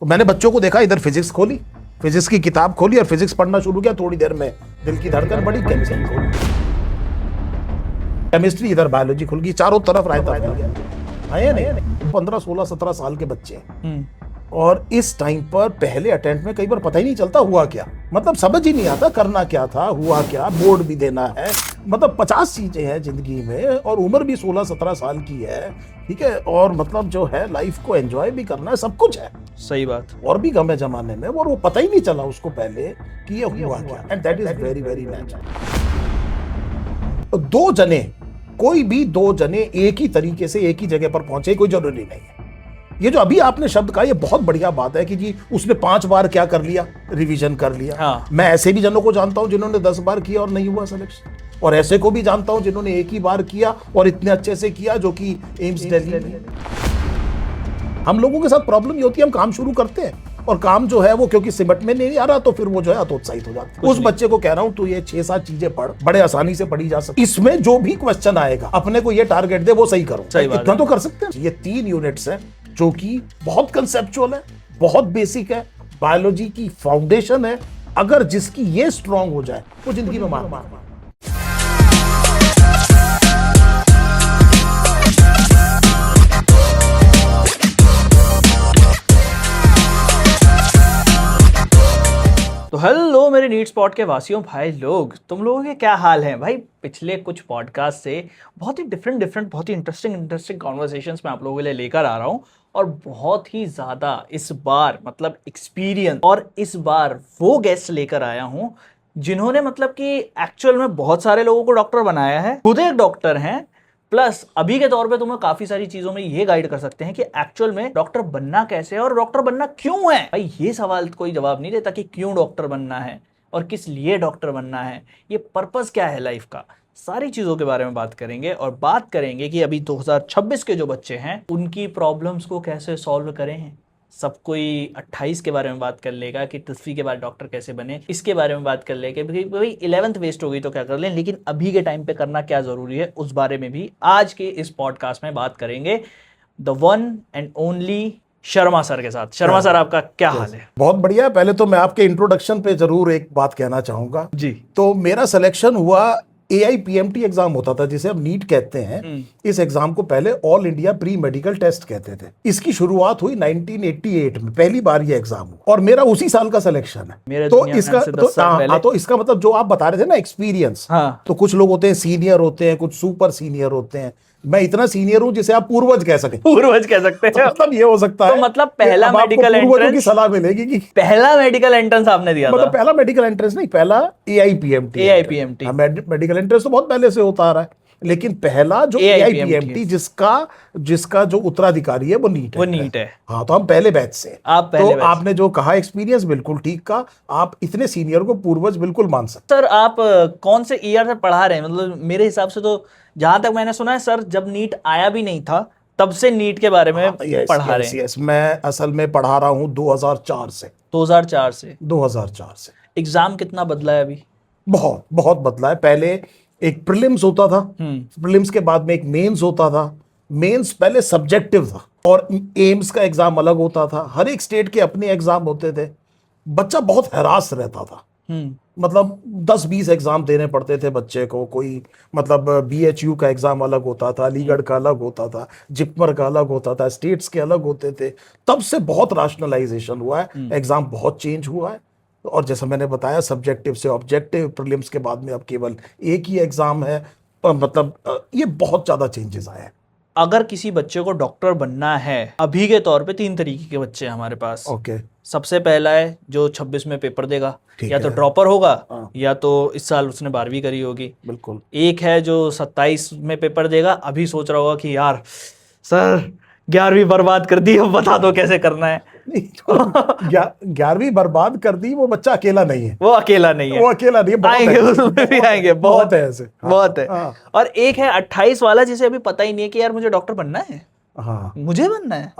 तो मैंने बच्चों को देखा, इधर फिजिक्स खोली, फिजिक्स की किताब खोली और फिजिक्स पढ़ना शुरू किया। थोड़ी देर में दिल की धड़कन बढ़ी, केमिस्ट्री खोली, केमिस्ट्री, इधर बायोलॉजी खुल गई, चारों तरफ रायता फैल गया। है नहीं, 15, 16, 17 साल के बच्चे हैं और इस टाइम पर पहले अटेम्प्ट में कई बार पता ही नहीं चलता हुआ क्या, मतलब समझ ही नहीं आता करना क्या था, हुआ क्या, बोर्ड भी देना है, मतलब 50 चीजें हैं जिंदगी में और उम्र भी 16-17 साल की है, ठीक है, और मतलब जो है लाइफ को एंजॉय भी करना है, सब कुछ है। सही बात। और भी कम है जमाने में, और वो पता ही नहीं चला उसको पहले कि ये हुआ क्या, and that is very very natural. दो जने, कोई भी दो जने एक ही तरीके से एक ही जगह पर पहुंचे कोई जरूरी नहीं है। ये जो अभी आपने शब्द कहा, ये बहुत बढ़िया बात है कि जी उसने 5 बार क्या कर लिया, रिवीजन कर लिया। हाँ। मैं ऐसे भी जनों को जानता हूं जिन्होंने 10 बार किया और नहीं हुआ सिलेक्शन, और ऐसे को भी जानता हूं जिन्होंने एक ही बार किया और इतने अच्छे से किया, जो कि एम्स दिल्ली में। हम लोगों के साथ प्रॉब्लम ये होती है, हम काम शुरू करते हैं और काम जो है वो क्योंकि सिमट में नहीं आ रहा, तो फिर वो जो है हतोत्साहित हो जाता है। उस बच्चे को कह रहा हूं, तू ये 6-7 चीजें पढ़, बड़े आसानी से पढ़ी जा सकती, इसमें जो भी क्वेश्चन आएगा अपने को ये टारगेट दे, वो सही करो। इतना तो कर सकते हैं। ये 3 यूनिट्स हैं जो कि बहुत कंसेप्चुअल है, बहुत बेसिक है, बायोलॉजी की फाउंडेशन है। अगर जिसकी ये स्ट्रांग हो जाए, वो जिंदगी में मार। तो हेलो मेरे नीट स्पॉट के वासियों भाई लोग, तुम लोगों के क्या हाल हैं भाई। पिछले कुछ पॉडकास्ट से बहुत ही डिफरेंट बहुत ही इंटरेस्टिंग कॉन्वर्सेशंस मैं आप लोगों के लिए लेकर आ रहा हूँ, और बहुत ही ज़्यादा इस बार मतलब एक्सपीरियंस, और इस बार वो गेस्ट लेकर आया हूँ जिन्होंने मतलब कि एक्चुअल में बहुत सारे लोगों को डॉक्टर बनाया है, खुद एक डॉक्टर हैं, प्लस अभी के तौर पे तुम्हें काफी सारी चीजों में ये गाइड कर सकते हैं कि एक्चुअल में डॉक्टर बनना कैसे है और डॉक्टर बनना क्यों है। भाई ये सवाल कोई जवाब नहीं देता कि क्यों डॉक्टर बनना है और किस लिए डॉक्टर बनना है, ये पर्पस क्या है लाइफ का। सारी चीजों के बारे में बात करेंगे और बात करेंगे कि अभी 2026 के जो बच्चे हैं उनकी प्रॉब्लम्स को कैसे सॉल्व करें। सब कोई 28 के बारे में बात कर लेगा कि 10वीं के बाद डॉक्टर कैसे बने, इसके बारे में बात कर लेंगे। भाई 11th वेस्ट हो गई तो क्या कर लें, लेकिन अभी के टाइम पे करना क्या जरूरी है, उस बारे में भी आज के इस पॉडकास्ट में बात करेंगे the one and only Sharma sir के साथ। शर्मा सर, आपका क्या हाल है? बहुत बढ़िया। पहले तो मैं आपके इंट्रोडक्शन पे जरूर एक बात कहना चाहूंगा जी। तो मेरा सिलेक्शन हुआ, AIPMT एग्जाम होता था जिसे हम नीट कहते हैं। इस एग्जाम को पहले all India pre medical test कहते थे। इसकी शुरुआत हुई 1988 में, पहली बार ये एग्जाम हुआ और मेरा उसी साल का सिलेक्शन है। तो इसका तो इसका मतलब जो आप बता रहे थे ना एक्सपीरियंस, तो कुछ लोग होते हैं सीनियर होते हैं, कुछ सुपर सीनियर होते हैं। मैं इतना सीनियर हूं जिसे आप पूर्वज कह सकते हैं। पूर्वज कह सकते हैं। तो मतलब ये हो सकता है, तो मतलब पहला मेडिकल एंट्रेंस की सलाह मिलेगी कि पहला मेडिकल एंट्रेंस आपने दिया मतलब था। पहला मेडिकल एंट्रेंस नहीं, पहला AIPMT। मेडिकल एंट्रेंस तो बहुत पहले से होता आ रहा है, लेकिन पहला जो AIPMT जिसका जो उत्तराधिकारी है वो नीट है। वो नीट है। हाँ, तो हम पहले बैच से। आप पहले बैच। आपने जो कहा एक्सपीरियंस बिल्कुल ठीक कहा, आप इतने सीनियर को पूर्वज बिल्कुल मान सकते। सर आप कौन से ईयर से पढ़ा रहे हैं? मतलब मेरे हिसाब से तो जहां तक मैंने सुना है सर, जब नीट आया भी नहीं था तब से नीट के बारे में पढ़ा रहे हैं। मैं असल में पढ़ा रहा हूँ 2004 से। 2004 से एग्जाम कितना बदला है अभी? बहुत बहुत बदला है। पहले एक प्रीलिम्स होता था, प्रीलिम्स के बाद में एक मेंस होता था। मेंस पहले सब्जेक्टिव था और एम्स का एग्जाम अलग होता था। हर एक स्टेट के अपने एग्जाम होते थे। बच्चा बहुत हरास रहता था, मतलब 10-20 एग्जाम देने पड़ते थे बच्चे को। कोई मतलब BHU का एग्जाम अलग होता था, अलीगढ़ का अलग होता था, जिपमर का अलग होता था, स्टेट्स के अलग होते थे। तब से बहुत राशनलाइजेशन हुआ है, एग्जाम बहुत चेंज हुआ है। और जैसा मैंने बताया, सब्जेक्टिव से ऑब्जेक्टिव, प्रीलिम्स के बाद में अब केवल एक ही एग्जाम है। मतलब ये बहुत ज्यादा चेंजेस आए हैं। अगर किसी बच्चे को डॉक्टर बनना है, अभी के तौर पे 3 तरीके के बच्चे हैं हमारे पास। ओके। सबसे पहला है जो 26 में पेपर देगा, या तो ड्रॉपर होगा या तो इस साल उसने 12वीं करी होगी। बिल्कुल। एक है जो 27 में पेपर देगा, अभी सोच रहा होगा कि यार सर 11वीं बर्बाद कर दी, अब बता दो कैसे करना है। 11वीं बर्बाद कर दी, वो बच्चा अकेला नहीं है। वो अकेला नहीं है, आएंगे उसमें भी आएंगे, बहुत है ऐसे। बहुत है। और एक है 28 वाला जिसे अभी पता ही नहीं है कि यार मुझे डॉक्टर बनना है, मुझे बनना है।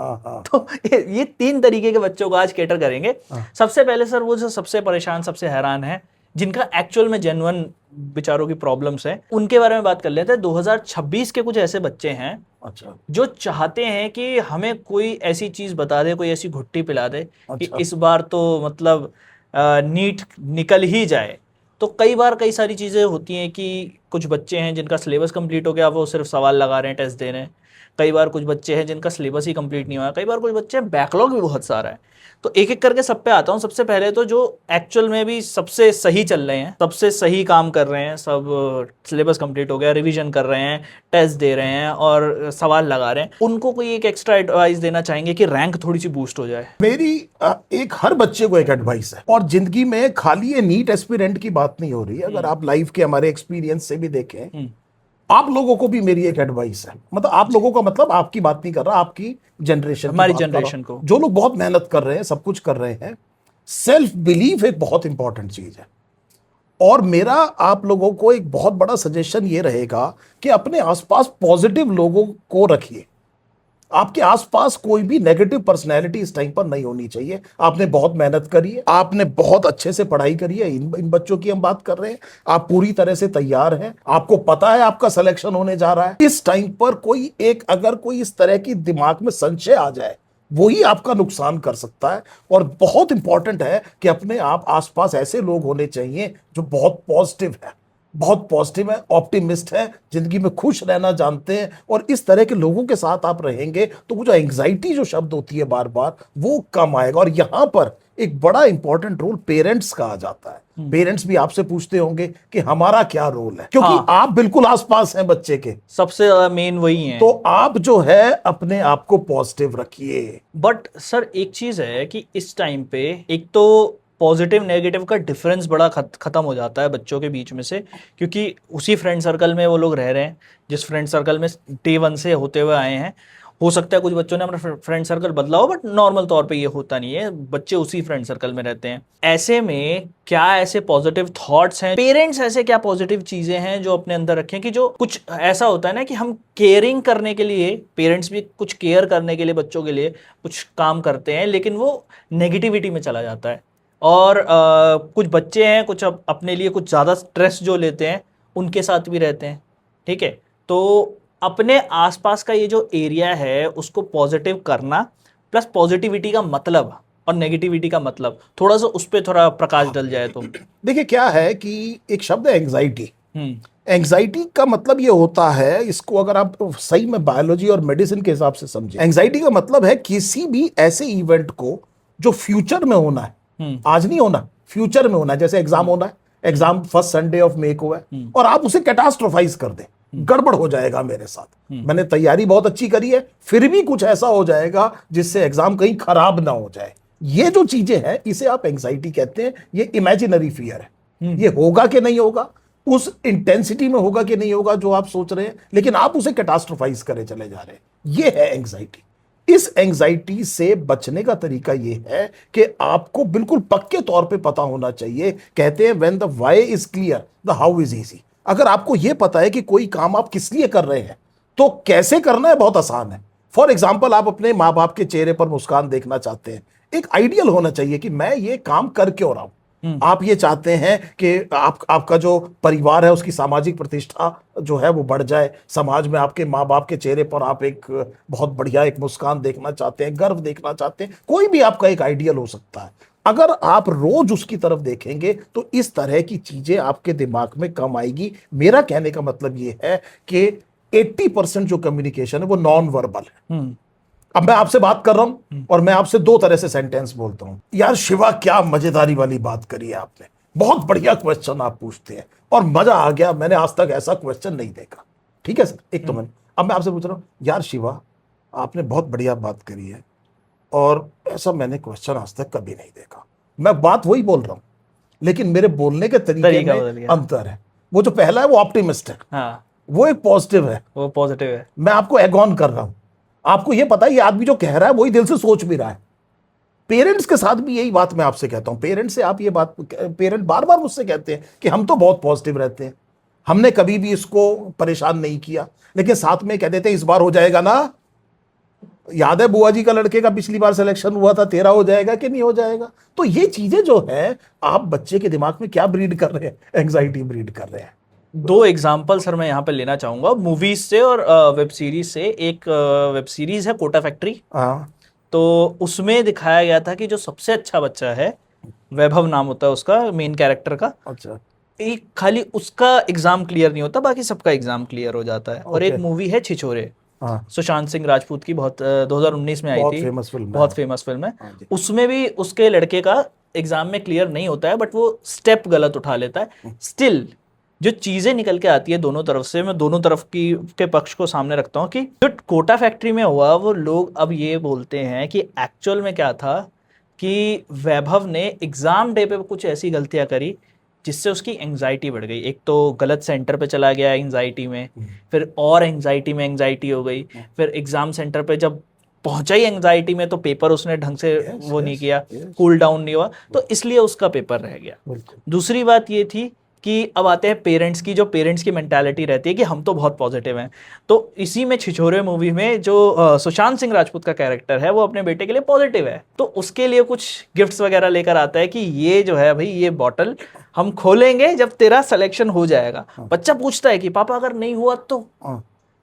तो ये 3 तरीके के बच्चों को आज केटर करेंगे। सबसे पहले सर वो जो सबसे परेशान, सबसे हैरान है जिनका एक्चुअल में जेन्युइन बेचारों की प्रॉब्लम्स हैं, उनके बारे में बात कर लेते हैं। 2026 के कुछ ऐसे बच्चे हैं अच्छा जो चाहते हैं कि हमें कोई ऐसी चीज बता दे, कोई ऐसी घुट्टी पिला दे कि अच्छा। इस बार तो मतलब नीट निकल ही जाए। तो कई बार कई सारी चीज़ें होती हैं कि कुछ बच्चे हैं जिनका सिलेबस कंप्लीट हो गया, वो सिर्फ सवाल लगा रहे हैं, टेस्ट दे रहे हैं। कई बार कुछ बच्चे हैं जिनका सिलेबस ही कंप्लीट नहीं हुआ, कई बार कुछ बच्चे बैकलॉग भी बहुत सारा है। तो एक एक करके सब पे आता हूँ। सबसे पहले तो जो एक्चुअल में भी सबसे सही चल रहे हैं, सबसे सही काम कर रहे हैं, सब सिलेबस कंप्लीट हो गया, रिवीजन कर रहे हैं, टेस्ट दे रहे हैं और सवाल लगा रहे हैं, उनको कोई एक एक्स्ट्रा एडवाइस देना चाहेंगे कि रैंक थोड़ी सी बूस्ट हो जाए? मेरी एक हर बच्चे को एक एडवाइस है, और जिंदगी में खाली ये नीट एस्पिरेंट की बात नहीं हो रही है। अगर आप लाइफ के हमारे एक्सपीरियंस से भी देखें, आप लोगों को भी मेरी एक एडवाइस है। मतलब आप लोगों का मतलब आपकी बात नहीं कर रहा, आपकी जनरेशन, हमारी जनरेशन को, जो लोग बहुत मेहनत कर रहे हैं, सब कुछ कर रहे हैं। सेल्फ बिलीफ एक बहुत इंपॉर्टेंट चीज है, और मेरा आप लोगों को एक बहुत बड़ा सजेशन ये रहेगा कि अपने आसपास पॉजिटिव लोगों को रखिए। आपके आसपास कोई भी नेगेटिव पर्सनैलिटी इस टाइम पर नहीं होनी चाहिए। आपने बहुत मेहनत करी है, आपने बहुत अच्छे से पढ़ाई करी है, इन बच्चों की हम बात कर रहे हैं। आप पूरी तरह से तैयार हैं, आपको पता है आपका सिलेक्शन होने जा रहा है। इस टाइम पर कोई एक, अगर कोई इस तरह की दिमाग में संशय आ जाए, वही आपका नुकसान कर सकता है। और बहुत इंपॉर्टेंट है कि अपने आप आसपास ऐसे लोग होने चाहिए जो बहुत पॉजिटिव है, बहुत पॉजिटिव है, ऑप्टिमिस्ट है, जिंदगी में खुश रहना जानते हैं। और इस तरह के लोगों के साथ आप रहेंगे तो वो जो एंग्जाइटी जो शब्द होती है बार बार, वो कम आएगा। और यहां पर एक बड़ा इंपॉर्टेंट रोल पेरेंट्स का आ जाता है। पेरेंट्स भी आपसे पूछते होंगे कि हमारा क्या रोल है, क्योंकि हाँ, आप बिल्कुल आसपास हैं बच्चे के, सबसे ज्यादा मेन वही है। तो आप जो है अपने आप को पॉजिटिव रखिए। बट सर एक चीज है कि इस टाइम पे एक तो पॉजिटिव नेगेटिव का डिफरेंस बड़ा खत्म हो जाता है बच्चों के बीच में से, क्योंकि उसी फ्रेंड सर्कल में वो लोग रह रहे हैं जिस फ्रेंड सर्कल में डे वन से होते हुए आए हैं। हो सकता है कुछ बच्चों ने अपना फ्रेंड सर्कल बदला हो, बट नॉर्मल तौर पे ये होता नहीं है, बच्चे उसी फ्रेंड सर्कल में रहते हैं। ऐसे में क्या ऐसे पॉजिटिव थॉट्स हैं, पेरेंट्स ऐसे क्या पॉजिटिव चीजें हैं जो अपने अंदर रखें कि जो कुछ ऐसा होता है ना कि हम केयरिंग करने के लिए, पेरेंट्स भी कुछ केयर करने के लिए बच्चों के लिए कुछ काम करते हैं, लेकिन वो नेगेटिविटी में चला जाता है। और कुछ बच्चे हैं कुछ अपने लिए कुछ ज़्यादा स्ट्रेस जो लेते हैं, उनके साथ भी रहते हैं। ठीक है, तो अपने आसपास का ये जो एरिया है उसको पॉजिटिव करना, प्लस पॉजिटिविटी का मतलब और नेगेटिविटी का मतलब, थोड़ा सा उस पर थोड़ा प्रकाश डल जाए तो। देखिए क्या है कि एक शब्द है एंग्जाइटी। एंग्जाइटी का मतलब ये होता है, इसको अगर आप सही में बायोलॉजी और मेडिसिन के हिसाब से समझे, एंग्जाइटी का मतलब है किसी भी ऐसे इवेंट को जो फ्यूचर में होना है, आज नहीं होना, फ्यूचर में होना है। जैसे एग्जाम होना है, exam first Sunday of May को है, और आप उसे कैटास्ट्रोफाइज कर दें, गड़बड़ हो जाएगा मेरे साथ, मैंने तैयारी बहुत अच्छी करी है, फिर भी कुछ ऐसा हो जाएगा जिससे एग्जाम कहीं खराब ना हो जाए। ये जो चीजें हैं इसे आप एंग्जाइटी कहते हैं। ये इमेजिनरी फियर है, ये होगा कि नहीं होगा, उस इंटेंसिटी में होगा कि नहीं होगा जो आप सोच रहे हैं, लेकिन आप उसे कैटास्ट्रोफाइज करे चले जा रहे हैं। ये है एंग्जाइटी। इस एंग्जाइटी से बचने का तरीका यह है कि आपको बिल्कुल पक्के तौर पे पता होना चाहिए। कहते हैं when the why is clear the how is easy. अगर आपको यह पता है कि कोई काम आप किस लिए कर रहे हैं, तो कैसे करना है बहुत आसान है। फॉर एग्जाम्पल, आप अपने माँ बाप के चेहरे पर मुस्कान देखना चाहते हैं, एक आइडियल होना चाहिए कि मैं ये काम कर क्यों रहा हूं। आप ये चाहते हैं कि आपका जो परिवार है उसकी सामाजिक प्रतिष्ठा जो है वो बढ़ जाए, समाज में आपके माँ बाप के चेहरे पर आप एक बहुत बढ़िया एक मुस्कान देखना चाहते हैं, गर्व देखना चाहते हैं। कोई भी आपका एक आइडियल हो सकता है। अगर आप रोज उसकी तरफ देखेंगे तो इस तरह की चीजें आपके दिमाग में कम आएगी। मेरा कहने का मतलब ये है कि 80% जो कम्युनिकेशन है वो नॉन वर्बल है। अब मैं आपसे बात कर रहा हूं और मैं आपसे दो तरह से सेंटेंस बोलता हूं। यार शिवा, क्या मजेदारी वाली बात करी है आपने, बहुत बढ़िया क्वेश्चन आप पूछते हैं और मजा आ गया, मैंने आज तक ऐसा क्वेश्चन नहीं देखा। ठीक है सर, एक तो मैंने, अब मैं आपसे पूछ रहा हूं, यार शिवा आपने बहुत बढ़िया बात करी है और ऐसा मैंने क्वेश्चन आज तक कभी नहीं देखा। मैं बात वही बोल रहा हूं, लेकिन मेरे बोलने के तरीके में अंतर है। वो जो पहला है वो ऑप्टिमिस्ट है, हाँ, वो एक पॉजिटिव है, वो पॉजिटिव है। मैं आपको एग ऑन कर रहा हूं। आपको यह पता है ये आदमी जो कह रहा है वही दिल से सोच भी रहा है। पेरेंट्स के साथ भी यही बात मैं आपसे कहता हूं। पेरेंट्स से आप ये बात, पेरेंट बार बार मुझसे कहते हैं कि हम तो बहुत पॉजिटिव रहते हैं, हमने कभी भी इसको परेशान नहीं किया, लेकिन साथ में कह देते हैं इस बार हो जाएगा ना। याद है बुआ जी का लड़के का पिछली बार सिलेक्शन हुआ था, तेरा हो जाएगा कि नहीं हो जाएगा? तो ये चीजें जो है आप बच्चे के दिमाग में क्या ब्रीड कर रहे हैं? एंग्जाइटी ब्रीड कर रहे हैं। दो एग्जाम्पल सर मैं यहाँ पे लेना चाहूंगा मूवीज से और वेब सीरीज से। एक वेब सीरीज है कोटा फैक्ट्री। हाँ तो उसमें दिखाया गया था कि जो सबसे अच्छा बच्चा है, वैभव नाम होता है उसका मेन कैरेक्टर का, अच्छा एक खाली उसका एग्जाम क्लियर नहीं होता, बाकी सबका एग्जाम क्लियर हो जाता है। और एक Okay. मूवी है छिछोरे, हाँ, सुशांत सिंह राजपूत की, बहुत 2019 में आई बहुत थी, फेमस फिल्म है। बहुत फेमस फिल्म है। हाँ जी। उसमें भी उसके लड़के का एग्जाम में क्लियर नहीं होता है, बट वो स्टेप गलत उठा लेता है। स्टिल जो चीजें निकल के आती है दोनों तरफ से, मैं दोनों तरफ की के पक्ष को सामने रखता हूँ कि जो कोटा फैक्ट्री में हुआ वो लोग अब ये बोलते हैं कि एक्चुअल में क्या था कि वैभव ने एग्जाम डे पे कुछ ऐसी गलतियां करी जिससे उसकी एंग्जाइटी बढ़ गई। एक तो गलत सेंटर पे चला गया एंग्जाइटी में, फिर और एंग्जाइटी में एंग्जाइटी हो गई, फिर एग्जाम सेंटर पे जब पहुंचा ही एंग्जाइटी में तो पेपर उसने ढंग से वो नहीं किया, कूल डाउन नहीं हुआ, तो इसलिए उसका पेपर रह गया। दूसरी बात ये थी कि अब आते हैं पेरेंट्स की, जो पेरेंट्स की मेंटालिटी रहती है कि हम तो बहुत पॉजिटिव हैं। तो इसी में छिछोरे मूवी में जो सुशांत सिंह राजपूत का कैरेक्टर है वो अपने बेटे के लिए पॉजिटिव है, तो उसके लिए कुछ गिफ्ट्स वगैरह लेकर आता है कि ये जो है भाई ये बॉटल हम खोलेंगे जब तेरा सिलेक्शन हो जाएगा। बच्चा पूछता है कि पापा अगर नहीं हुआ तो,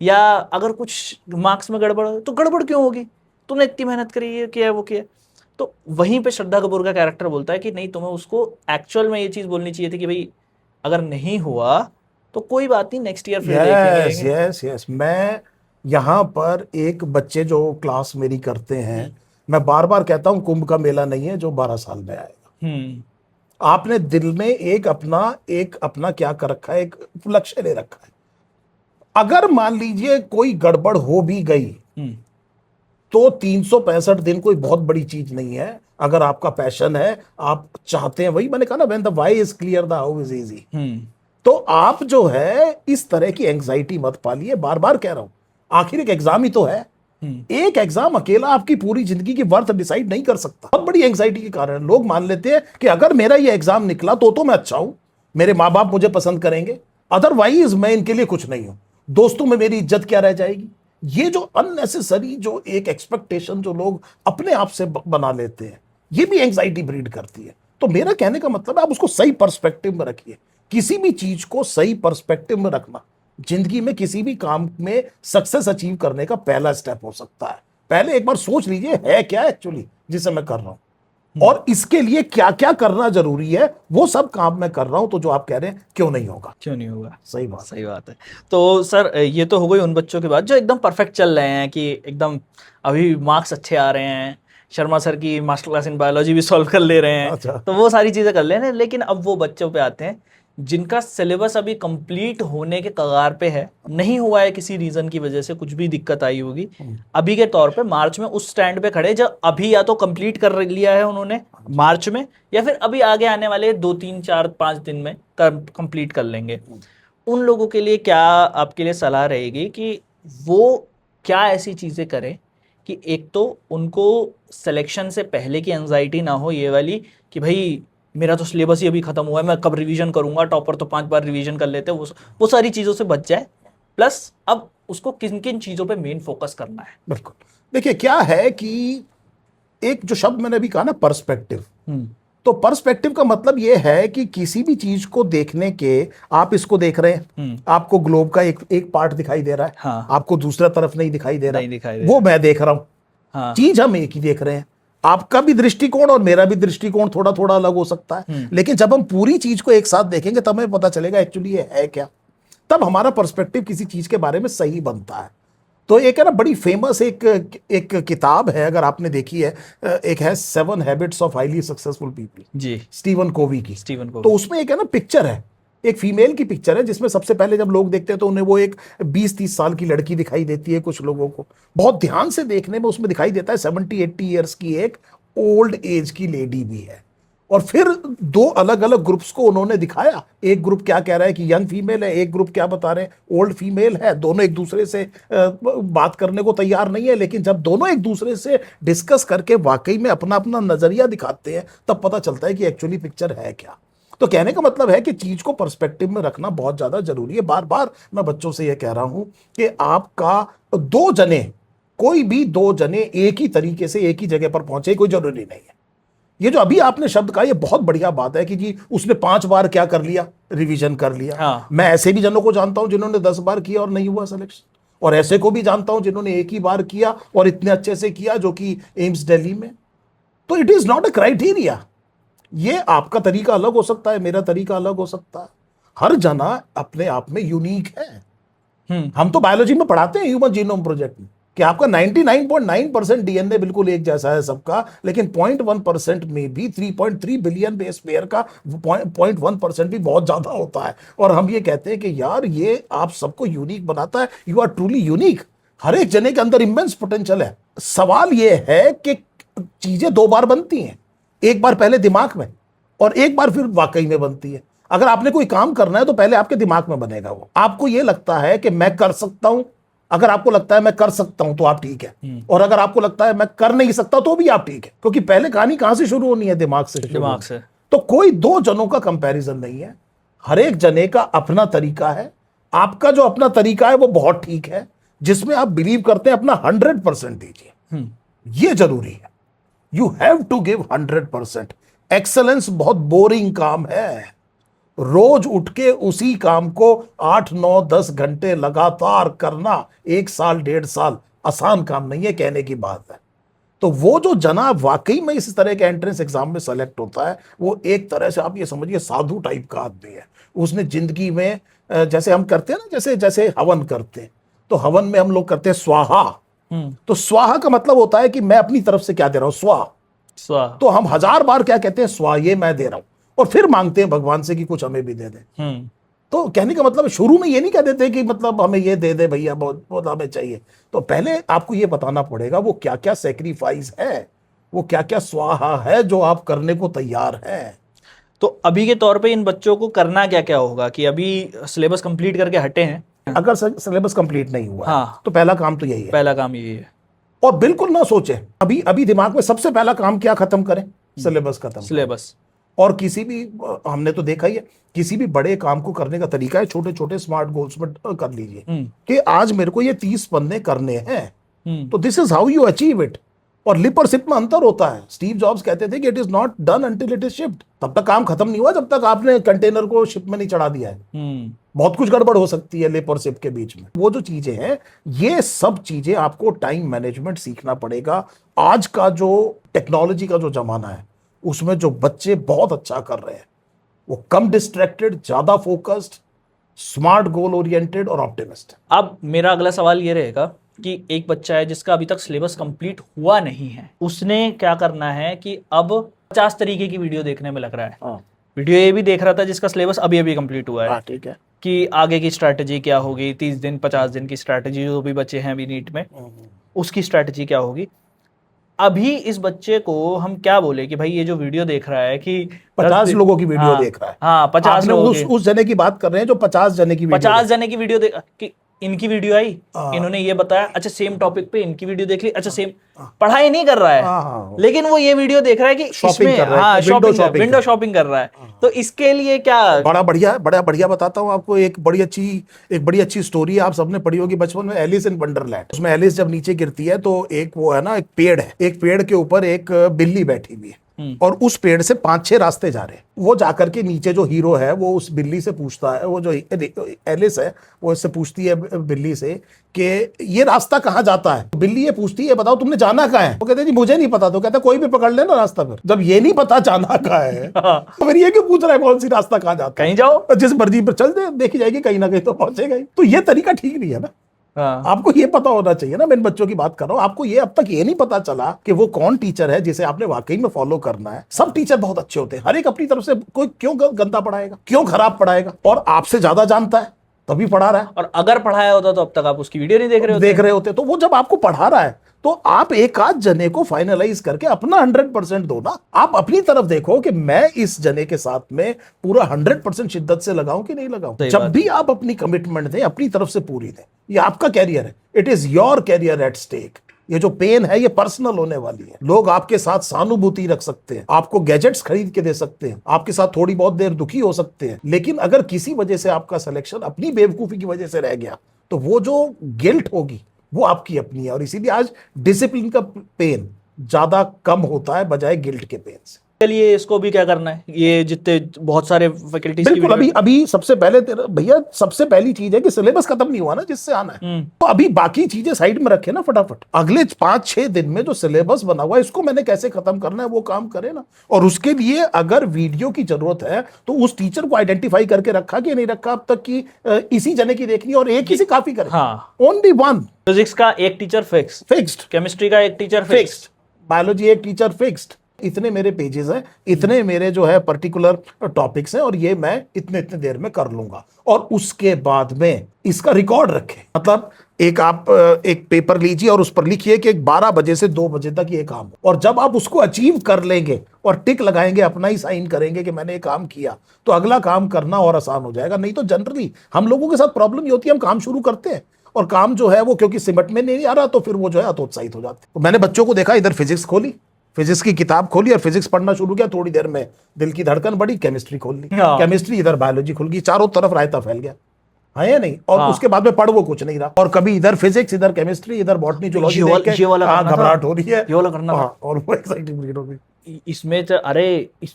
या अगर कुछ मार्क्स में गड़बड़ हो तो गड़बड़ क्यों होगी, तूने इतनी मेहनत करी है, किया है वो किया। तो वहीं पे श्रद्धा कपूर का कैरेक्टर बोलता है कि नहीं, तुम्हें उसको एक्चुअल में ये चीज बोलनी चाहिए थी कि भाई अगर नहीं हुआ तो कोई बात नहीं, नेक्स्ट ईयर फिर देखेंगे। यस यस, मैं यहाँ पर एक बच्चे जो क्लास मेरी करते हैं, मैं बार बार कहता हूँ कुंभ का मेला नहीं है जो 12 साल में आएगा। आपने दिल में एक अपना क्या कर रखा है, एक लक्ष्य ले रखा है। अगर मान लीजिए कोई गड़बड़ हो भी गई तो 365 दिन कोई बहुत बड़ी चीज नहीं है। अगर आपका पैशन है, आप चाहते हैं, वही मैंने कहा ना, when the why is clear the how is easy. तो आप जो है इस तरह की एंग्जाइटी मत पालिए, बार बार कह रहा हूं, आखिर एक एग्जाम ही तो है। एक एग्जाम अकेला आपकी पूरी जिंदगी की वर्थ डिसाइड नहीं कर सकता। बहुत बड़ी एंग्जाइटी के कारण लोग मान लेते हैं कि अगर मेरा ये एग्जाम निकला तो मैं अच्छा हूं, मेरे माँ बाप मुझे पसंद करेंगे, अदरवाइज मैं इनके लिए कुछ नहीं हूं, दोस्तों में मेरी इज्जत क्या रह जाएगी। ये जो अननेसेसरी जो एक एक्सपेक्टेशन जो लोग अपने आप से बना लेते हैं, ये भी एंग्जाइटी ब्रीड करती है। तो मेरा कहने का मतलब है आप उसको सही पर्सपेक्टिव में रखिए। किसी भी चीज को सही पर्सपेक्टिव में रखना जिंदगी में किसी भी काम में सक्सेस अचीव करने का पहला स्टेप हो सकता है। पहले एक बार सोच लीजिए है क्या एक्चुअली जिसे मैं कर रहा हूं, और इसके लिए क्या क्या करना जरूरी है, वो सब काम मैं कर रहा हूं। तो जो आप कह रहे हैं क्यों नहीं होगा, क्यों नहीं होगा, सही बात, सही बात है। तो सर ये तो हो गई उन बच्चों की बात जो एकदम परफेक्ट चल रहे हैं, कि एकदम अभी मार्क्स अच्छे आ रहे हैं, शर्मा सर की मास्टर क्लास इन बायोलॉजी भी सॉल्व कर ले रहे हैं। अच्छा। तो वो सारी चीजें कर ले रहे हैं। लेकिन अब वो बच्चों पे आते हैं जिनका सिलेबस अभी कंप्लीट होने के कगार पे है, नहीं हुआ है किसी रीजन की वजह से, कुछ भी दिक्कत आई होगी। अभी के तौर पे मार्च में उस स्टैंड पे खड़े जब अभी या तो कंप्लीट कर लिया है उन्होंने मार्च में, या फिर अभी आगे आने वाले 2 3 4 5 दिन में कंप्लीट कर लेंगे। उन लोगों के लिए क्या आपके लिए सलाह रहेगी कि वो क्या ऐसी चीजें करें कि एक तो उनको सिलेक्शन से पहले की एंजाइटी ना हो, ये वाली कि भाई मेरा तो सिलेबस ही अभी खत्म हुआ है, मैं कब रिवीजन करूंगा, टॉपर तो 5 बार रिवीजन कर लेते हैं, वो सारी चीजों से बच जाए। प्लस अब उसको किन किन चीजों पे मेन फोकस करना है। बिल्कुल, देखिए क्या है कि एक जो शब्द मैंने अभी कहा ना पर्सपेक्टिव, तो पर्सपेक्टिव का मतलब ये है कि किसी भी चीज को देखने के, आप इसको देख रहे हैं, आपको ग्लोब का एक पार्ट दिखाई दे रहा है, हाँ। आपको दूसरा तरफ नहीं दिखाई दे रहा, नहीं दिखाई दे वो मैं देख रहा हूं, हाँ। चीज हम एक ही देख रहे हैं। आपका भी दृष्टिकोण और मेरा भी दृष्टिकोण थोड़ा थोड़ा अलग हो सकता है, लेकिन जब हम पूरी चीज को एक साथ देखेंगे तब हमें पता चलेगा एक्चुअली ये है क्या, तब हमारा पर्सपेक्टिव किसी चीज के बारे में सही बनता है। तो एक है ना बड़ी फेमस एक किताब है, अगर आपने देखी है, एक है 7 habits of highly successful people, जी, स्टीवन कोवी की। Stephen Covey. तो उसमें एक है ना पिक्चर है, एक फीमेल की पिक्चर है, जिसमें सबसे पहले जब लोग देखते हैं तो उन्हें वो एक 20-30 साल की लड़की दिखाई देती है। कुछ लोगों को बहुत ध्यान से देखने में उसमें दिखाई देता है 70-80 ईयर्स की एक ओल्ड एज की लेडी भी है। और फिर 2 अलग अलग ग्रुप्स को उन्होंने दिखाया, एक ग्रुप क्या कह रहा है कि यंग फीमेल है, एक ग्रुप क्या बता रहे हैं ओल्ड फीमेल है। दोनों एक दूसरे से बात करने को तैयार नहीं है, लेकिन जब दोनों एक दूसरे से डिस्कस करके वाकई में अपना अपना नजरिया दिखाते हैं तब पता चलता है कि एक्चुअली पिक्चर है क्या। तो कहने का मतलब है कि चीज को पर्सपेक्टिव में रखना बहुत ज्यादा जरूरी है। बार बार मैं बच्चों से यह कह रहा हूं कि आपका 2 जने कोई भी दो जने एक ही तरीके से एक ही जगह पर पहुंचे कोई जरूरी नहीं है। ये जो अभी आपने शब्द कहा, ये बहुत बढ़िया बात है कि जी उसने 5 बार क्या कर लिया, रिवीजन कर लिया। हाँ। मैं ऐसे भी जनों को जानता हूं जिन्होंने 10 बार किया और नहीं हुआ सिलेक्शन, और ऐसे को भी जानता हूं जिन्होंने एक ही बार किया और इतने अच्छे से किया, जो कि एम्स दिल्ली में। तो it is not a criteria. ये आपका तरीका अलग हो सकता है, मेरा तरीका अलग हो सकता है, हर जना अपने आप में यूनिक है। हम तो बायोलॉजी में पढ़ाते हैं ह्यूमन जीनोम प्रोजेक्ट में कि आपका 99.9% डीएनए बिल्कुल एक जैसा है सबका, लेकिन 0.1% में भी 3.3 बिलियन बेस पेयर का 0.1% भी बहुत ज्यादा होता है। और हम ये कहते हैं कि यार ये आप सबको यूनिक बनाता है, यू आर ट्रूली यूनिक। हर एक जने के अंदर इमेंस पोटेंशियल है। सवाल ये है कि चीजें 2 बार बनती हैं, एक बार पहले दिमाग में और एक बार फिर वाकई में बनती है। अगर आपने कोई काम करना है तो पहले आपके दिमाग में बनेगा वो। आपको ये लगता है कि मैं कर सकता हूं, अगर आपको लगता है मैं कर सकता हूं तो आप ठीक है, और अगर आपको लगता है मैं कर नहीं सकता तो भी आप ठीक है, क्योंकि पहले कहानी कहां से शुरू होनी है, दिमाग से। दिमाग से। तो कोई दो जनों का कंपैरिजन नहीं है, हर एक जने का अपना तरीका है। आपका जो अपना तरीका है वो बहुत ठीक है, जिसमें आप बिलीव करते हैं अपना 100% दीजिए, ये जरूरी है। You have to give 100%। Excellence बहुत बोरिंग काम है। रोज उठ के उसी काम को 8, 9, 10 घंटे लगातार करना 1 साल 1.5 साल आसान काम नहीं है, कहने की बात है। तो वो जो जना वाकई में इस तरह के एंट्रेंस एग्जाम में सेलेक्ट होता है, वो एक तरह से आप ये समझिए साधु टाइप का आदमी है। उसने जिंदगी में जैसे हम करते हैं ना, जैसे जैसे हवन करते हैं, तो हवन में हम लोग करते हैं स्वाहा। तो स्वाहा का मतलब होता है कि मैं अपनी तरफ से क्या दे रहा हूं, स्वा। तो हम 1000 बार क्या कहते हैं, स्वा, ये मैं दे रहा हूं, और फिर मांगते हैं भगवान से कि कुछ हमें भी दे दे। तो कहने का मतलब शुरू में ये नहीं कह देते कि मतलब हमें ये दे दे भैया, बहुत बहुत हमें चाहिए। तो पहले आपको ये बताना पड़ेगा वो क्या क्या सेक्रीफाइस है, वो क्या क्या स्वाहा है जो आप करने को तैयार हैं। तो अभी के तौर पे इन बच्चों को करना क्या क्या होगा कि अभी सिलेबस कंप्लीट करके हटे हैं, अगर सिलेबस कंप्लीट नहीं हुआ हाँ, तो पहला काम तो यही है, पहला काम यही है। और बिल्कुल ना सोचे अभी अभी दिमाग में सबसे पहला काम क्या खत्म करें, सिलेबस खत्म। सिलेबस। और किसी भी, हमने तो देखा ही है, किसी भी बड़े काम को करने का तरीका है छोटे छोटे स्मार्ट गोल्स में कर लीजिए कि आज मेरे को ये 30 पन्ने करने हैं, तो this is how you achieve it. और लिप और सिप में अंतर होता है। स्टीव जॉब्स कहते थे कि it is not done until it is shipped. तब तक काम खत्म नहीं हुआ जब तक आपने कंटेनर को शिप में नहीं चढ़ा दिया है। बहुत कुछ गड़बड़ हो सकती है लिप और सिप के बीच में। वो जो चीजें हैं, ये सब चीजें आपको टाइम मैनेजमेंट सीखना पड़ेगा। आज का जो टेक्नोलॉजी का जो जमाना है, उसमें जो बच्चे बहुत अच्छा कर रहे हैं, वो कम डिस्ट्रैक्टेड, ज्यादा फोकस्ड, स्मार्ट, गोल ओरिएंटेड और ऑप्टिमिस्ट। अब मेरा अगला सवाल ये रहेगा कि एक बच्चा है जिसका अभी तक सिलेबस कंप्लीट हुआ नहीं है, उसने क्या करना है कि अब 50 तरीके की वीडियो देखने में लग रहा है। वीडियो ये भी देख रहा था जिसका सिलेबस अभी अभी कंप्लीट हुआ है, ठीक है, कि आगे की स्ट्रैटेजी क्या होगी, 30 दिन 50 दिन की स्ट्रैटेजी जो भी बचे हैं अभी नीट में, उसकी स्ट्रैटेजी क्या होगी। अभी इस बच्चे को हम क्या बोले कि भाई ये जो वीडियो देख रहा है कि 50 लोगों की वीडियो देख रहा है। हाँ, 50 लोग उस जने की बात कर रहे हैं जो 50 जने की वीडियो, 50 जने की वीडियो देख कि इनकी वीडियो आई, इन्होंने ये बताया, अच्छा सेम टॉपिक पे इनकी वीडियो देख ली, अच्छा सेम, पढ़ाई नहीं कर रहा है लेकिन वो ये वीडियो देख रहा है कि इसमें हाँ विंडो शॉपिंग कर रहा है। तो इसके लिए क्या बड़ा बढ़िया बताता हूँ आपको। एक बड़ी अच्छी स्टोरी आप सबने पढ़ी होगी बचपन में, एलिस इन वंडरलैंड। उसमें एलिस जब नीचे गिरती है तो एक वो है ना, एक पेड़ है, एक पेड़ के ऊपर एक बिल्ली बैठी हुई है, और उस पेड़ से 5-6 रास्ते जा रहे हैं। वो जाकर के नीचे जो हीरो है वो उस बिल्ली से पूछता है, वो जो एलिस है वो इससे पूछती है बिल्ली से कि ये रास्ता कहाँ जाता है। बिल्ली ये पूछती है बताओ तुमने जाना कहाँ है। वो कहते हैं जी मुझे नहीं पता। तो कहता है कोई भी पकड़ लेना रास्ता। फिर जब ये नहीं पता जाना कहाँ है तो फिर ये क्यों पूछ रहा है कौन सी रास्ता कहाँ जाता है, कहीं जाओ, जिस मर्जी पर चल दे, देखी जाएगी कहीं ना कहीं तो पहुंचेगा ही। तो ये तरीका ठीक नहीं है ना। आपको ये पता होना चाहिए ना। मैं इन बच्चों की बात कर रहा हूं, आपको ये अब तक ये नहीं पता चला कि वो कौन टीचर है जिसे आपने वाकई में फॉलो करना है। सब टीचर बहुत अच्छे होते हैं, हर एक अपनी तरफ से। कोई क्यों गंदा पढ़ाएगा, क्यों खराब पढ़ाएगा, और आपसे ज्यादा जानता है तभी पढ़ा रहा है। और अगर पढ़ाया होता तो अब तक आप उसकी वीडियो नहीं देख रहे होते। तो वो जब आपको पढ़ा रहा है तो आप एक आध जने को फाइनलाइज करके अपना 100% दो ना। आप अपनी तरफ देखो कि मैं इस जने के साथ में पूरा 100% शिद्दत से लगाऊं कि नहीं लगाऊं। जब भी आप अपनी कमिटमेंट दें, अपनी तरफ से पूरी दें। ये आपका कैरियर है, it is your career at stake. ये जो पेन है ये पर्सनल होने वाली है। लोग आपके साथ सहानुभूति रख सकते हैं, आपको गैजेट्स खरीद के दे सकते हैं, आपके साथ थोड़ी बहुत देर दुखी हो सकते हैं, लेकिन अगर किसी वजह से आपका सिलेक्शन अपनी बेवकूफी की वजह से रह गया तो वो जो गिल्ट होगी वो आपकी अपनी है। और इसीलिए आज डिसिप्लिन का पेन ज्यादा कम होता है बजाय गिल्ट के पेन से। चलिए इसको भी क्या करना है, ये जितने बहुत सारे फैकल्टीज की बिल्कुल, अभी सबसे पहले तेरा भैया सबसे पहली चीज है कि सिलेबस खत्म नहीं हुआ ना जिससे आना है, तो अभी बाकी चीजें साइड में रखे ना फटाफट। अगले 5-6 दिन में जो सिलेबस बना हुआ है इसको मैंने कैसे खत्म करना है वो काम करे ना। और उसके लिए अगर वीडियो की जरूरत है तो उस टीचर को आइडेंटिफाई करके रखा कि नहीं रखा अब तक की, इसी जने की देखनी और एक ही से काफी करे। हाँ, ओनली वन। फिजिक्स का एक टीचर फिक्स्ड, केमिस्ट्री का एक टीचर फिक्स्ड, बायोलॉजी एक टीचर फिक्स्ड। इतने मेरे पेजेस हैं, इतने मेरे जो है पर्टिकुलर टॉपिक्स हैं और ये मैं इतने इतने देर में कर लूंगा। और उसके बाद में इसका रिकॉर्ड रखें। मतलब आप एक पेपर लीजिए और उस पर लिखिए कि 12 बजे से 2 बजे तक ये काम, और जब आप उसको अचीव कर लेंगे और टिक लगाएंगे, अपना ही साइन करेंगे कि मैंने ये काम किया, तो अगला काम करना और आसान हो जाएगा। नहीं तो जनरली हम लोगों के साथ प्रॉब्लम ये होती है, हम काम शुरू करते हैं और काम जो है वो क्योंकि सिमट में नहीं आ रहा तो फिर वो जो है हतोत्साहित हो जाते हैं। तो मैंने बच्चों को देखा, इधर फिजिक्स खोली, फिजिक्स की किताब खोली और फिजिक्स पढ़ना शुरू किया, थोड़ी देर में दिल की धड़कन बढ़ी, केमिस्ट्री खोल ली, केमिस्ट्री इधर बायोलॉजी खुल गई, चारों तरफ रायता फैल गया है या नहीं। और उसके बाद में पढ़ वो कुछ नहीं रहा, और कभी इधर फिजिक्स इधर केमिस्ट्री इधर बॉटनी जूलॉजी देख के घबराहट हो रही है, ये वाला करना और वो एक्साइटिंग हो गई। इसमें तो अरे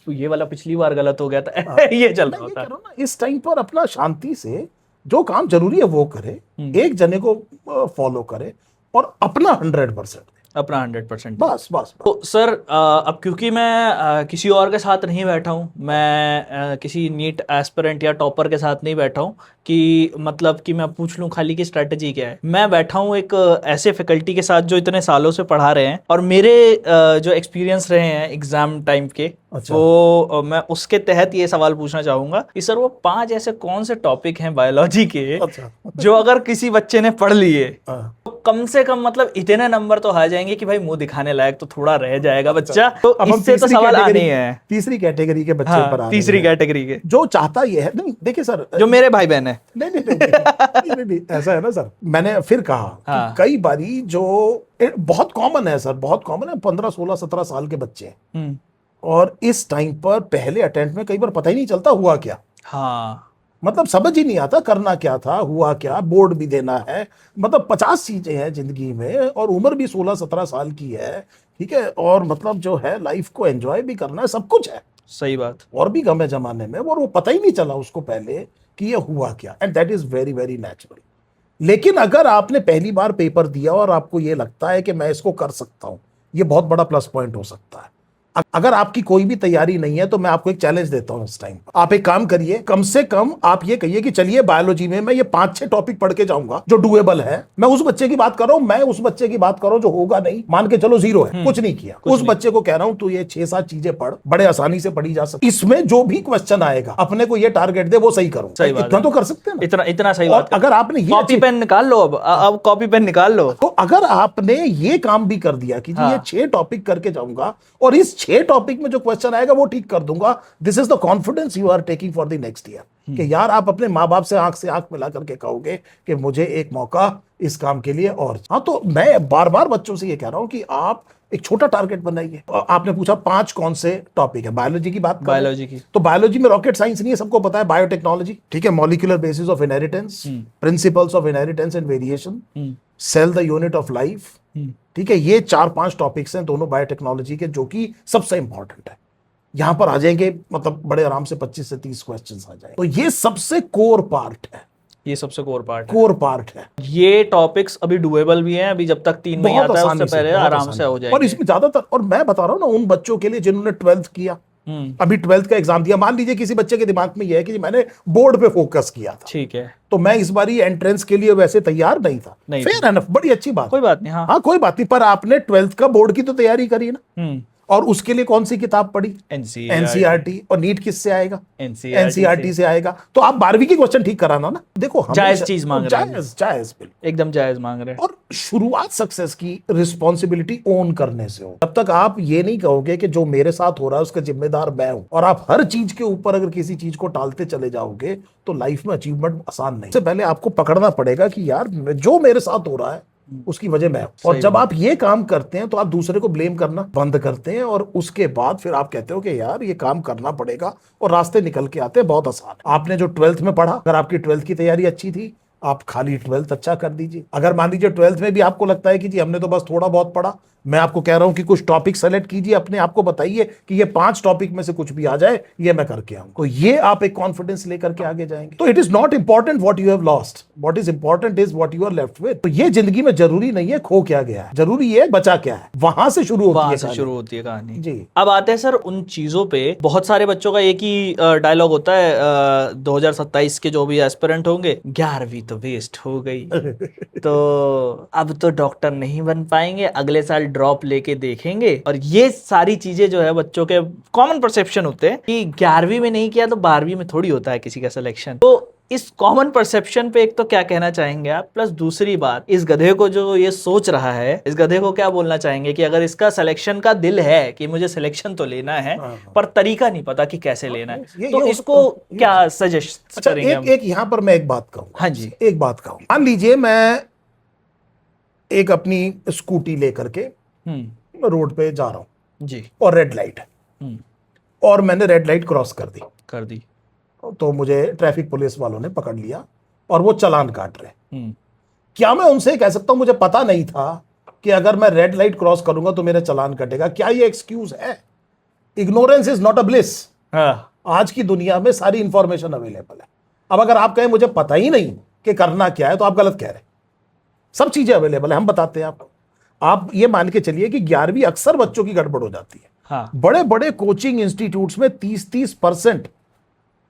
ये वाला पिछली बार गलत हो गया था ये चल रहा था। इस टाइम पर अपना शांति से जो काम जरूरी है वो करे, एक जने को फॉलो करे और अपना 100% अपना 100%। बस। तो सर अब क्योंकि मैं किसी और के साथ नहीं बैठा हूँ, मैं किसी नीट एस्पिरेंट या टॉपर के साथ नहीं बैठा हूँ कि मतलब कि मैं पूछ लूँ खाली की स्ट्रेटजी क्या है। मैं बैठा हूँ एक ऐसे फैकल्टी के साथ जो इतने सालों से पढ़ा रहे हैं और मेरे जो एक्सपीरियंस रहे हैं एग्जाम टाइम के, अच्छा। तो मैं उसके तहत ये सवाल पूछना चाहूंगा कि सर वो 5 ऐसे कौन से टॉपिक हैं बायोलॉजी के, अच्छा। जो अगर किसी बच्चे ने पढ़ लिए तो कम से कम मतलब इतने नंबर तो आ जाएंगे कि भाई मुंह दिखाने लायक तो थोड़ा रह जाएगा बच्चा। तो अब इससे तो सवाल आने ही है तीसरी कैटेगरी के बच्चे पर आ रहे तीसरी हैं। कैटेगरी के जो चाहता ये है, नहीं देखिए सर, जो मेरे भाई बहन है, नहीं, ऐसा है ना सर, मैंने फिर कहा कि कई बारी जो बहुत कॉमन है सर, बहुत कॉमन है, 15, 16, 17 साल के बच्चे हैं और इस टाइम पर पहले अटेम्प्ट में कई बार पता ही नहीं चलता हुआ क्या। हाँ, मतलब समझ ही नहीं आता करना क्या था, हुआ क्या, बोर्ड भी देना है, मतलब 50 चीजें हैं जिंदगी में और उम्र भी 16-17 साल की है, ठीक है, और मतलब जो है लाइफ को एंजॉय भी करना है, सब कुछ है, सही बात, और भी गम है जमाने में, और वो पता ही नहीं चला उसको पहले कि ये हुआ क्या, and that is very very natural. लेकिन अगर आपने पहली बार पेपर दिया और आपको ये लगता है कि मैं इसको कर सकता हूं, ये बहुत बड़ा प्लस पॉइंट हो सकता है। अगर आपकी कोई भी तैयारी नहीं है तो मैं आपको एक चैलेंज देता हूं इस टाइम। आप एक काम करिए, कम से कम आप ये कहिए कि चलिए बायोलॉजी में मैं ये 5-6 टॉपिक पढ़ के जाऊंगा जो डुएबल है। मैं उस बच्चे की बात कर रहा हूं, मैं उस बच्चे की बात कर रहा हूं जो होगा नहीं, मान के चलो 0 है, कुछ नहीं किया, उस बच्चे को कह रहा हूं तू ये 6-7 चीजें पढ़, बड़े आसानी से पढ़ी जा सकती, इसमें जो भी क्वेश्चन आएगा अपने को ये टारगेट दे वो सही करो। इतना तो कर सकते हैं ना, इतना सही बात। अगर आपने कॉपी पेन निकाल लो, अब कॉपी पेन निकाल लो, तो अगर आपने ये काम भी कर दिया कि जी ये 6 टॉपिक करके जाऊंगा और इस 6 टॉपिक में जो क्वेश्चन आएगा वो ठीक कर दूंगा, this is the confidence you are taking for the next year. कि यार आप अपने माँ बाप से आंख मिला करके कहोगे कि मुझे एक मौका इस काम के लिए और। हाँ, तो मैं बार बार बच्चों से ये कह रहा हूं कि आप एक छोटा टारगेट बनाइए। आपने पूछा 5 कौन से टॉपिक है, बायोलॉजी की बात, बायोलॉजी की, तो बायोलॉजी में रॉकेट साइंस नहीं है, सबको पता है, बायोटेक्नोलॉजी, ठीक है, molecular basis of inheritance, principles of inheritance and variation, cell the unit of life, ठीक है, ये 4-5 टॉपिक्स हैं दोनों बायोटेक्नोलॉजी के जो कि सबसे इंपॉर्टेंट है। यहां पर आ जाएंगे, मतलब बड़े आराम से 25 से 30 क्वेश्चंस आ जाएंगे। तो ये सबसे कोर पार्ट है, ये सबसे कोर पार्ट है। ये टॉपिक्स अभी डुएबल भी हैं, अभी जब तक 3 नहीं आता है उससे पहले आराम से हो जाएंगे। और इसमें ज्यादातर, और मैं बता रहा हूं ना उन बच्चों के लिए जिन्होंने 12th किया, अभी 12th का एग्जाम दिया, मान लीजिए किसी बच्चे के दिमाग में यह है कि मैंने बोर्ड पे फोकस किया था, ठीक है, तो मैं इस बारी एंट्रेंस के लिए वैसे तैयार नहीं था, फेयर एनफ, बड़ी अच्छी बात, कोई बात नहीं, हाँ कोई बात नहीं, पर आपने 12th का बोर्ड की तो तैयारी करी ना, और उसके लिए कौन सी किताब पढ़ी, एनसीईआरटी, और नीट किससे आएगा, एनसीईआरटी से आएगा। तो आप 12वीं की क्वेश्चन ठीक कराना ना, देखो जायज चीज मांग रहे हैं, जायज एकदम जायज मांग रहे हैं। और शुरुआत सक्सेस की रिस्पॉन्सिबिलिटी ओन करने से हो। जब तक आप ये नहीं कहोगे कि जो मेरे साथ हो रहा है उसका जिम्मेदार मैं हूं, और आप हर चीज के ऊपर अगर किसी चीज को टालते चले जाओगे तो लाइफ में अचीवमेंट आसान नहीं। सबसे पहले आपको पकड़ना पड़ेगा कि यार जो मेरे साथ हो रहा है उसकी वजह मैं हूं। और जब आप ये काम करते हैं तो आप दूसरे को ब्लेम करना बंद करते हैं, और उसके बाद फिर आप कहते हो कि यार ये काम करना पड़ेगा, और रास्ते निकल के आते हैं बहुत आसान। आपने जो 12th में पढ़ा, अगर आपकी 12th की तैयारी अच्छी थी, आप खाली 12th अच्छा कर दीजिए। अगर मान लीजिए 12th में भी आपको लगता है कि जी हमने तो बस थोड़ा बहुत पढ़ा, मैं आपको कह रहा हूं कि कुछ टॉपिक सेलेक्ट कीजिए, अपने आप को बताइए कि ये 5 टॉपिक में से कुछ भी आ जाए ये मैं करके आऊंगा, तो ये आप एक कॉन्फिडेंस लेकर के आगे जाएंगे। तो it is not important what you have lost, what is important is what you are left with. तो ये जिंदगी में जरूरी नहीं है खो क्या गया है, जरूरी है बचा क्या है, वहां से शुरू होती है वहां से कहानी। शुरू होती है कहानी जी। अब आते हैं सर उन चीजों पे। बहुत सारे बच्चों का एक ही डायलॉग होता है 2027 के जो भी एस्पिरेंट होंगे, 11वीं तो वेस्ट हो गई तो अब तो डॉक्टर नहीं बन पाएंगे, अगले साल ड्रॉप लेके देखेंगे। और ये सारी चीजें जो है बच्चों के कॉमन परसेप्शन होते हैं कि 11वीं में नहीं किया तो 12वीं में थोड़ी होता है किसी का सिलेक्शन। तो इस कॉमन परसेप्शन पे एक तो क्या कहना चाहेंगे आप, प्लस दूसरी बात इस गधे को जो ये सोच रहा है, इस गधे को क्या बोलना चाहेंगे कि अगर इसका सिलेक्शन का दिल है कि मुझे सिलेक्शन तो लेना है पर तरीका नहीं पता कि कैसे लेना है, तो इसको क्या सजेस्ट करेंगे हम? एक यहां पर मैं एक बात कहूंगा। हाँ जी। एक बात कहूंगा, मान लीजिए मैं एक अपनी स्कूटी लेकर के रोड पे जा रहा हूं जी, और रेड लाइट है और मैंने रेड लाइट क्रॉस कर दी तो मुझे ट्रैफिक पुलिस वालों ने पकड़ लिया और वो चालान काट रहे। क्या मैं उनसे कह सकता हूं मुझे पता नहीं था कि अगर मैं रेड लाइट क्रॉस करूंगा तो मेरा चालान कटेगा? क्या ये एक्सक्यूज है? Ignorance is not a bliss. आज की दुनिया में सारी इंफॉर्मेशन अवेलेबल है। अब अगर आप कहें मुझे पता ही नहीं कि करना क्या है तो आप गलत कह रहे हैं। सब चीजें अवेलेबल है, हम बताते हैं आपको। आप ये मान के चलिए कि 11वीं अक्सर बच्चों की गड़बड़ हो जाती है। हाँ। बड़े बड़े कोचिंग इंस्टीट्यूट्स में 30%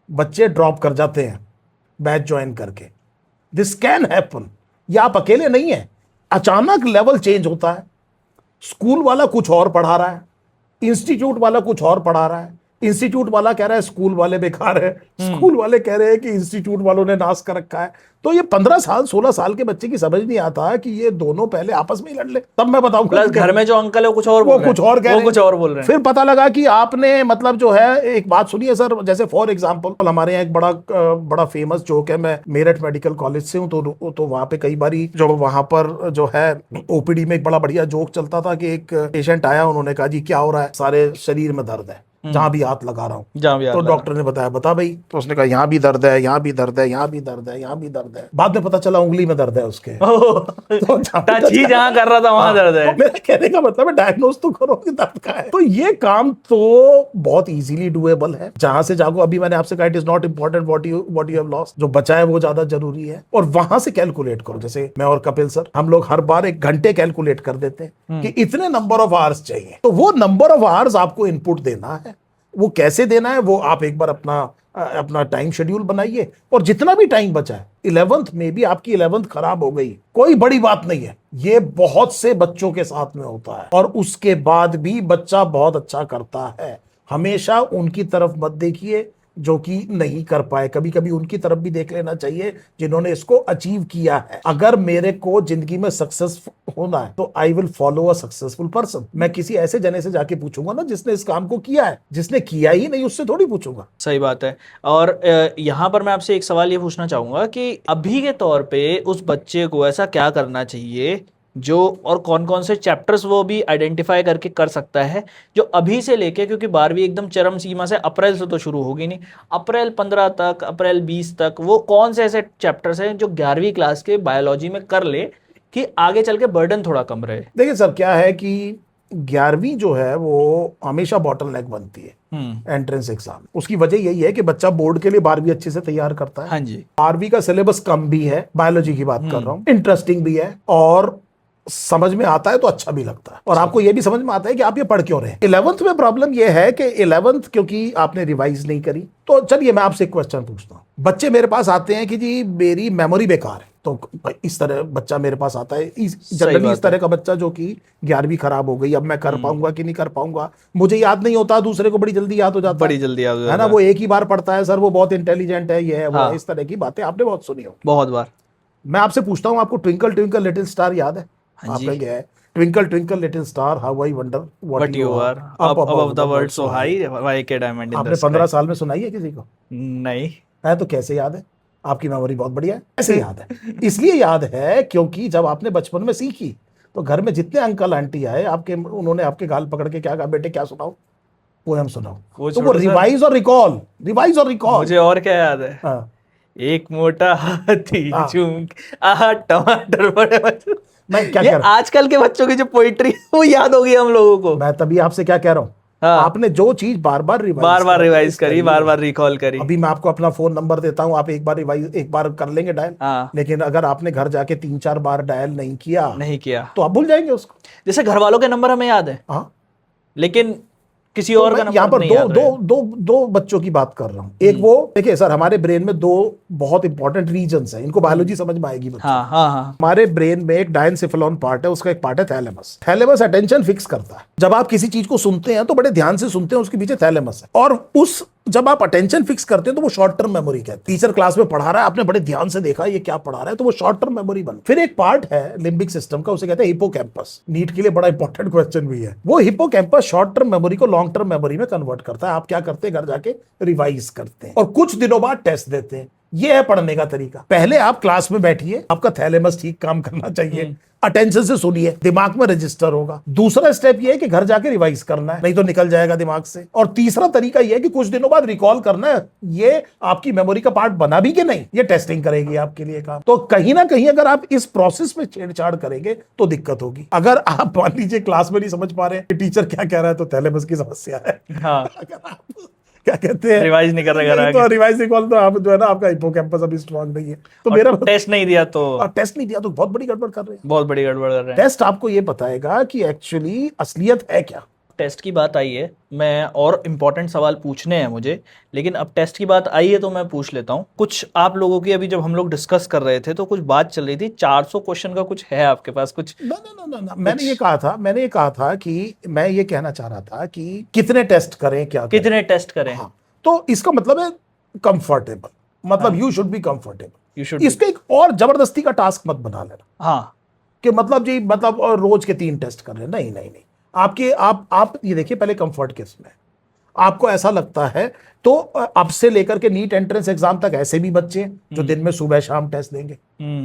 बच्चे ड्रॉप कर जाते हैं बैच ज्वाइन करके। This can happen. या आप अकेले नहीं है, अचानक लेवल चेंज होता है, स्कूल वाला कुछ और पढ़ा रहा है, इंस्टीट्यूट वाला कुछ और पढ़ा रहा है, इंस्टीट्यूट वाला कह रहा है स्कूल वाले बेकार है, स्कूल वाले कह रहे हैं कि इंस्टीट्यूट वालों ने नाश कर रखा है। तो ये 15 साल 16 साल के बच्चे की समझ नहीं आता कि ये दोनों पहले आपस में ही लड़ ले, तब मैं बताऊंगा। प्लस घर में जो अंकल है वो कुछ और वो कुछ और कह रहे हैं, कुछ और बोल रहे हैं। फिर पता लगा कि आपने मतलब जो है, एक बात सुनिए सर, जैसे फॉर एग्जांपल हमारे यहाँ एक बड़ा फेमस जोक है। मैं मेरठ मेडिकल कॉलेज से हूँ, तो वहां पे कई बारी जो वहां पर जो है ओपीडी में एक बड़ा बढ़िया जोक चलता था कि एक पेशेंट आया, उन्होंने कहा जी क्या हो रहा है? सारे शरीर में दर्द है, जहां भी हाथ लगा रहा हूं। तो डॉक्टर ने बताया बता भाई, तो उसने कहा यहाँ भी दर्द है, यहाँ भी दर्द है, यहाँ भी दर्द है, यहाँ भी दर्द है। बाद में पता चला उंगली में दर्द है उसके। तो जहां कर रहा था वहां दर्द है। तो मेरा कहने का मतलब है डायग्नोज तो करो कि दर्द का है। तो ये काम तो बहुत इजीली डुएबल है, जहां से जागो। अभी मैंने आपसे कहा it is not important what you have lost, जो बचा है वो ज्यादा जरूरी है। और वहां से कैलकुलेट करो। जैसे मैं और कपिल सर, हम लोग हर बार 1 घंटे कैलकुलेट कर देते हैं कि इतने नंबर ऑफ आवर्स चाहिए। तो वो नंबर ऑफ आवर्स आपको इनपुट देना है। वो कैसे देना है वो आप एक बार अपना टाइम शेड्यूल बनाइए। और जितना भी टाइम बचा है, 11th में भी आपकी 11th खराब हो गई, कोई बड़ी बात नहीं है। ये बहुत से बच्चों के साथ में होता है। और उसके बाद भी बच्चा बहुत अच्छा करता है। हमेशा उनकी तरफ मत देखिए जो कि नहीं कर पाए, कभी कभी उनकी तरफ भी देख लेना चाहिए जिन्होंने इसको अचीव किया है। अगर मेरे को जिंदगी में सक्सेसफुल होना है तो I will follow a successful person. मैं किसी ऐसे जने से जाके पूछूंगा ना जिसने इस काम को किया है, जिसने किया ही नहीं उससे थोड़ी पूछूंगा। सही बात है। और यहाँ पर मैं आपसे एक सवाल ये पूछना चाहूंगा कि अभी के तौर पे उस बच्चे को ऐसा क्या करना चाहिए जो, और कौन कौन से चैप्टर्स वो भी आइडेंटिफाई करके कर सकता है जो अभी से लेके, क्योंकि 12वीं एकदम चरम सीमा से अप्रैल से तो शुरू होगी नहीं, अप्रैल 15 तक, अप्रैल 20 तक, वो कौन से ऐसे चैप्टर्स हैं जो 11वीं क्लास के बायोलॉजी में कर ले कि आगे चल के बर्डन थोड़ा कम रहे? देखिए सर, क्या है कि 11वीं जो है वो हमेशा बॉटलनेक बनती है एंट्रेंस एग्जाम। उसकी वजह यही है कि बच्चा बोर्ड के लिए 12वीं अच्छे से तैयार करता है। हाँ जी। 12वीं का सिलेबस कम भी है, बायोलॉजी की बात कर रहा हूँ, इंटरेस्टिंग भी है और समझ में आता है तो अच्छा भी लगता है। और आपको यह भी समझ में आता है कि आप ये पढ़ क्यों रहे हैं। 11th में प्रॉब्लम यह है कि 11th क्योंकि आपने रिवाइज नहीं करी। तो चलिए मैं आपसे एक क्वेश्चन पूछता हूँ। बच्चे मेरे पास आते हैं कि जी मेरी मेमोरी बेकार है, तो इस तरह बच्चा मेरे पास आता है। जनरली इस तरह का बच्चा जो कि 11वीं खराब हो गई, अब मैं कर पाऊंगा कि नहीं कर पाऊंगा, मुझे याद नहीं होता, दूसरे को बड़ी जल्दी याद हो जाता है, बड़ी जल्दी याद हो जाता है ना। वो एक ही बार पढ़ता है, सर वो बहुत इंटेलिजेंट है, ये है वो है। इस तरह की बातें आपने बहुत सुनी हो, बहुत बार। मैं आपसे पूछता हूँ, आपको ट्विंकल ट्विंकल लिटिल स्टार याद है? आपका ये है twinkle twinkle little star how I wonder what you are up above the world so high, व्हाई a diamond in the sky. आपने 15 साल में सुनाई है किसी को? नहीं है तो कैसे याद है? आपकी मेमोरी बहुत बढ़िया है। कैसे याद है? इसलिए याद है क्योंकि जब आपने बचपन में सीखी तो घर में जितने अंकल आंटी आए आपके, उन्होंने आपके गाल पकड़ के क्या कहा, बेटे क्या सुनाओ, पोएम सुनाओ। तो वो रिवाइज और रिकॉल, रिवाइज और रिकॉल। मुझे और क्या याद है, एक मोटा हाथी हाँ। झूम आहा टमाटर बड़े बड़े। मैं क्या ये कह रहा आजकल के बच्चों की जो पोइट्री है वो याद होगी हम लोगों को। हूं, मैं तभी आपसे क्या कह रहा हूँ, हाँ। आपने जो चीज बार बार बार बार रिवाइज करी, बार बार रिकॉल करी। अभी मैं आपको अपना फोन नंबर देता हूं, आप एक बार रिवाइज एक बार कर लेंगे डायल, हाँ। लेकिन अगर आपने घर जाके 3-4 बार डायल नहीं किया नहीं किया तो आप भूल जाएंगे उसको। जैसे घर वालों के नंबर हमें याद है, हाँ, लेकिन किसी तो और का मैं यहाँ नंबर पर नहीं दो याद दो रहेगा। दो दो बच्चों की बात कर रहा हूँ। एक वो देखिए सर, हमारे ब्रेन में दो बहुत इंपॉर्टेंट रीजन्स हैं, इनको बायोलॉजी समझ में आएगी बच्चों। हाँ हाँ हाँ। हमारे ब्रेन में एक डायनसेफेलॉन पार्ट है, उसका एक पार्ट है थैलेमस। थैलेमस अटेंशन फिक्स करता है। जब आप किसी चीज को सुनते हैं तो बड़े ध्यान से सुनते हैं, उसके पीछे थैलेमस है। और उस जब आप अटेंशन फिक्स करते हैं तो वो शॉर्ट टर्म मेमोरी कहते हैं। टीचर क्लास में पढ़ा रहा है, आपने बड़े ध्यान से देखा ये क्या पढ़ा रहा है, तो वो शॉर्ट टर्म मेमोरी बन। फिर एक पार्ट है लिम्बिक सिस्टम का, उसे कहते हैं हिपोकैम्पस। नीट के लिए बड़ा इंपॉर्टेंट क्वेश्चन भी है। वो हिपोकैम्पस शॉर्ट टर्म मेमोरी को लॉन्ग टर्म मेमोरी में कन्वर्ट करता है। आप क्या करते हैं, घर जाके रिवाइज करते हैं और कुछ दिनों बाद टेस्ट देते हैं। ये है पढ़ने का तरीका। पहले आप क्लास में बैठिए, आपका थैलेमस ठीक काम करना चाहिए, अटेंशन से सुनिए, दिमाग में रजिस्टर होगा। दूसरा स्टेप ये है कि घर जाके रिवाइज करना है, नहीं तो निकल जाएगा दिमाग से। और तीसरा तरीका ये है कि कुछ दिनों बाद रिकॉल करना है, ये आपकी मेमोरी का पार्ट बना भी कि नहीं, ये टेस्टिंग करेगी आपके लिए काम। तो कहीं ना कहीं अगर आप इस प्रोसेस में छेड़छाड़ करेंगे तो दिक्कत होगी। अगर आप मान लीजिए क्लास में नहीं समझ पा रहे कि टीचर क्या कह रहा है, तो थैलेमस की समस्या है। हाँ। अगर आप क्या कहते हैं, रिवाइज नहीं कर रहे घर नहीं तो आके। रिवाइज रिकॉल, तो आप जो है ना, आपका हिपोकैम्पस अभी स्ट्रांग नहीं है। तो मेरा टेस्ट नहीं दिया तो टेस्ट नहीं दिया तो बहुत बड़ी गड़बड़ कर रहे हैं। बहुत बड़ी गड़बड़ कर रहे हैं। टेस्ट आपको ये बताएगा कि एक्चुअली असलियत है क्या। टेस्ट की बात आई है, मैं और इम्पोर्टेंट सवाल पूछने हैं मुझे, लेकिन अब टेस्ट की बात आई है तो मैं पूछ लेता हूँ। कुछ आप लोगों की अभी जब हम लोग डिस्कस कर रहे थे तो कुछ बात चल रही थी 400 क्वेश्चन का, कुछ है आपके पास कुछ? ना, मैंने ये कहा था कि मैं ये कहना चाह रहा था कि कितने टेस्ट करें, क्या करें। कितने टेस्ट करें? हाँ, तो इसका मतलब है कंफर्टेबल, मतलब you should be comfortable. You should. इसके एक और जबरदस्ती का टास्क मत बना लेना। हाँ। कि मतलब जी, मतलब और रोज के 3 टेस्ट कर रहे हैं, नहीं नहीं नहीं। आपके आप ये देखिए, पहले कंफर्ट किस में है। आपको ऐसा लगता है तो अब से लेकर के नीट एंट्रेंस एग्जाम तक ऐसे भी बच्चे हैं जो दिन में सुबह शाम टेस्ट देंगे,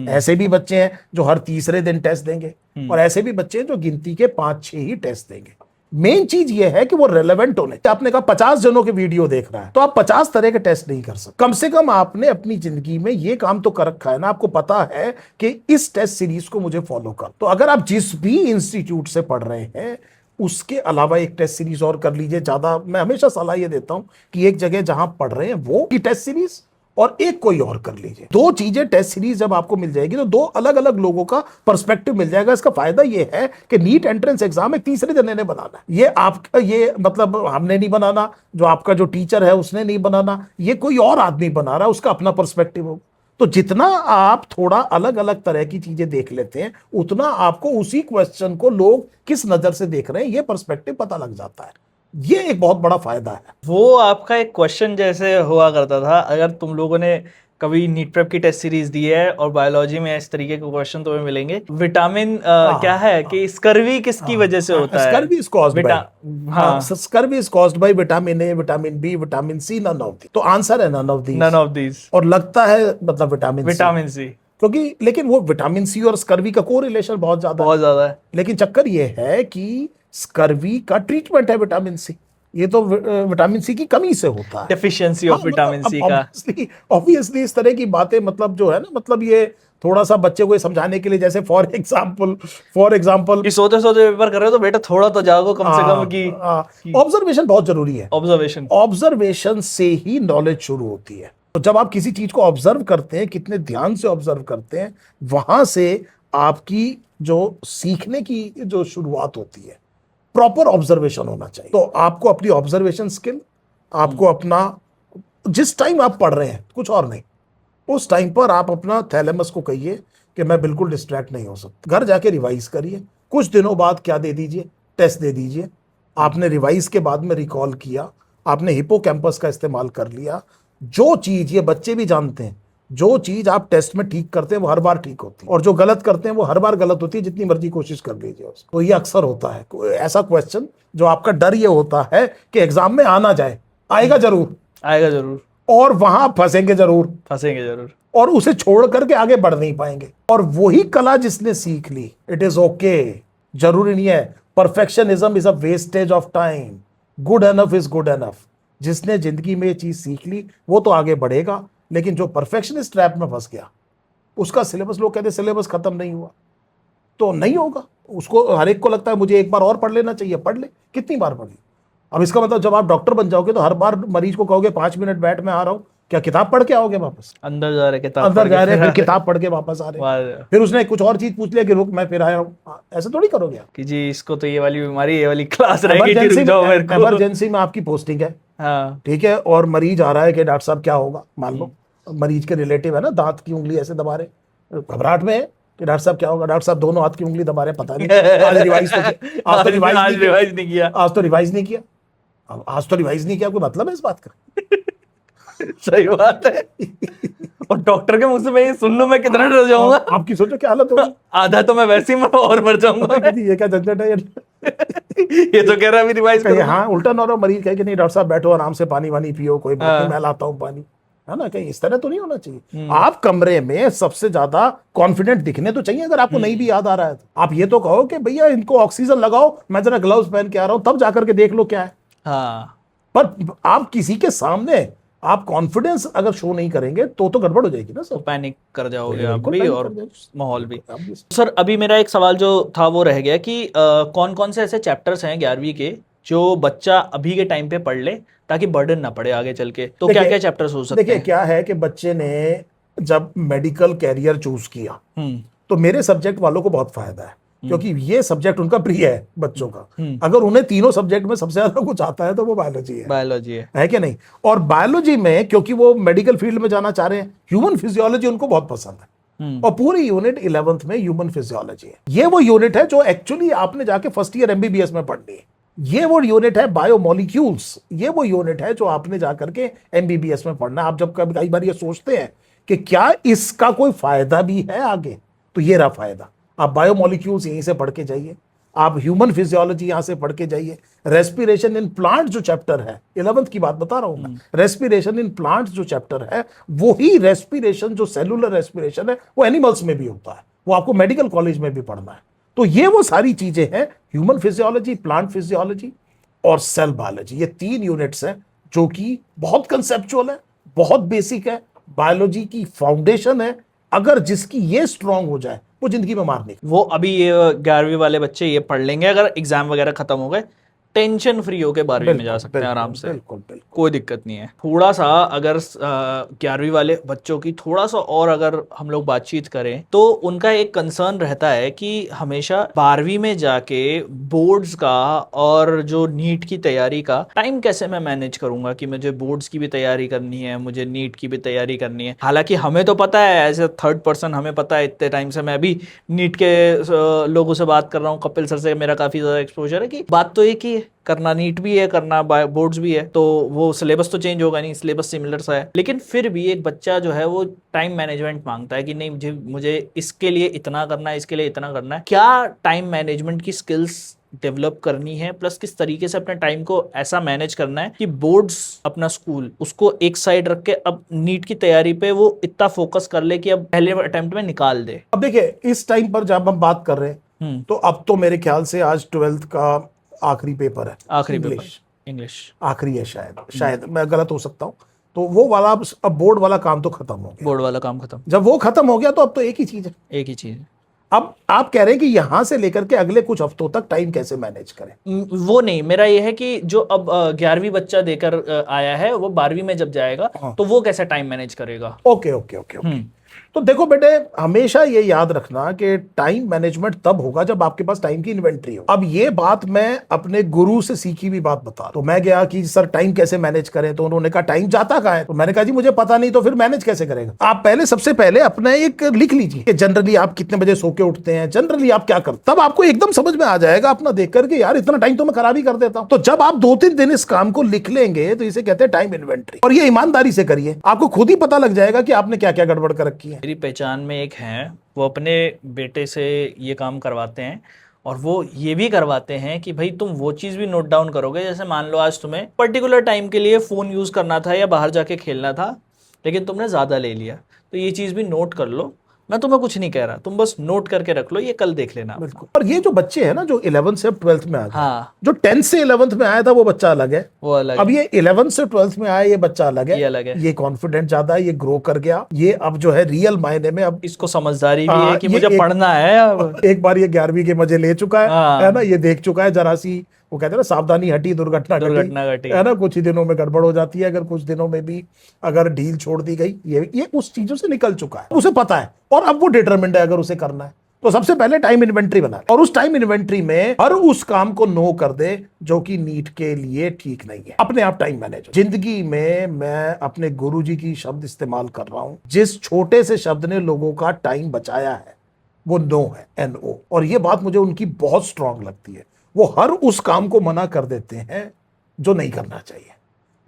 ऐसे भी बच्चे हैं जो हर तीसरे दिन टेस्ट देंगे, और ऐसे भी बच्चे हैं जो गिनती के 5-6 ही टेस्ट देंगे। मेन चीज ये है कि वो रेलेवेंट होने। आपने कहा 50 जनों के वीडियो देख रहा है, तो आप 50 तरह के टेस्ट नहीं कर सकते। कम से कम आपने अपनी जिंदगी में ये काम तो कर रखा है ना, आपको पता है कि इस टेस्ट सीरीज को मुझे फॉलो कर। तो अगर आप जिस भी इंस्टीट्यूट से पढ़ रहे हैं उसके अलावा एक टेस्ट सीरीज और कर लीजिए। ज्यादा मैं हमेशा सलाह ये देता हूं कि एक जगह जहां पढ़ रहे हैं वो की टेस्ट सीरीज और एक कोई और कर लीजिए। 2 चीजें टेस्ट सीरीज जब आपको मिल जाएगी तो 2 अलग अलग लोगों का पर्सपेक्टिव मिल जाएगा। इसका फायदा ये है कि नीट एंट्रेंस एग्जाम एक तीसरे जने ने बनाना है। ये आपका, ये मतलब हमने नहीं बनाना, जो आपका जो टीचर है उसने नहीं बनाना, ये कोई और आदमी बना रहा है, उसका अपना पर्सपेक्टिव होगा। तो जितना आप थोड़ा अलग अलग तरह की चीजें देख लेते हैं, उतना आपको उसी क्वेश्चन को लोग किस नजर से देख रहे हैं ये पर्सपेक्टिव पता लग जाता है। ये एक बहुत बड़ा फायदा है। वो आपका एक क्वेश्चन जैसे हुआ करता था, अगर तुम लोगों ने कभी नीट प्रेप की टेस्ट सीरीज दी है और बायोलॉजी में इस तरीके के क्वेश्चन तुम्हें मिलेंगे, विटामिन क्या है कि स्कर्वी किसकी वजह से होता है? स्कर्वी इज कॉज्ड बाय, हाँ, scurvy is caused by vitamin A, vitamin B, vitamin C, none of the. तो आंसर है नन ऑफ दीज। और लगता है मतलब विटामिन सी, क्योंकि लेकिन वो विटामिन सी और स्कर्वी का कोरिलेशन बहुत ज्यादा है। लेकिन चक्कर ये है कि स्कर्वी का ट्रीटमेंट है विटामिन सी। ये तो विटामिन सी की कमी से होता है, डेफिशिएंसी ऑफ विटामिन सी का। ऑब्वियसली इस तरह की बातें मतलब जो है ना, मतलब ये थोड़ा सा बच्चे को समझाने के लिए, जैसे फॉर एग्जाम्पल कि सोते सोते पेपर कर रहे हो तो बेटा थोड़ा तो जागो कम से कम की ऑब्जर्वेशन बहुत जरूरी है। ऑब्जर्वेशन से ही नॉलेज शुरू होती है। तो जब आप किसी चीज को ऑब्जर्व करते हैं, कितने ध्यान से ऑब्जर्व करते हैं, वहां से आपकी जो सीखने की जो शुरुआत होती है, प्रॉपर ऑब्जर्वेशन होना चाहिए। तो आपको अपनी ऑब्जर्वेशन स्किल, आपको अपना, जिस टाइम आप पढ़ रहे हैं कुछ और नहीं, उस टाइम पर आप अपना थैलेमस को कहिए कि मैं बिल्कुल डिस्ट्रैक्ट नहीं हो सकता। घर जाके रिवाइज करिए, कुछ दिनों बाद क्या दे दीजिए, टेस्ट दे दीजिए। आपने रिवाइज के बाद में रिकॉल किया, आपने हिपोकैम्पस का इस्तेमाल कर लिया। जो चीज, ये बच्चे भी जानते हैं, जो चीज आप टेस्ट में ठीक करते हैं वो हर बार ठीक होती है, और जो गलत करते हैं वो हर बार गलत होती है, जितनी मर्जी कोशिश कर लीजिए उसको। तो ये अक्सर होता है ऐसा क्वेश्चन जो आपका डर ये होता है कि एग्जाम में आना जाए, आएगा जरूर, और वहां फंसेंगे जरूर, और उसे छोड़ करके आगे बढ़ नहीं पाएंगे। और वही कला जिसने सीख ली, इट इज ओके, जरूरी नहीं है। Perfectionism is a wastage of time, good enough is good enough. जिसने जिंदगी में ये चीज सीख ली वो तो आगे बढ़ेगा, लेकिन जो परफेक्शनिस्ट ट्रैप में फंस गया, उसका सिलेबस, लोग कहते सिलेबस खत्म नहीं हुआ, तो नहीं होगा। उसको हर एक को लगता है मुझे एक बार और पढ़ लेना चाहिए, पढ़ ले, कितनी बार पढ़ ले। अब इसका मतलब जब आप डॉक्टर बन जाओगे तो हर बार मरीज को कहोगे 5 मिनट बैठ, मैं आ रहा हूँ, क्या किताब पढ़ के आओगे वापस? अंदर जा रहे किताब अंदर पढ़ जा के रहे फिर फिर किताब पढ़ के वापस आ रहे, वाह, फिर उसने कुछ और चीज पूछ लिया कि रुक मैं फिर आया हूँ, ऐसे थोड़ी करोगे आप। कि जी इसको तो ये वाली बीमारी, ये वाली क्लास रहेगी, रुक जाओ मेरे को। इमरजेंसी में आपकी पोस्टिंग है, हाँ ठीक है, और मरीज आ रहा है कि डॉक्टर साहब क्या होगा, मान लो मरीज के रिलेटिव है ना, दांत की उंगली ऐसे दबा रहे, घबराहट में है कि डॉक्टर साहब क्या होगा, डॉक्टर साहब दोनों हाथ की उंगली दबा रहे, पता नहीं आज रिवाइज तो आज तो रिवाइज नहीं किया, आज तो रिवाइज नहीं किया, अब आज तो रिवाइज नहीं किया, कोई मतलब है इस बात का? सही बात है। और डॉक्टर के मुंह से मैं ये सुन लूं, मैं कितना डर जाऊंगा। आपकी सोचो क्या हालत होगी। आधा तो मैं वैसे ही और मर जाऊंगा। ये क्या झंझट है ये तो कह रहा है अभी रिवाइज कहीं, करो। हाँ उल्टा ना हो, मरीज कहे कि नहीं डॉक्टर साहब बैठो आराम से, पानी वानी पियो, कोई बात नहीं, मैं लाता हूँ पानी, है ना, कहीं इस तरह तो नहीं होना चाहिए। आप कमरे में सबसे ज्यादा कॉन्फिडेंट दिखने तो चाहिए, अगर आपको नहीं भी याद आ रहा है तो आप ये तो कहो कि भैया इनको ऑक्सीजन लगाओ, मैं जरा ग्लव्स पहन के आ रहा हूँ, तब जाकर के देख लो क्या है। हाँ पर आप किसी के सामने आप कॉन्फिडेंस अगर शो नहीं करेंगे तो गड़बड़ हो जाएगी ना तो सर, पैनिक कर जाओगे आप बिल्कुल भी panic और कर जाओगे। माहौल भी। आप भी। सर अभी मेरा एक सवाल जो था वो रह गया कि कौन कौन से ऐसे चैप्टर्स हैं 11वीं के जो बच्चा अभी के टाइम पे पढ़ ले ताकि बर्डन ना पड़े आगे चल के, तो क्या क्या चैप्टर्स हो सकते देखिए हैं? क्या है कि बच्चे ने जब मेडिकल कैरियर चूज किया हम्म तो मेरे सब्जेक्ट वालों को बहुत फायदा है, क्योंकि ये सब्जेक्ट उनका प्रिय है बच्चों का। अगर उन्हें तीनों सब्जेक्ट में सबसे ज्यादा कुछ आता है तो वो बायोलॉजी बायोलॉजी है कि नहीं। और बायोलॉजी में क्योंकि वो मेडिकल फील्ड में जाना चाह रहे हैं, ह्यूमन फिजियोलॉजी उनको बहुत पसंद है, और पूरी यूनिट 11th में ह्यूमन फिजियोलॉजी है। ये वो यूनिट है जो एक्चुअली आपने जाके फर्स्ट ईयर एमबीबीएस में पढ़नी है। ये वो यूनिट है बायोमोलिक्यूल्स, ये वो यूनिट है जो आपने जाकर के एमबीबीएस में पढ़ना है। आप जब कई बार ये सोचते हैं कि क्या इसका कोई फायदा भी है आगे, तो ये रहा फायदा। आप बायोमोलिक्यूल्स यहीं से पढ़ के जाइए, आप ह्यूमन फिजियोलॉजी यहां से पढ़ के जाइए, रेस्पिरेशन इन प्लांट जो चैप्टर है, 11th की बात बता रहा हूं मैं, रेस्पिरेशन इन प्लांट जो चैप्टर है, वही रेस्पिरेशन जो सेलुलर रेस्पिरेशन है वो एनिमल्स में भी होता है, वो आपको मेडिकल कॉलेज में भी पढ़ना है। तो ये वो सारी चीजें हैं, ह्यूमन फिजियोलॉजी, प्लांट फिजियोलॉजी और सेल बायोलॉजी, ये 3 यूनिट्स हैं जो कि बहुत कंसेप्चुअल है, बहुत बेसिक है, बायोलॉजी की फाउंडेशन है। अगर जिसकी ये स्ट्रांग हो जाए वो जिंदगी में मार नहीं। वो अभी ये 11वीं वाले बच्चे ये पढ़ लेंगे, अगर एग्जाम वगैरह खत्म हो गए टेंशन फ्री होके 12वीं में जा सकते हैं आराम से, बिल्कुल बिल्कुल कोई दिक्कत नहीं है। थोड़ा सा अगर 11वीं वाले बच्चों की थोड़ा सा और अगर हम लोग बातचीत करें तो उनका एक कंसर्न रहता है कि हमेशा 12वीं में जाके बोर्ड्स का और जो नीट की तैयारी का टाइम कैसे मैं मैनेज करूंगा, कि मुझे बोर्ड्स की भी तैयारी करनी है, मुझे नीट की भी तैयारी करनी है। हालांकि हमें तो पता है एज ए थर्ड पर्सन, हमें पता है इतने टाइम से मैं अभी नीट के लोगों से बात कर रहा हूँ, कपिल सर से मेरा काफी ज्यादा एक्सपोजर है, कि बात तो एक ही है, करना नीट भी है, करना बोर्ड्स भी है, तो वो सिलेबस तो चेंज होगा नहीं, सिलेबस सिमिलर सा है। लेकिन फिर भी एक बच्चा जो है वो टाइम मैनेजमेंट मांगता है कि नहीं मुझे इसके लिए इतना करना है, इसके लिए इतना करना है। क्या टाइम मैनेजमेंट की स्किल्स डेवलप करनी है, प्लस किस तरीके से अपने टाइम को ऐसा मैनेज करना है कि बोर्ड्स अपना स्कूल उसको एक साइड रख के अब नीट की तैयारी पे वो इतना फोकस कर ले कि अब पहले अटेम्प्ट में निकाल दे। अब देखिए इस टाइम पर जब हम बात कर रहे हैं तो अब तो मेरे ख्याल से आज 12th का आखिरी पेपर है, आखिरी पेपर इंग्लिश आखिरी है, शायद मैं गलत हो सकता हूँ। तो वो वाला अब बोर्ड वाला काम तो खत्म हो गया, बोर्ड वाला काम खत्म। जब वो खत्म हो गया तो अब तो एक ही चीज है, एक ही चीज। अब आप कह रहे हैं कि यहां से लेकर के अगले कुछ हफ्तों तक टाइम कैसे मैनेज करें। वो नहीं, मेरा ये है कि जो अब 11वीं बच्चा देकर आया है वो 12वीं में जब जाएगा तो वो कैसे टाइम मैनेज करेगा। Okay okay okay okay. तो देखो बेटे, हमेशा ये याद रखना कि टाइम मैनेजमेंट तब होगा जब आपके पास टाइम की इन्वेंट्री हो। अब ये बात मैं अपने गुरु से सीखी हुई बात बता, तो मैं गया कि सर टाइम कैसे मैनेज करें, तो उन्होंने कहा टाइम जाता कहाँ है, तो मैंने कहा जी मुझे पता नहीं, तो फिर मैनेज कैसे करेगा। आप पहले सबसे पहले अपना एक लिख लीजिए कि जनरली आप कितने बजे सो के उठते हैं, जनरली आप क्या करते, तब आपको एकदम समझ में आ जाएगा अपना देख करके, यार इतना टाइम तो मैं खराब ही कर देता हूं। तो जब आप 2-3 दिन इस काम को लिख लेंगे तो इसे कहते हैं टाइम इन्वेंट्री, और ये ईमानदारी से करिए, आपको खुद ही पता लग जाएगा कि आपने क्या क्या गड़बड़ कर रखी है। मेरी पहचान में एक हैं, वो अपने बेटे से ये काम करवाते हैं, और वो ये भी करवाते हैं कि भाई तुम वो चीज़ भी नोट डाउन करोगे, जैसे मान लो आज तुम्हें पर्टिकुलर टाइम के लिए फ़ोन यूज़ करना था या बाहर जाके खेलना था, लेकिन तुमने ज़्यादा ले लिया, तो ये चीज़ भी नोट कर लो। मैं तुम्हें कुछ नहीं कह रहा, तुम बस नोट करके रख लो, ये कल देख लेना। बिल्कुल। और ये जो बच्चे हैं ना जो 11th से 12th में आ गए, हाँ, जो 10th से 11th में आया था वो बच्चा अलग है, वो अलग अब है, ये 11th से 12th में आया ये बच्चा अलग है, ये अलग है। ये कॉन्फिडेंट ज्यादा है, ये ग्रो कर गया, ये अब जो है रियल मायने में अब इसको समझदारी भी हाँ, है कि ये मुझे एक- पढ़ना है अब। एक बार ये 11वीं के मजे ले चुका हाँ। है ना, ये देख चुका है जरा सी, वो कहते हैं ना सावधानी हटी दुर्घटना दुर्घटना घटी, घटी। है ना, कुछ ही दिनों में गड़बड़ हो जाती है, अगर कुछ दिनों में भी अगर ढील छोड़ दी गई, ये उस चीजों से निकल चुका है, उसे पता है और अब वो डिटरमिन्ड है अगर उसे करना है तो सबसे पहले टाइम इन्वेंट्री बना और उस टाइम इन्वेंट्री में हर उस काम को नो कर दे जो कि नीट के लिए ठीक नहीं है। अपने आप टाइम मैनेज। जिंदगी में मैं अपने गुरुजी की शब्द इस्तेमाल कर रहा हूं, जिस छोटे से शब्द ने लोगों का टाइम बचाया है वो नो है, NO। और ये बात मुझे उनकी बहुत स्ट्रांग लगती है। वो हर उस काम को मना कर देते हैं जो नहीं करना चाहिए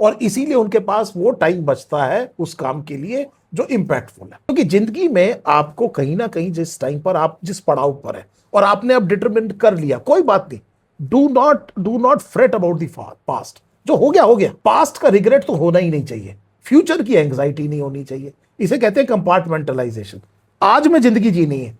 और इसीलिए उनके पास वो टाइम बचता है उस काम के लिए जो इंपैक्टफुल है। क्योंकि जिंदगी में आपको कहीं ना कहीं जिस टाइम पर आप जिस पड़ाव पर है और आपने अब डिटरमिन कर लिया, कोई बात नहीं, do not freight about the past. जो हो गया हो गया, पास्ट का रिग्रेट तो होना ही नहीं चाहिए, फ्यूचर की एंग्जाइटी नहीं होनी चाहिए। इसे कहते हैं कंपार्टमेंटलाइजेशन। आज में जिंदगी जीनी है,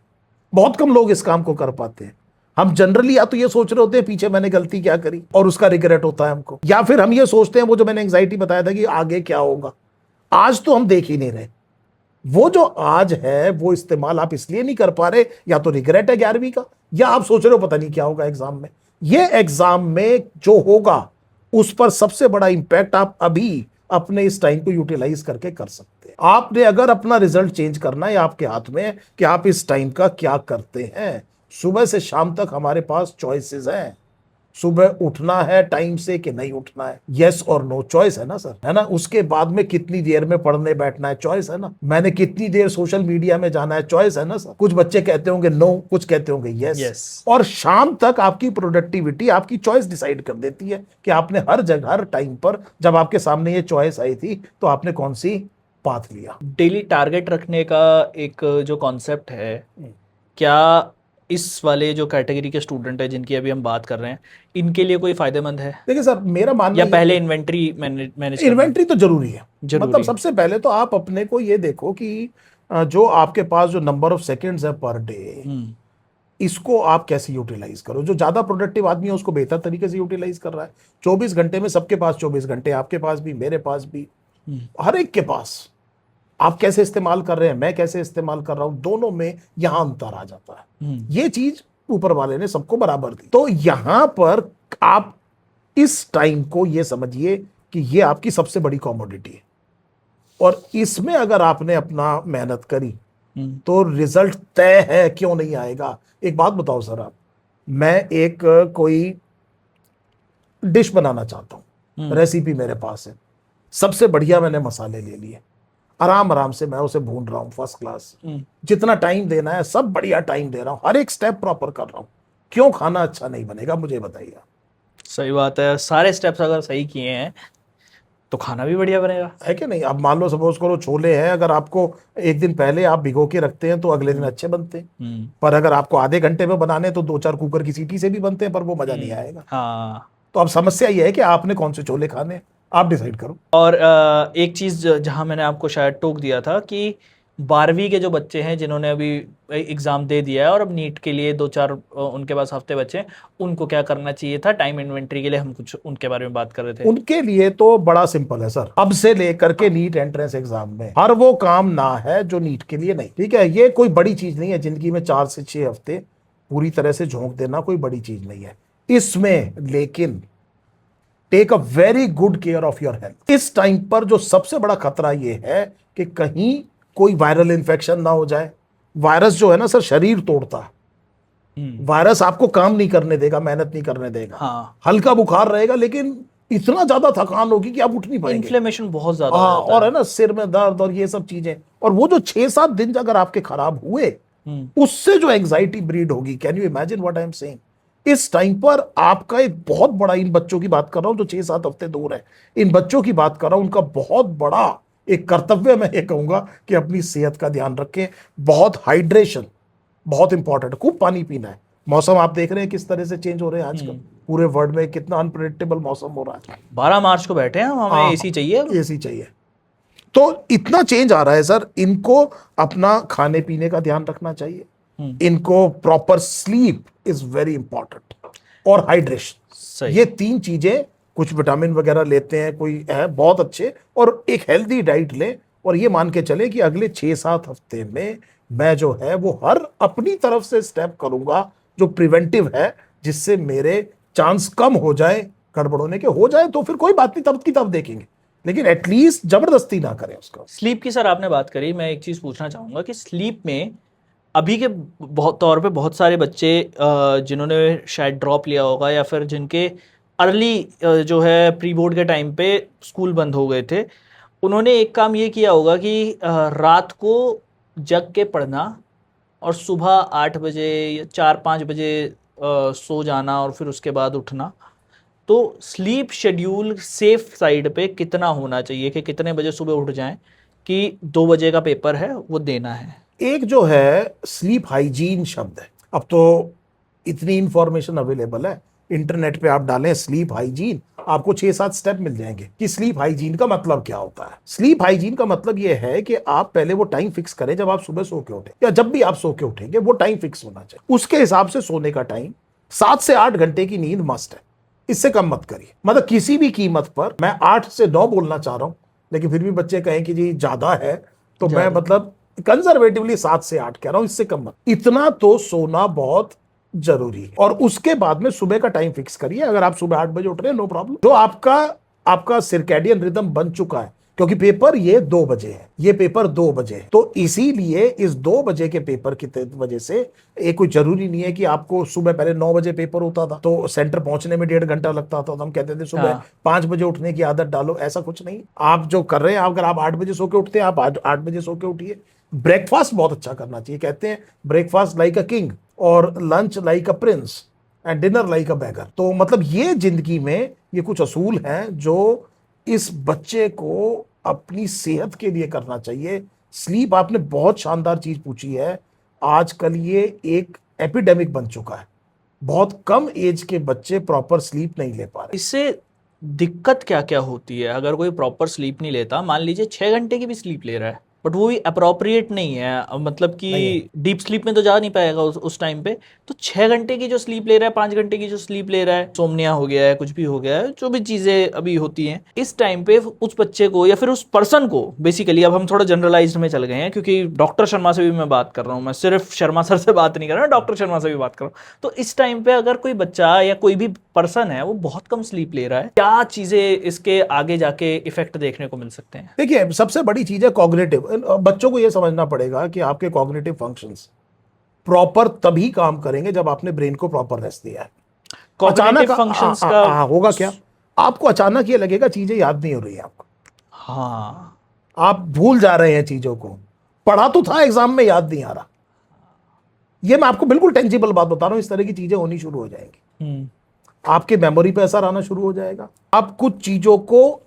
बहुत कम लोग इस काम को कर पाते हैं। हम जनरली या तो ये सोच रहे होते हैं पीछे मैंने गलती क्या करी और उसका रिग्रेट होता है हमको, या फिर हम ये सोचते हैं वो जो मैंने एंग्जाइटी बताया था कि आगे क्या होगा। आज तो हम देख ही नहीं रहे, वो जो आज है वो इस्तेमाल आप इसलिए नहीं कर पा रहे, या तो रिग्रेट है 11वीं का, या आप सोच रहे हो पता नहीं क्या होगा एग्जाम में। ये एग्जाम में जो होगा उस पर सबसे बड़ा इंपैक्ट आप अभी अपने इस टाइम को यूटिलाइज करके कर सकते हैं। आपने अगर अपना रिजल्ट चेंज करना है आपके हाथ में कि आप इस टाइम का क्या करते हैं। सुबह से शाम तक हमारे पास चॉइसेस हैं। सुबह उठना है टाइम से कि नहीं उठना है, यस और नो, चॉइस है ना सर, है ना। उसके बाद में कितनी देर में पढ़ने बैठना है, चॉइस है ना। मैंने कितनी देर सोशल मीडिया में जाना है, चॉइस है ना सर। कुछ बच्चे कहते होंगे नो, कुछ कहते होंगे यस। और शाम तक आपकी प्रोडक्टिविटी आपकी चॉइस डिसाइड कर देती है कि आपने हर जगह हर टाइम पर जब आपके सामने ये चॉइस आई थी तो आपने कौन सी पाथ लिया। डेली टारगेट रखने का एक जो कॉन्सेप्ट है, क्या इस वाले जो कैटेगरी के स्टूडेंट है जिनकी अभी हम बात कर रहे हैं, इनके लिए कोई फायदेमंद है? देखिए सर, मेरा मानना या पहले इन्वेंट्री मैनेज इन्वेंट्री तो जरूरी है। जरूरी मतलब है। सबसे पहले तो आप अपने को ये देखो कि जो आपके पास जो नंबर ऑफ सेकंड्स है पर डे, इसको आप कैसे यूटिलाइज करो। जो ज्यादा प्रोडक्टिव आदमी है उसको बेहतर तरीके से यूटिलाइज कर रहा है। 24 घंटे में सबके पास 24 घंटे, आपके पास भी, मेरे पास भी, हर एक के पास। आप कैसे इस्तेमाल कर रहे हैं, मैं कैसे इस्तेमाल कर रहा हूं, दोनों में यहां अंतर आ जाता है। ये चीज ऊपर वाले ने सबको बराबर दी। तो यहां पर आप इस टाइम को ये समझिए कि ये आपकी सबसे बड़ी कॉमोडिटी है और इसमें अगर आपने अपना मेहनत करी तो रिजल्ट तय है, क्यों नहीं आएगा। एक बात बताओ सर, आप, मैं एक कोई डिश बनाना चाहता हूं, रेसिपी मेरे पास है, सबसे बढ़िया मैंने मसाले ले लिए, आराम आराम से मैं उसे भून रहा हूं फर्स्ट क्लास, जितना टाइम देना है सब बढ़िया टाइम दे रहा हूं, हर एक स्टेप प्रॉपर कर रहा हूं, क्यों खाना अच्छा नहीं बनेगा मुझे बताइए। सही बात है, सारे स्टेप्स अगर सही किए हैं तो खाना भी बढ़िया बनेगा, है कि नहीं। अब मान लो सपोज करो छोले हैं, अगर आपको एक दिन पहले आप भिगो के रखते हैं तो अगले दिन अच्छे बनते हैं, पर अगर आपको आधे घंटे में बनाने तो 2-4 कुकर की सीटी से भी बनते हैं, पर वो मजा नहीं आएगा। हाँ। तो अब समस्या ये है कि आपने कौन से छोले खाने, आप डिसाइड करो। और एक चीज़ जहाँ मैंने आपको शायद टोक दिया था कि 12वीं के जो बच्चे हैं जिन्होंने अभी एग्ज़ाम दे दिया है और अब नीट के लिए 2-4 उनके पास हफ्ते बचे हैं, उनको क्या करना चाहिए था टाइम इन्वेंट्री के लिए? हम कुछ उनके बारे में बात कर रहे थे। उनके लिए तो बड़ा सिंपल है सर, अब से लेकर के नीट एंट्रेंस एग्जाम में हर वो काम ना है जो नीट के लिए नहीं, ठीक है। ये कोई बड़ी चीज नहीं है जिंदगी में, 4 से 6 हफ्ते पूरी तरह से झोंक देना कोई बड़ी चीज नहीं है इसमें। लेकिन take a very good care of your health. इस टाइम पर जो सबसे बड़ा खतरा ये है कि कहीं कोई वायरल इन्फेक्शन ना हो जाए। वायरस जो है ना सर शरीर तोड़ता है, वायरस आपको काम नहीं करने देगा, मेहनत नहीं करने देगा। हाँ। हल्का बुखार रहेगा लेकिन इतना ज्यादा थकान होगी कि आप उठ नहीं पाएंगे, इन्फ्लेमेशन बहुत ज्यादा हाँ, हो जाता और है ना सिर में दर्द और ये सब चीजें। और वो जो 6-7 दिन अगर आपके खराब हुए उससे जो एंग्जाइटी ब्रीड होगी, can you imagine what I am saying. इस टाइम पर आपका एक बहुत बड़ा, इन बच्चों की बात कर रहा हूं जो 6-7 हफ्ते दूर है, इन बच्चों की बात कर रहा हूं, उनका बहुत बड़ा एक कर्तव्य मैं ये कहूंगा कि अपनी सेहत का ध्यान रखें। बहुत हाइड्रेशन बहुत इंपॉर्टेंट है, खूब पानी पीना है। मौसम आप देख रहे हैं किस तरह से चेंज हो रहे हैं आजकल, पूरे वर्ल्ड में कितना अनप्रेडिक्टेबल मौसम हो रहा है। 12 मार्च को बैठे हैं हम, हमें एसी चाहिए। एसी चाहिए। तो इतना चेंज आ रहा है सर, इनको अपना खाने पीने का ध्यान रखना चाहिए, इनको proper sleep is very important, और हाइड्रेशन। सही। ये 3 चीजें, कुछ विटामिन वगैरह लेते हैं, कोई है बहुत अच्छे, और एक हेल्दी डाइट लें, और ये मान के चले कि अगले 6-7 हफ्ते में मैं जो है वो हर अपनी तरफ से स्टेप करूंगा जो प्रिवेंटिव है, जिससे मेरे चांस कम हो जाए गड़बड़ होने के। हो जाए तो फिर कोई बात नहीं, तब की तब देखेंगे, लेकिन एटलीस्ट जबरदस्ती ना करें उसका। स्लीप की सर आपने बात करी, मैं एक चीज़ पूछना चाहूँगा कि स्लीप में अभी के बहुत तौर पे बहुत सारे बच्चे जिन्होंने शायद ड्रॉप लिया होगा या फिर जिनके अर्ली जो है प्री बोर्ड के टाइम पे स्कूल बंद हो गए थे, उन्होंने एक काम ये किया होगा कि रात को जग के पढ़ना और सुबह 8 बजे या 4-5 बजे सो जाना और फिर उसके बाद उठना। तो स्लीप शेड्यूल सेफ साइड पे कितना होना चाहिए कि कितने बजे सुबह उठ जाएं कि 2 बजे का पेपर है वो देना है? एक जो है स्लीप हाइजीन शब्द है, अब तो इतनी इंफॉर्मेशन अवेलेबल है, इंटरनेट पे आप डालें स्लीप हाइजीन, आपको 6-7 स्टेप मिल जाएंगे कि स्लीप हाइजीन का मतलब क्या होता है। स्लीप हाइजीन का मतलब यह है कि आप पहले वो टाइम फिक्स करें जब आप सुबह सो के उठे, या जब भी आप सो के उठेंगे वो टाइम फिक्स होना चाहिए। उसके हिसाब से सोने का टाइम 7 से 8 घंटे की नींद मस्ट है, इससे कम मत करिए। मतलब किसी भी कीमत पर, मैं 8 से 9 बोलना चाह रहा हूं, लेकिन फिर भी बच्चे कहें कि जी ज्यादा है, तो मैं मतलब कंजर्वेटिवली 7 से 8 कह रहा हूं, इससे कम मत। इतना तो सोना बहुत जरूरी है, और उसके बाद में सुबह का टाइम फिक्स करिए। अगर आप सुबह 8 बजे उठ रहे हैं, नो प्रॉब्लम। जो आपका सिरकैडियन रिदम बन चुका है, क्योंकि पेपर ये 2 बजे है, ये पेपर 2 बजे है, तो इसीलिए इस 2 बजे के पेपर की वजह से ये कोई जरूरी नहीं है कि आपको सुबह, पहले 9 बजे पेपर होता था तो सेंटर पहुंचने में 1.5 घंटा लगता था, तो हम कहते थे सुबह 5 बजे उठने की आदत डालो। ऐसा कुछ नहीं, आप जो कर रहे हैं, अगर आप 8 बजे सो के उठते हैं, आप 8 बजे सो के उठिए। ब्रेकफास्ट बहुत अच्छा करना चाहिए, कहते हैं ब्रेकफास्ट लाइक अ किंग और lunch like a prince and dinner like a bagger. तो मतलब ये जिंदगी में ये कुछ असूल हैं जो इस बच्चे को अपनी सेहत के लिए करना चाहिए। स्लीप, आपने बहुत शानदार चीज पूछी है, आजकल ये एक एपिडेमिक बन चुका है, बहुत कम एज के बच्चे प्रॉपर स्लीप नहीं ले पा रहे। इससे दिक्कत क्या क्या होती है अगर कोई प्रॉपर स्लीप नहीं लेता? मान लीजिए 6 घंटे की भी स्लीप ले रहा है बट वो भी अप्रोप्रिएट नहीं है, मतलब कि डीप स्लीप में तो जा नहीं पाएगा उस टाइम पे, तो 6 घंटे की जो स्लीप ले रहा है, 5 घंटे की जो स्लीप ले रहा है, सोमनिया हो गया है, कुछ भी हो गया है, जो भी चीज़ें अभी होती हैं, इस टाइम पे उस बच्चे को या फिर उस पर्सन को, बेसिकली अब हम थोड़ा जनरलाइज्ड में चल गए हैं क्योंकि डॉक्टर शर्मा से भी मैं बात कर रहा हूँ, मैं सिर्फ शर्मा सर से बात नहीं कर रहा, डॉक्टर शर्मा से भी बात कर रहा हूँ। तो इस टाइम पे अगर कोई बच्चा या कोई भी पर्सन है वो बहुत कम स्लीप ले रहा है, क्या चीज़ें इसके आगे जाके इफेक्ट देखने को मिल सकते हैं? देखिए, सबसे बड़ी चीज है कॉग्निटिव। बच्चों को यह समझना पड़ेगा कि आपके कॉग्निटिव फंक्शंस प्रॉपर तभी काम करेंगे जब आपने ब्रेन को प्रॉपर रेस्ट दिया है। कॉग्निटिव फंक्शंस का होगा क्या, आपको अचानक ये लगेगा चीजें याद नहीं हो रही है आपको, हाँ, आप भूल जा रहे हैं चीजों को, पढ़ा तो था, एग्जाम में याद नहीं आ रहा। ये मैं आपको बिल्कुल टेंजिबल बात बता रहा हूं, इस तरह की चीजें होनी शुरू हो जाएंगी, आपके मेमोरी पे असर आना शुरू हो जाएगा, आप कुछ चीजों को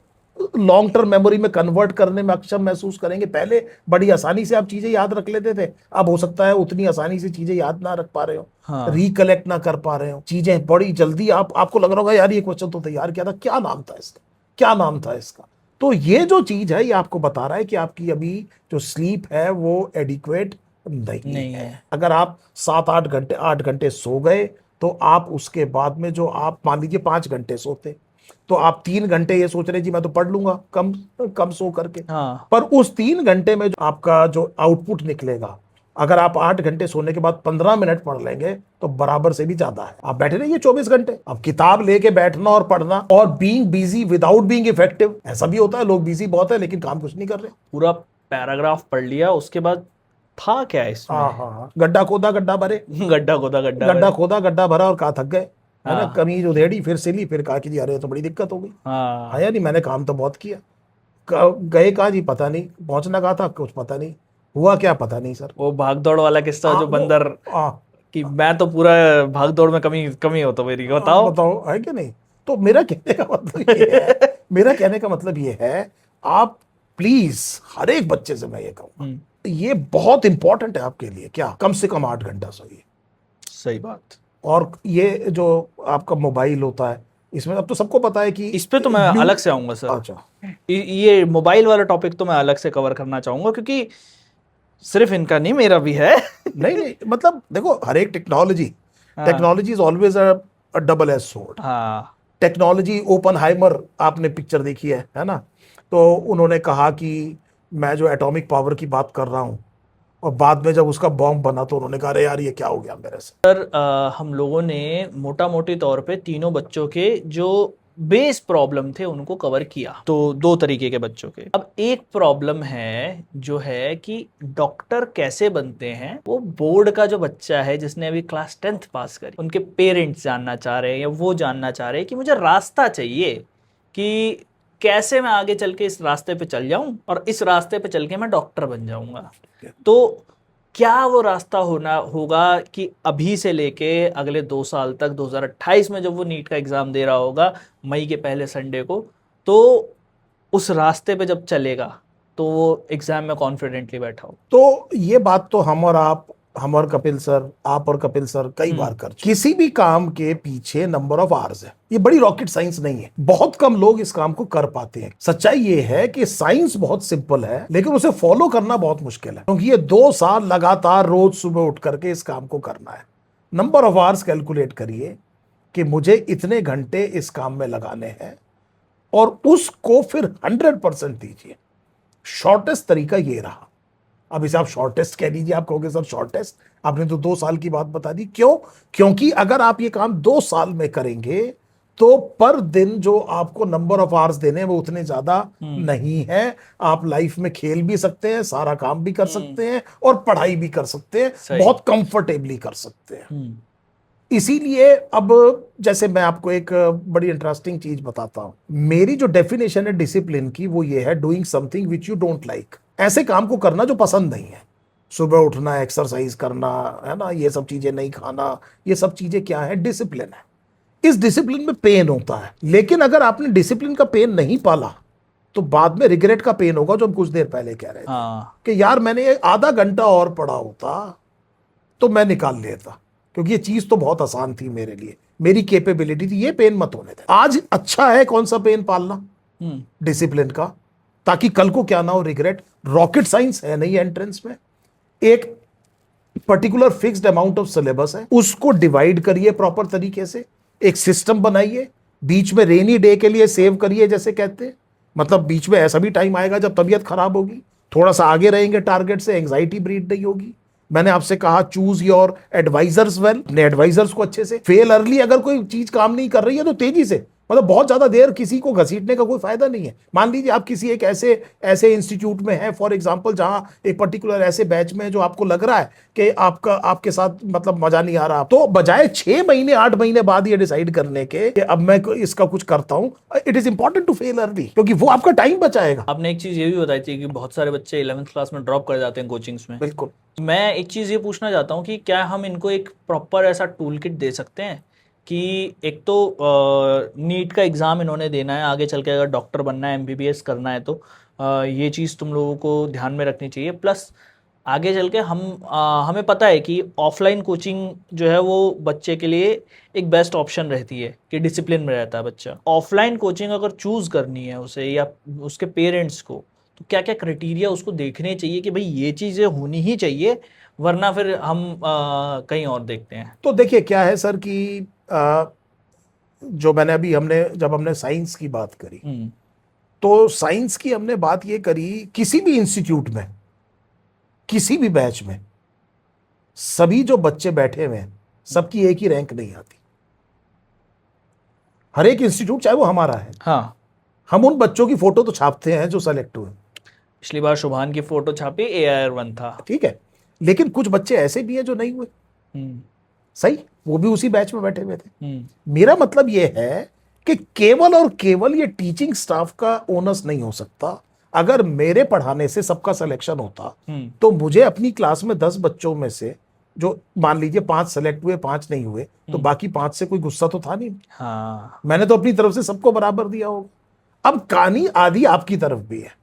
लॉन्ग टर्म मेमोरी में कन्वर्ट करने में अक्षम महसूस करेंगे। पहले बड़ी आसानी से आप चीजें याद रख लेते थे, अब हो सकता है उतनी आसानी से चीजें याद ना रख पा रहे हो, रिकलेक्ट ना कर पा रहे हो चीजें बड़ी जल्दी। आपको लग रहा होगा यार ये क्वेश्चन तो तैयार किया था, क्या नाम था इसका, क्या नाम था इसका। तो ये जो चीज है ये आपको बता रहा है कि आपकी अभी जो स्लीप है वो एडिक्वेट नहीं है। अगर आप 8 घंटे सो गए तो आप उसके बाद में जो आप मान लीजिए 5 घंटे सोते, तो आप 3 घंटे ये सोच रहे जी मैं तो पढ़ लूंगा कम सो करके, पर उस 3 घंटे में जो आपका जो आउटपुट निकलेगा, अगर आप 8 घंटे सोने के बाद 15 मिनट पढ़ लेंगे तो बराबर से भी ज्यादा है। आप बैठे रहिए 24 घंटे, अब किताब लेके बैठना और पढ़ना और being busy without being effective, ऐसा भी होता है, लोग बिजी बहुत है लेकिन काम कुछ नहीं कर रहे। पूरा पैराग्राफ पढ़ लिया, उसके बाद था क्या इसमें? हाँ, गड्ढा खोदा गड्ढा भरे, गड्ढा खोदा गड्ढा खोदा गड्ढा भरा और कहा थक गए, है ना, कमीज उधेड़ी फिर सिली, फिर कहा कि जी अरे तो बड़ी दिक्कत हो गई। हाँ यार, नहीं मैंने काम तो बहुत किया, गए कहा जी पता नहीं, पहुंचना कहा था कुछ पता नहीं, हुआ क्या पता नहीं सर। वो भाग दौड़ वाला किस्सा जो बंदर कि मैं तो पूरा भाग दौड़ में कमी हो तो मेरी, बताओ है कि नहीं। तो मेरा कहने का मतलब ये है मेरा कहने का मतलब ये है, आप प्लीज हर एक बच्चे से मैं ये कहूँगा, ये बहुत इंपॉर्टेंट है आपके लिए, क्या कम से कम 8 घंटा सोइए। सही बात। और ये जो आपका मोबाइल होता है इसमें अब तो सबको पता है कि इस पे तो मैं अलग से आऊंगा सर। अच्छा, ये मोबाइल वाला टॉपिक तो मैं अलग से कवर करना चाहूंगा, क्योंकि सिर्फ इनका नहीं, मेरा भी है। नहीं नहीं, मतलब देखो, हर एक हाँ। Technology is always a double edge sword. हाँ। टेक्नोलॉजी, ओपनहाइमर आपने पिक्चर देखी है ना? तो उन्होंने कहा कि मैं जो एटॉमिक पावर की बात कर रहा हूं, और बाद में जब उसका बॉम्ब बना तो उन्होंने कहा अरे यार ये क्या हो गया मेरे से। सर हम लोगों ने मोटा मोटी तौर पे तीनों बच्चों के जो बेस प्रॉब्लम थे उनको कवर किया, तो दो तरीके के बच्चों के। अब एक प्रॉब्लम है जो है कि डॉक्टर कैसे बनते हैं, वो बोर्ड का जो बच्चा है जिसने अभी क्लास 10th पास करी, उनके पेरेंट्स जानना चाह रहे हैं या वो जानना चाह रहे हैं कि मुझे रास्ता चाहिए कि कैसे मैं आगे चल के इस रास्ते पे चल जाऊं और इस रास्ते पे चल के मैं डॉक्टर बन जाऊंगा। तो क्या वो रास्ता होना होगा कि अभी से लेके अगले 2 साल तक, 2028 में जब वो नीट का एग्जाम दे रहा होगा मई के पहले संडे को, तो उस रास्ते पे जब चलेगा तो वो एग्जाम में कॉन्फिडेंटली बैठा हो। तो ये बात तो हम और कपिल सर, आप और कपिल सर कई बार कर चुके। किसी भी काम के पीछे नंबर ऑफ आवर्स है, ये बड़ी रॉकेट साइंस नहीं है। बहुत कम लोग इस काम को कर पाते हैं। सच्चाई ये है कि साइंस बहुत सिंपल है, लेकिन उसे फॉलो करना बहुत मुश्किल है, क्योंकि ये 2 साल लगातार रोज सुबह उठ करके इस काम को करना है। नंबर ऑफ आवर्स कैलकुलेट करिए कि मुझे इतने घंटे इस काम में लगाने हैं, और उसको फिर 100% दीजिए। शॉर्टेस्ट तरीका ये रहा। अब इसे आप शॉर्टेस्ट कह लीजिए, आप कहोगे सर शॉर्टेस्ट, आपने तो 2 साल की बात बता दी। क्यों? क्योंकि अगर आप ये काम 2 साल में करेंगे तो पर दिन जो आपको नंबर ऑफ आवर्स देने हैं वो उतने ज्यादा नहीं है। आप लाइफ में खेल भी सकते हैं, सारा काम भी कर सकते हैं, और पढ़ाई भी कर सकते हैं, बहुत कंफर्टेबली कर सकते हैं। इसीलिए अब जैसे मैं आपको एक बड़ी इंटरेस्टिंग चीज बताता हूं। मेरी जो डेफिनेशन है डिसिप्लिन की, वो ये है doing something which you don't like. ऐसे काम को करना जो पसंद नहीं है। सुबह उठना, एक्सरसाइज करना, है ना, ये सब चीजें नहीं खाना, ये सब चीजें क्या है? डिसिप्लिन है। इस डिसिप्लिन में पेन होता है, लेकिन अगर आपने डिसिप्लिन का पेन नहीं पाला तो बाद में रिग्रेट का पेन होगा, जो हम कुछ देर पहले कह रहे थे कि यार मैंने ये आधा घंटा और पढ़ा होता तो मैं निकाल लेता, क्योंकि ये चीज तो बहुत आसान थी मेरे लिए, मेरी कैपेबिलिटी थी। ये पेन मत होने दे। आज अच्छा है कौन सा पेन पालना? डिसिप्लिन का, ताकि कल को क्या ना हो रिग्रेट। रॉकेट साइंस है नहीं एंट्रेंस में। एक particular fixed amount of syllabus है, उसको डिवाइड करिए प्रॉपर तरीके से, एक सिस्टम बनाइए, बीच में रेनी डे के लिए सेव करिए जैसे कहते हैं। मतलब बीच में ऐसा भी टाइम आएगा जब तबीयत खराब होगी, थोड़ा सा आगे रहेंगे टारगेट से, एंजाइटी ब्रीड नहीं होगी। मैंने आपसे कहा चूज योर एडवाइजर्स वेल, अपने एडवाइजर्स को अच्छे से। फेल अर्ली, अगर कोई चीज काम नहीं कर रही है तो तेजी से, मतलब बहुत ज्यादा देर किसी को घसीटने का कोई फायदा नहीं है। मान लीजिए आप किसी एक ऐसे इंस्टीट्यूट में हैं फॉर एग्जांपल, जहां एक पर्टिकुलर ऐसे बैच में जो आपको लग रहा है कि आपके साथ मतलब मजा नहीं आ रहा, तो बजाय 6 महीने 8 महीने बाद ये डिसाइड करने के कि अब मैं इसका कुछ करता हूं, it is important to fail early, क्योंकि वो आपका टाइम बचाएगा। आपने एक चीज ये भी बताई थी कि बहुत सारे बच्चे 11th क्लास में ड्रॉप कर जाते हैं कोचिंग्स में। बिल्कुल। मैं एक चीज ये पूछना चाहता हूँ कि क्या हम इनको एक प्रॉपर ऐसा टूल किट दे सकते हैं कि एक तो नीट का एग्ज़ाम इन्होंने देना है, आगे चल के अगर डॉक्टर बनना है, एमबीबीएस करना है, तो ये चीज़ तुम लोगों को ध्यान में रखनी चाहिए। प्लस आगे चल के हमें पता है कि ऑफलाइन कोचिंग जो है वो बच्चे के लिए एक बेस्ट ऑप्शन रहती है कि डिसिप्लिन में रहता है बच्चा। ऑफलाइन कोचिंग अगर चूज़ करनी है उसे या उसके पेरेंट्स को, तो क्या क्या क्राइटेरिया उसको देखने चाहिए कि भाई ये चीज़ें होनी ही चाहिए, वरना फिर हम कहीं और देखते हैं। तो देखिए क्या है सर कि जो मैंने अभी जब हमने साइंस की बात करी, तो साइंस की हमने बात ये करी, किसी भी इंस्टीट्यूट में, किसी भी बैच में सभी जो बच्चे बैठे हुए हैं सबकी एक ही रैंक नहीं आती। हर एक इंस्टीट्यूट, चाहे वो हमारा है, हाँ, हम उन बच्चों की फोटो तो छापते हैं जो सेलेक्ट हुए। पिछली बार शुभान की फोटो छापी, AIR1 था, ठीक है, लेकिन कुछ बच्चे ऐसे भी हैं जो नहीं हुए। सही, वो भी उसी बैच में बैठे हुए थे। मेरा मतलब यह है कि केवल और केवल ये टीचिंग स्टाफ का ओनस नहीं हो सकता। अगर मेरे पढ़ाने से सबका सिलेक्शन होता तो मुझे अपनी क्लास में 10 बच्चों में से, जो मान लीजिए 5 सेलेक्ट हुए 5 नहीं हुए, तो बाकी 5 से कोई गुस्सा तो था नहीं। हाँ, मैंने तो अपनी तरफ से सबको बराबर दिया होगा। अब कहानी आधी आपकी तरफ भी है।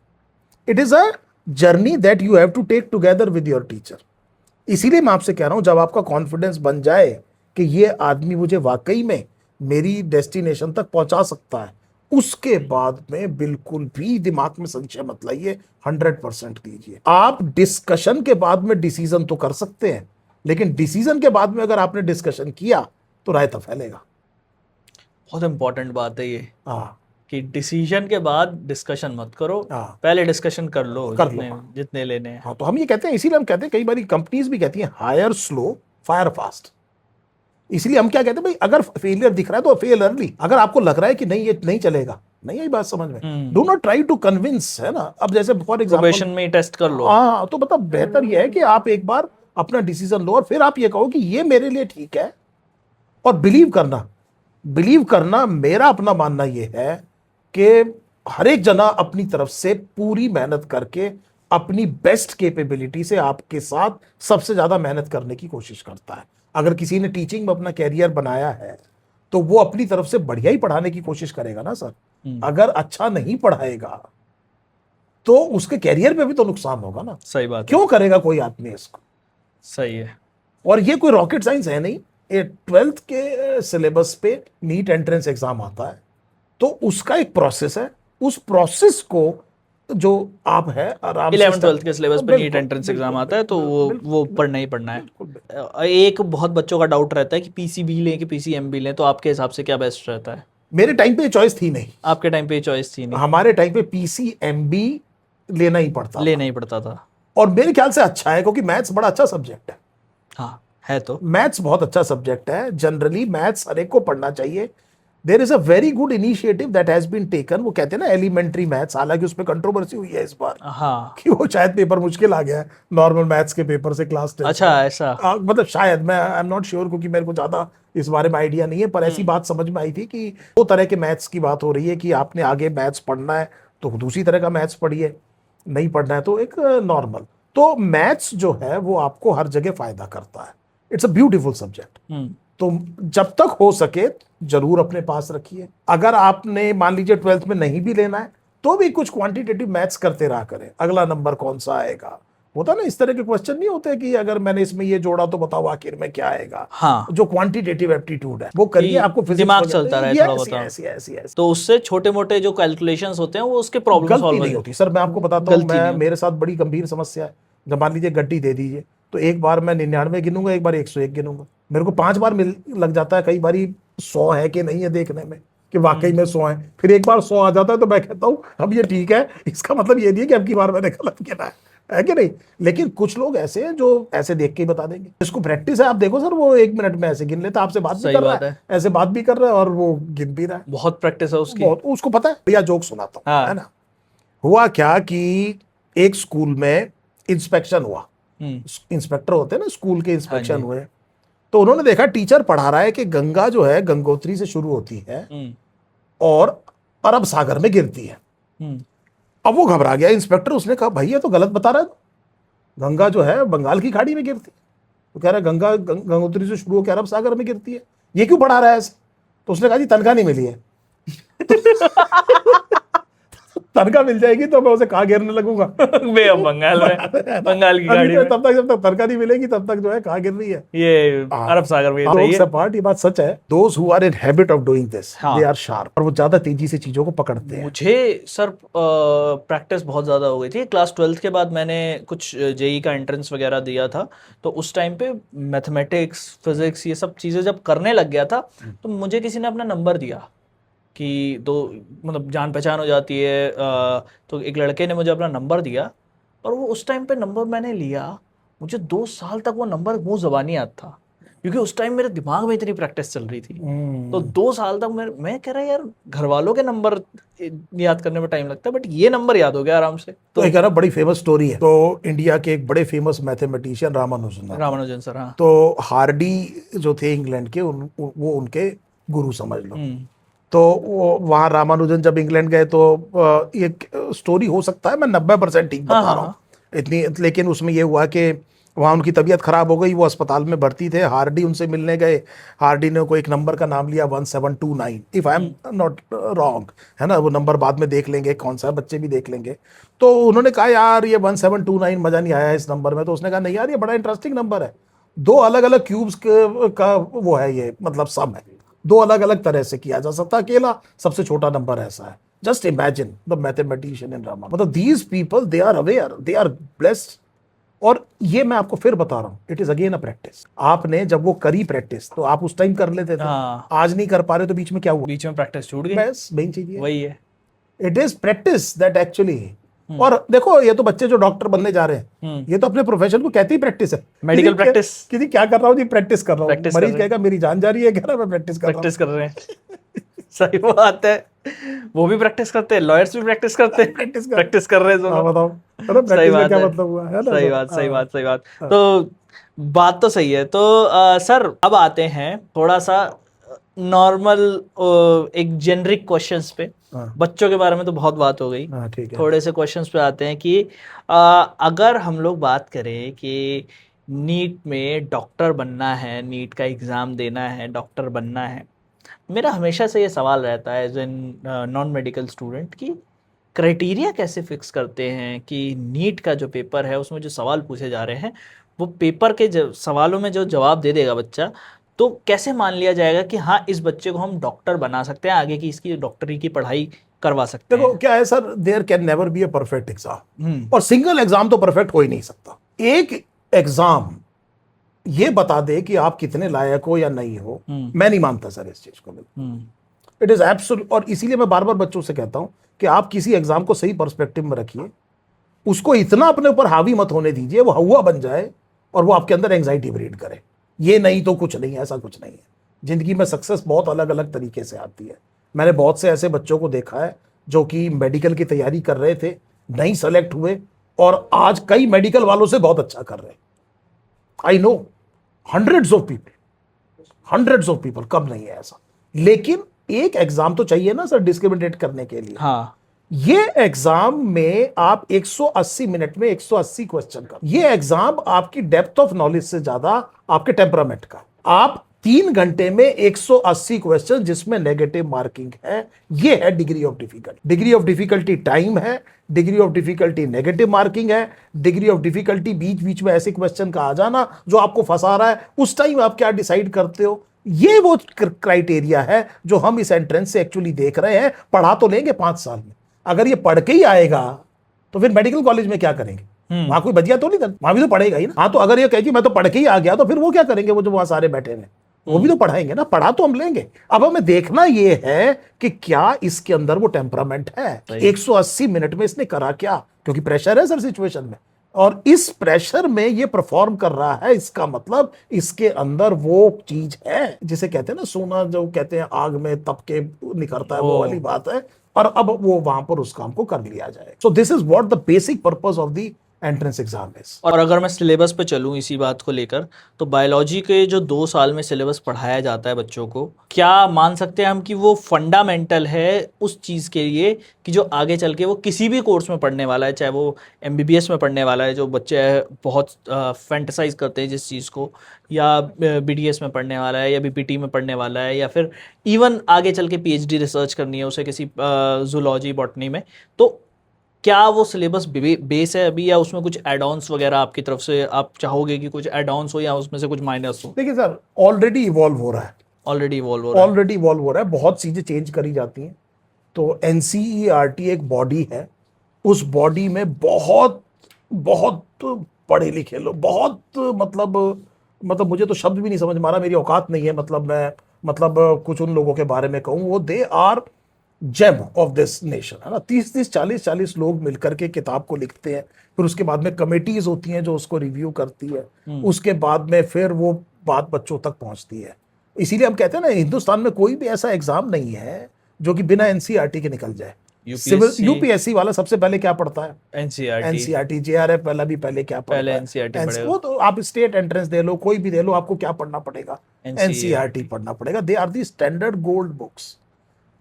It is a journey that you have to take together with your teacher. इसीलिए मैं आपसे कह रहा हूं, जब आपका कॉन्फिडेंस बन जाए कि ये आदमी मुझे वाकई में मेरी डेस्टिनेशन तक पहुंचा सकता है, उसके बाद में बिल्कुल भी दिमाग में संशय मत लाइए, 100% दीजिए। आप डिस्कशन के बाद में डिसीजन तो कर सकते हैं, लेकिन डिसीजन के बाद में अगर आपने डिस्कशन किया तो रायता फैलेगा। बहुत इंपॉर्टेंट बात है ये हाँ कि डिसीजन के बाद डिस्कशन मत करो, हाँ पहले डिस्कशन कर लो, कर जितने लो। जितने लेने हैं। हाँ, तो हम ये कहते हैं, इसीलिए हम कहते हैं, कई बार कंपनीज भी कहती हैं हायर स्लो फायर फास्ट। इसलिए हम क्या कहते हैं भाई, अगर फेलियर दिख रहा है तो फेल अर्ली। अगर आपको लग रहा है कि नहीं ये नहीं चलेगा, नहीं आई बात समझ में, do not try to convince, है ना। अब जैसे फॉर प्रोबेशन एग्जांपल में ही टेस्ट कर लो। हाँ, तो मतलब बेहतर ये है कि आप एक बार अपना डिसीजन लो और फिर आप ये कहो कि ये मेरे लिए ठीक है। और बिलीव करना मेरा अपना मानना ये है कि हर एक जना अपनी तरफ से पूरी मेहनत करके अपनी बेस्ट कैपेबिलिटी से आपके साथ सबसे ज्यादा मेहनत करने की कोशिश करता है। अगर किसी ने टीचिंग में अपना कैरियर बनाया है तो वो अपनी तरफ से बढ़िया ही पढ़ाने की कोशिश करेगा ना सर। अगर अच्छा नहीं पढ़ाएगा तो उसके कैरियर पे भी तो नुकसान होगा ना। सही बात है। क्यों करेगा कोई आदमी इसको? सही है। और ये कोई रॉकेट साइंस है नहीं। ये 12th के सिलेबस पे नीट एंट्रेंस एग्जाम आता है, तो उसका एक प्रोसेस है। उस प्रोसेस को जो आप है आराम से 11th-12th के सिलेबस पे नीट बिल्कुल, एंट्रेंस एग्जाम बिल्कुल, आता है, तो वो पढ़ना ही पढ़ना है। एक बहुत बच्चों का डाउट रहता है कि पीसीबी लें कि पीसीएमबी लें, तो आपके हिसाब से क्या बेस्ट रहता है? मेरे टाइम पे चॉइस थी नहीं। आपके टाइम पे ये चॉइस थी नहीं? हमारे टाइम पे पीसीएमबी लेना ही पड़ता लेना ही पड़ता था। और मेरे ख्याल से अच्छा है, क्योंकि मैथ्स बड़ा अच्छा सब्जेक्ट है। हाँ है, तो मैथ्स बहुत अच्छा सब्जेक्ट है। जनरली मैथ्स हर एक को पढ़ना चाहिए। There is a very good initiative that has been taken. वो कहते हैं ना एलिमेंट्री मैथ्स, हालांकि उसमें कंट्रोवर्सी हुई है इस बार हाँ। कि वो शायद पेपर मुश्किल आ गया है नॉर्मल मैथ्स के पेपर से क्लास 10। अच्छा, ऐसा? मतलब शायद, मैं आई एम नॉट श्योर, क्योंकि मेरे को ज्यादा इस बारे में आइडिया नहीं है, पर ऐसी बात समझ में आई थी कि दो तरह के मैथ्स की बात हो रही है कि आपने आगे मैथ्स पढ़ना है तो दूसरी तरह का मैथ्स पढ़िए, नहीं पढ़ना है तो एक नॉर्मल। तो मैथ्स जो है वो आपको हर जगह फायदा करता है। It's a beautiful subject. तो जब तक हो सके जरूर अपने पास रखिए। अगर आपने मान लीजिए 12th में नहीं भी लेना है तो भी कुछ क्वांटिटेटिव मैथ्स करते रहा करें, अगला नंबर कौन सा आएगा। होता ना इस तरह के क्वेश्चन नहीं होते कि अगर मैंने इसमें ये जोड़ा तो बताओ आखिर में क्या आएगा। हाँ। जो क्वांटिटेटिव एप्टीट्यूड है वो करिए, आपको फिजिक्स दिमाग चलता रहे थोड़ा बहुत। ऐसी तो उससे छोटे मोटे जो कैलकुलेशंस होते हैं वो उसके प्रॉब्लम गलती सॉल्व नहीं होती। सर मैं आपको बताता हूँ, मेरे साथ बड़ी गंभीर समस्या है। जब मान लीजिए गड्डी दे दीजिए तो एक बार मैं 99 गिनूंगा, एक बार 101 गिनूंगा। मेरे को 5 बार लग जाता है कई बार 100 है कि नहीं है देखने में कि वाकई में 100 है। फिर एक बार 100 आ जाता है तो मैं कहता हूँ अब ये ठीक है, इसका मतलब ये नहीं है कि अब की बार मैंने गलत गिना है कि नहीं। लेकिन कुछ लोग ऐसे हैं जो ऐसे देख के ही बता देंगे। जिसको प्रैक्टिस है, आप देखो सर, वो 1 मिनट में ऐसे गिन लेता, आपसे बात भी कर रहा है, ऐसे बात भी कर रहा है और वो गिन भी रहा है। बहुत प्रैक्टिस है उसकी। बहुत, उसको पता है। भैया जोक सुनाता हूँ, है ना। हुआ क्या कि एक स्कूल में इंस्पेक्शन हुआ। इंस्पेक्टर होते हैं ना स्कूल के, इंस्पेक्शन हुए तो उन्होंने देखा टीचर पढ़ा रहा है कि गंगा जो है गंगोत्री से शुरू होती है और अरब सागर में गिरती है। अब वो घबरा गया इंस्पेक्टर, उसने कहा भाई ये तो गलत बता रहा है, गंगा जो है बंगाल की खाड़ी में गिरती है। तो कह रहा है गंगा गंगोत्री से शुरू होकर अरब सागर में गिरती है, ये क्यों पढ़ा रहा है ऐसे? तो उसने कहा जी तनख्वाह नहीं मिली है। तनख्वाह मिल जाएगी तो मैं उसे कहाँ गिरने लगूंगा? बंगाल में, बंगाल की गाड़ी में। तब तक जब तक तनख्वाह नहीं मिलेगी तब तक जो है कहाँ गिर रही है? ये अरब सागर में रही है। पार्ट, ये बात सच है। Those who are in habit of doing this they are sharp, और वो ज्यादा तेजी से चीजों को पकड़ते हैं। मुझे सर प्रैक्टिस बहुत ज्यादा हो गई थी। क्लास 12th के बाद मैंने कुछ जेई का एंट्रेंस वगैरह दिया था, तो उस टाइम पे मैथमेटिक्स, फिजिक्स, ये सब चीजें जब करने लग गया था तो मुझे किसी ने अपना नंबर दिया कि दो, मतलब जान पहचान हो जाती है। तो एक लड़के ने मुझे अपना नंबर दिया और वो उस टाइम पे नंबर मैंने लिया, मुझे 2 साल तक वो नंबर मुंह ज़बानी याद था, क्योंकि उस टाइम मेरे दिमाग में इतनी प्रैक्टिस चल रही थी। तो 2 साल तक मैं कह रहा यार घर वालों के नंबर याद करने में टाइम लगता है, बट ये नंबर याद हो गया आराम से। तो एक बड़ी फेमस स्टोरी है। तो इंडिया के एक बड़े फेमस मैथमेटिशियन रामानुजन सर, हाँ। तो हार्डी जो थे इंग्लैंड के, वो उनके गुरु समझ लो। तो वहाँ रामानुजन जब इंग्लैंड गए तो एक स्टोरी हो सकता है मैं 90% ठीक बता रहा हूँ इतनी, लेकिन उसमें ये हुआ कि वहाँ उनकी तबीयत खराब हो गई, वो अस्पताल में भर्ती थे। हार्डी उनसे मिलने गए। हार्डी ने कोई एक नंबर का नाम लिया 1729, if I am not wrong, है ना। वो नंबर बाद में देख लेंगे कौन सा, बच्चे भी देख लेंगे। तो उन्होंने कहा यार ये 1729 मजा नहीं आया इस नंबर में। तो उसने कहा नहीं यार ये बड़ा इंटरेस्टिंग नंबर है, 2 अलग अलग क्यूब्स का वो है ये, मतलब सम है। दो अलग अलग तरह से किया जा सकता है। अकेला सबसे छोटा नंबर ऐसा है। Just imagine the mathematician in Rama, मतलब these people they are aware, they are blessed. और ये मैं आपको फिर बता रहा हूँ, it is again a practice. आपने जब वो करी प्रैक्टिस तो आप उस टाइम कर लेते थे, हाँ। आज नहीं कर पा रहे तो बीच में क्या हुआ? बीच में प्रैक्टिस छूट गई, बस मेन चीज ये, वही है। It is practice that actually. और देखो ये तो बच्चे जो डॉक्टर बनने जा रहे हैं, ये तो अपने प्रोफेशन को कहते ही प्रैक्टिस है। Medical practice. किसी क्या कर रहा हूँ जी? प्रैक्टिस कर रहा हूँ। प्रैक्टिस कर मरीज रहे हैं। कहेगा मेरी जान जा रही है, कह रहा मैं प्रैक्टिस कर रहा हूँ। प्रैक्टिस कर रहे हैं। सही बात है, वो भी प्रैक्टिस करते हैं, लॉयर्स भी प्रैक्टिस करते हैं, प्रैक्टिस कर रहे हैं हाँ, दोनों। बताओ सही प्रैक्टिस का बात क्या है, मतलब हुआ है ना? सही सर? बात, सही हाँ, बात, सही बात। हाँ। तो बात तो सही है। तो सर अब आते हैं थोड़ा सा नॉर्मल एक जेनरिक क्वेश्चंस पे। हाँ। बच्चों के बारे में तो बहुत बात हो गई, हाँ, ठीक है। थोड़े से क्वेश्चंस पे आते हैं कि अगर हम लोग बात करें कि नीट में डॉक्टर बनना है, नीट का एग्ज़ाम देना है, डॉक्टर बनना है, मेरा हमेशा से ये सवाल रहता है as an non medical student कि क्राइटेरिया कैसे फिक्स करते हैं कि नीट का जो पेपर है उसमें जो सवाल पूछे जा रहे हैं वो पेपर के सवालों में जो जवाब दे देगा बच्चा, तो कैसे मान लिया जाएगा कि हाँ इस बच्चे को हम डॉक्टर बना सकते हैं, आगे की इसकी डॉक्टरी की पढ़ाई करवा सकते देखो हैं। क्या है sir, there can never be a perfect exam, hmm. और सिंगल एग्जाम तो परफेक्ट हो ही नहीं सकता। एक एग्जाम ये बता दे कि आप कितने लायक हो या नहीं हो, मैं नहीं मानता सर इस चीज को। It is absolute. और इसीलिए मैं बार बार बच्चों से कहता हूं कि आप किसी एग्जाम को सही पर्सपेक्टिव में रखिए, उसको इतना अपने ऊपर हावी मत होने दीजिए वो हवा बन जाए और वो आपके अंदर एंग्जाइटी ब्रीड करे। ये नहीं तो कुछ नहीं, ऐसा कुछ नहीं है। जिंदगी में सक्सेस बहुत अलग अलग तरीके से आती है। मैंने बहुत से ऐसे बच्चों को देखा है जो कि मेडिकल की तैयारी कर रहे थे, नहीं सेलेक्ट हुए, और आज कई मेडिकल वालों से बहुत अच्छा कर रहे हैं। I know hundreds of people, कब नहीं है ऐसा। लेकिन एक एग्जाम तो चाहिए ना सर डिस्क्रिमिनेट करने के लिए। हाँ। ये एग्जाम में आप 180 मिनट में 180 क्वेश्चन का, ये एग्जाम आपकी डेप्थ ऑफ नॉलेज से ज्यादा आपके टेम्परामेंट का। आप 3 घंटे में 180 क्वेश्चन जिसमें नेगेटिव मार्किंग है, ये है degree of difficulty. Degree of difficulty time है, degree of difficulty negative marking है, डिग्री ऑफ डिफिकल्टी बीच बीच में ऐसे क्वेश्चन का आ जाना जो आपको फंसा रहा है, उस टाइम आप क्या डिसाइड करते हो। ये वो क्राइटेरिया है जो हम इस एंट्रेंस से एक्चुअली देख रहे हैं। पढ़ा तो लेंगे 5 साल में, अगर ये पढ़ के ही आएगा तो फिर मेडिकल कॉलेज में क्या करेंगे? वहां कोई बजिया तो नहीं कर, वहां भी तो पढ़ेगा ही ना। हाँ, तो अगर ये कहे कि मैं तो पढ़ के ही आ गया, तो फिर वो क्या करेंगे? वो जो वहां सारे बैठे हैं वो भी तो पढ़ाएंगे ना। पढ़ा तो हम लेंगे। अब हमें देखना ये है कि क्या इसके अंदर वो टेम्परामेंट है। 180 मिनट में इसने करा क्या? क्योंकि प्रेशर है सर सिचुएशन में, और इस प्रेशर में ये परफॉर्म कर रहा है, इसका मतलब इसके अंदर वो चीज है जिसे कहते हैं ना, सोना जो कहते हैं आग में तप के निकलता है, वो वाली बात है। और अब वो वहां पर उस काम को कर लिया जाए। So this is what the basic purpose of the entrance exam is. और अगर मैं सिलेबस पे चलूँ इसी बात को लेकर, तो बायोलॉजी के जो 2 साल में सिलेबस पढ़ाया जाता है बच्चों को, क्या मान सकते हैं हम कि वो फंडामेंटल है उस चीज़ के लिए कि जो आगे चल के वो किसी भी कोर्स में पढ़ने वाला है, चाहे वो MBBS में पढ़ने वाला है जो बच्चे बहुत फैंटेसाइज करते हैं जिस चीज़ को, या BDS में पढ़ने वाला है, या BPT में पढ़ने वाला है, या फिर इवन आगे चल के PhD रिसर्च करनी है उसे किसी जूलॉजी बॉटनी में, तो क्या वो सिलेबस बेस है अभी, या उसमें कुछ एड ऑन्स वगैरह आपकी तरफ से आप चाहोगे कि कुछ एड ऑन्स हो या उसमें से कुछ माइनस हो? देखिए सर, ऑलरेडी इवॉल्व हो रहा है, ऑलरेडी इवॉल्व हो रहा है, बहुत चीजें चेंज करी जाती हैं। तो NCERT एक बॉडी है, उस बॉडी में बहुत बहुत पढ़े लिखे लोग, बहुत मतलब मुझे तो शब्द भी नहीं समझ में आ रहा, मेरी औकात नहीं है। मैं कुछ उन लोगों के बारे में कहूँ, वो they are gem of this nation, है ना। 30 40 लोग मिलकर के किताब को लिखते हैं, फिर उसके बाद में कमेटीज होती हैं जो उसको रिव्यू करती है, उसके बाद में फिर वो बात बच्चों तक पहुंचती है। इसीलिए हम कहते हैं ना, हिंदुस्तान में कोई भी ऐसा एग्जाम नहीं है जो कि बिना NCERT के निकल जाए। सिविल UPSC वाला सबसे पहले क्या पढ़ता है? NCERT। JRF वाला भी पहले क्या पढ़ता है? NCERT। वो तो आप स्टेट एंट्रेंस दे लो, कोई भी दे लो, आपको क्या पढ़ना पड़ेगा? NCERT पढ़ना पड़ेगा। They are the standard gold books.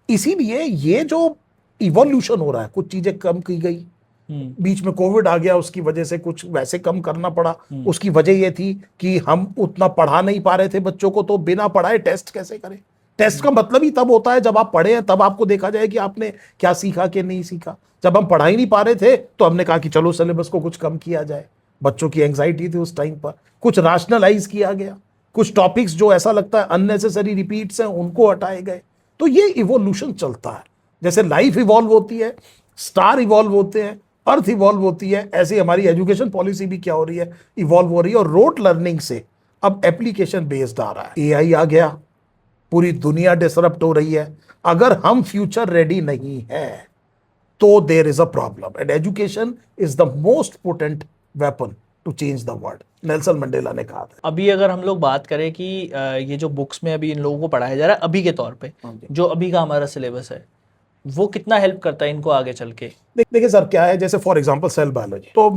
इसीलिए ये जो इवोल्यूशन हो रहा है, कुछ चीजें कम की गई, बीच में कोविड आ गया, उसकी वजह से कुछ वैसे कम करना पड़ा। उसकी वजह ये थी कि हम उतना पढ़ा नहीं पा रहे थे बच्चों को, तो बिना पढ़ाए टेस्ट कैसे करें? टेस्ट का मतलब ही तब होता है जब आप पढ़े हैं, तब आपको देखा जाए कि आपने क्या सीखा कि नहीं सीखा। जब हम पढ़ा ही नहीं पा रहे थे तो हमने कहा कि चलो सिलेबस को कुछ कम किया जाए। बच्चों की एंग्जाइटी थी उस टाइम पर, कुछ राशनलाइज किया गया। कुछ टॉपिक्स जो ऐसा लगता है अननेसेसरी रिपीट्स हैं उनको हटाए गए। तो ये इवोल्यूशन चलता है, जैसे लाइफ इवॉल्व होती है, स्टार इवॉल्व होते हैं, अर्थ इवॉल्व होती है, ऐसे हमारी एजुकेशन पॉलिसी भी क्या हो रही है, इवॉल्व हो रही है। और रोट लर्निंग से अब एप्लीकेशन बेस्ड आ रहा है, एआई आ गया, पूरी दुनिया डिसरप्ट हो रही है। अगर हम फ्यूचर रेडी नहीं है तो there is a problem, and education is the most potent weapon to change the world, Nelson Mandela ने कहा था। अभी अगर हम लोग बात करें कि ये जो बुक्स में अभी इन लोगों को पढ़ाया जा रहा है अभी के तौर पे, जो अभी का हमारा सिलेबस है, वो कितना हेल्प करता है इनको आगे चल के? देखिए सर, क्या है, जैसे फॉर एग्जांपल सेल बायोलॉजी, तो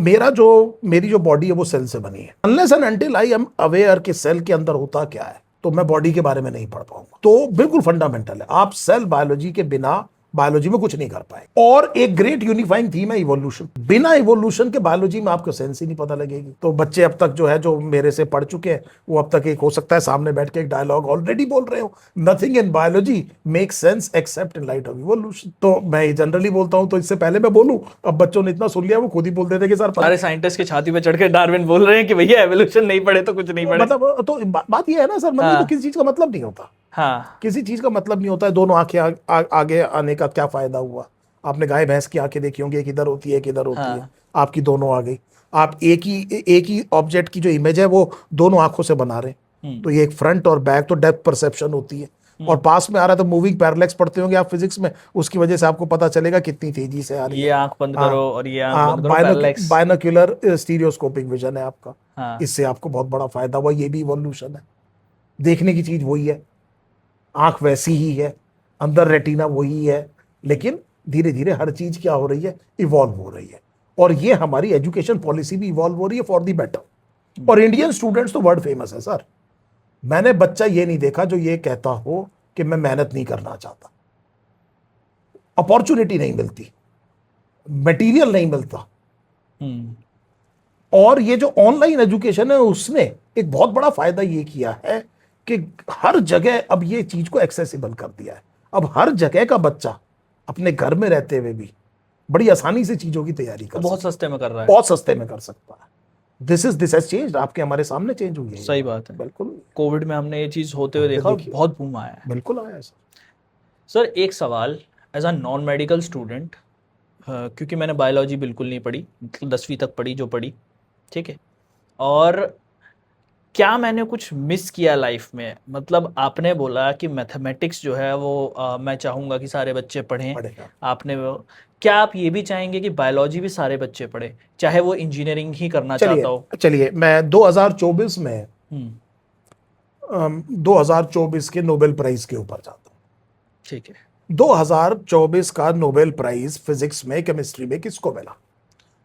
मेरी जो बॉडी है वो सेल से बनी है। Unless and until I am aware कि सेल के अंदर होता क्या है, तो मैं बॉडी के बारे में नहीं पढ़ पाऊंगा। तो बिल्कुल फंडामेंटल है, आप सेल बायोलॉजी के बिना बायोलॉजी में कुछ नहीं कर पाए। और एक ग्रेट यूनिफाइंग थीम है इवोल्यूशन। बिना इवोल्यूशन के बायोलॉजी में आपको सेंस ही नहीं पता लगेगी। तो बच्चे अब तक जो है, जो मेरे से पढ़ चुके हैं, वो अब तक एक हो सकता है सामने बैठ के एक डायलॉग ऑलरेडी बोल रहे हो, nothing in biology makes sense accept in light of evolution. तो मैं जनरली बोलता हूं, तो इससे पहले मैं बोलूं, अब बच्चों ने इतना सुन लिया, वो खुद ही बोल देते कि सर सारे साइंटिस्ट की छाती पे चढ़ के डार्विन बोल रहे हैं कि भैया एवोल्यूशन नहीं पढ़े तो कुछ नहीं पढ़े। मतलब तो बात ये है ना सर, मतलब तो किसी चीज का मतलब नहीं होता। हाँ, किसी चीज का मतलब नहीं होता है। दोनों आंखें आगे आने का क्या फायदा हुआ? आपने गाय भैंस की आंखें देखी होंगी, एक इधर होती है एक इधर होती है, आपकी दोनों आ गई। आप एक ही ऑब्जेक्ट की जो इमेज है वो दोनों आंखों से बना रहे हैं, तो ये एक फ्रंट और बैक, तो डेप्थ परसेप्शन होती है। और पास में आ रहा है तो मूविंग पैरेलैक्स पढ़ते होंगे आप फिजिक्स में, उसकी वजह से आपको पता चलेगा कितनी तेजी से आ रही है। ये आंख बंद करो और ये आंख बंद करो, पैरेलैक्स। बायनोक्यूलर स्टीरियोस्कोपिक विजन है आपका, हाँ। इससे आपको बहुत बड़ा फायदा हुआ। ये भी इवोल्यूशन है, देखने की चीज वही है, आंख वैसी ही है, अंदर रेटिना वही है, लेकिन धीरे धीरे हर चीज क्या हो रही है, इवॉल्व हो रही है। और ये हमारी एजुकेशन पॉलिसी भी इवॉल्व हो रही है फॉर द बेटर। और इंडियन स्टूडेंट्स तो वर्ल्ड फेमस है सर। मैंने बच्चा ये नहीं देखा जो ये कहता हो कि मैं मेहनत नहीं करना चाहता, अपॉर्चुनिटी नहीं मिलती, मटेरियल नहीं मिलता। और ये जो ऑनलाइन एजुकेशन है उसने एक बहुत बड़ा फायदा ये किया है कि हर जगह अब ये चीज को एक्सेसिबल कर दिया है। अब हर जगह का बच्चा अपने घर में रहते हुए भी बड़ी आसानी से चीजों की तैयारी कर बहुत सस्ते में कर रहा है, बहुत सस्ते में कर सकता है। दिस हैज चेंज्ड, आपके हमारे सामने चेंज हुई है। सही बात है, बिल्कुल। कोविड में हमने ये चीज होते हुए देखा और बहुत बूम आया है। बिल्कुल आया है सर एक सवाल, as a non medical student, क्योंकि मैंने बायोलॉजी बिल्कुल नहीं पढ़ी, 10वीं तक पढ़ी जो पढ़ी, ठीक है, और क्या मैंने कुछ मिस किया लाइफ में? मतलब आपने बोला कि मैथमेटिक्स जो है वो मैं चाहूँगा कि सारे बच्चे पढ़ें, आपने क्या आप ये भी चाहेंगे कि बायोलॉजी भी सारे बच्चे पढ़ें, चाहे वो इंजीनियरिंग ही करना चाहता हो? चलिए मैं 2024 में 2024 के नोबेल प्राइज के ऊपर जाता हूँ। ठीक है। 2024 का नोबेल प्राइज फिजिक्स में, केमिस्ट्री में किसको मिला?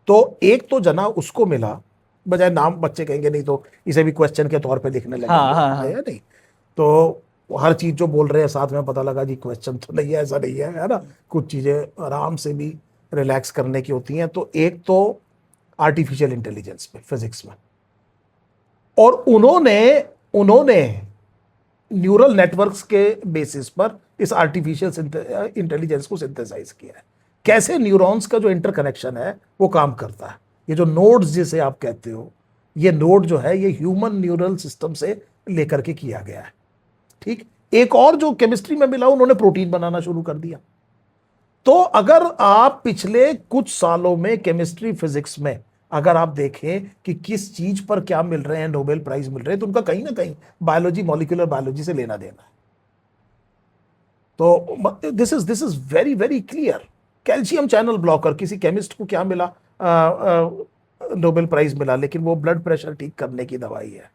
तो एक तो जना उसको मिला, बजाय नाम बच्चे कहेंगे नहीं तो इसे भी क्वेश्चन के तौर पे लिखने लगे, हाँ। है नहीं? तो हर चीज जो बोल रहे हैं साथ में पता लगा जी क्वेश्चन तो नहीं है, ऐसा नहीं है ना? कुछ चीजें आराम से भी रिलैक्स करने की होती हैं। तो एक तो आर्टिफिशियल इंटेलिजेंस में, फिजिक्स में, और उन्होंने न्यूरल नेटवर्क्स के बेसिस पर इस आर्टिफिशियल इंटेलिजेंस को सिंथेसाइज किया है। कैसे न्यूरॉन्स का जो इंटरकनेक्शन है वो काम करता है। ये जो नोड्स जिसे आप कहते हो, ये नोड जो है ये ह्यूमन न्यूरल सिस्टम से लेकर के किया गया है। ठीक, एक और जो केमिस्ट्री में मिला, उन्होंने प्रोटीन बनाना शुरू कर दिया। तो अगर आप पिछले कुछ सालों में केमिस्ट्री फिजिक्स में अगर आप देखें कि किस चीज पर क्या मिल रहे हैं, नोबेल प्राइज मिल रहे हैं, तो उनका कहीं ना कहीं बायोलॉजी, मॉलिक्यूलर बायोलॉजी से लेना देना है। तो this is very very clear. Calcium channel blocker, किसी केमिस्ट को क्या मिला, नोबेल प्राइज मिला, लेकिन वो ब्लड प्रेशर ठीक करने की दवाई है।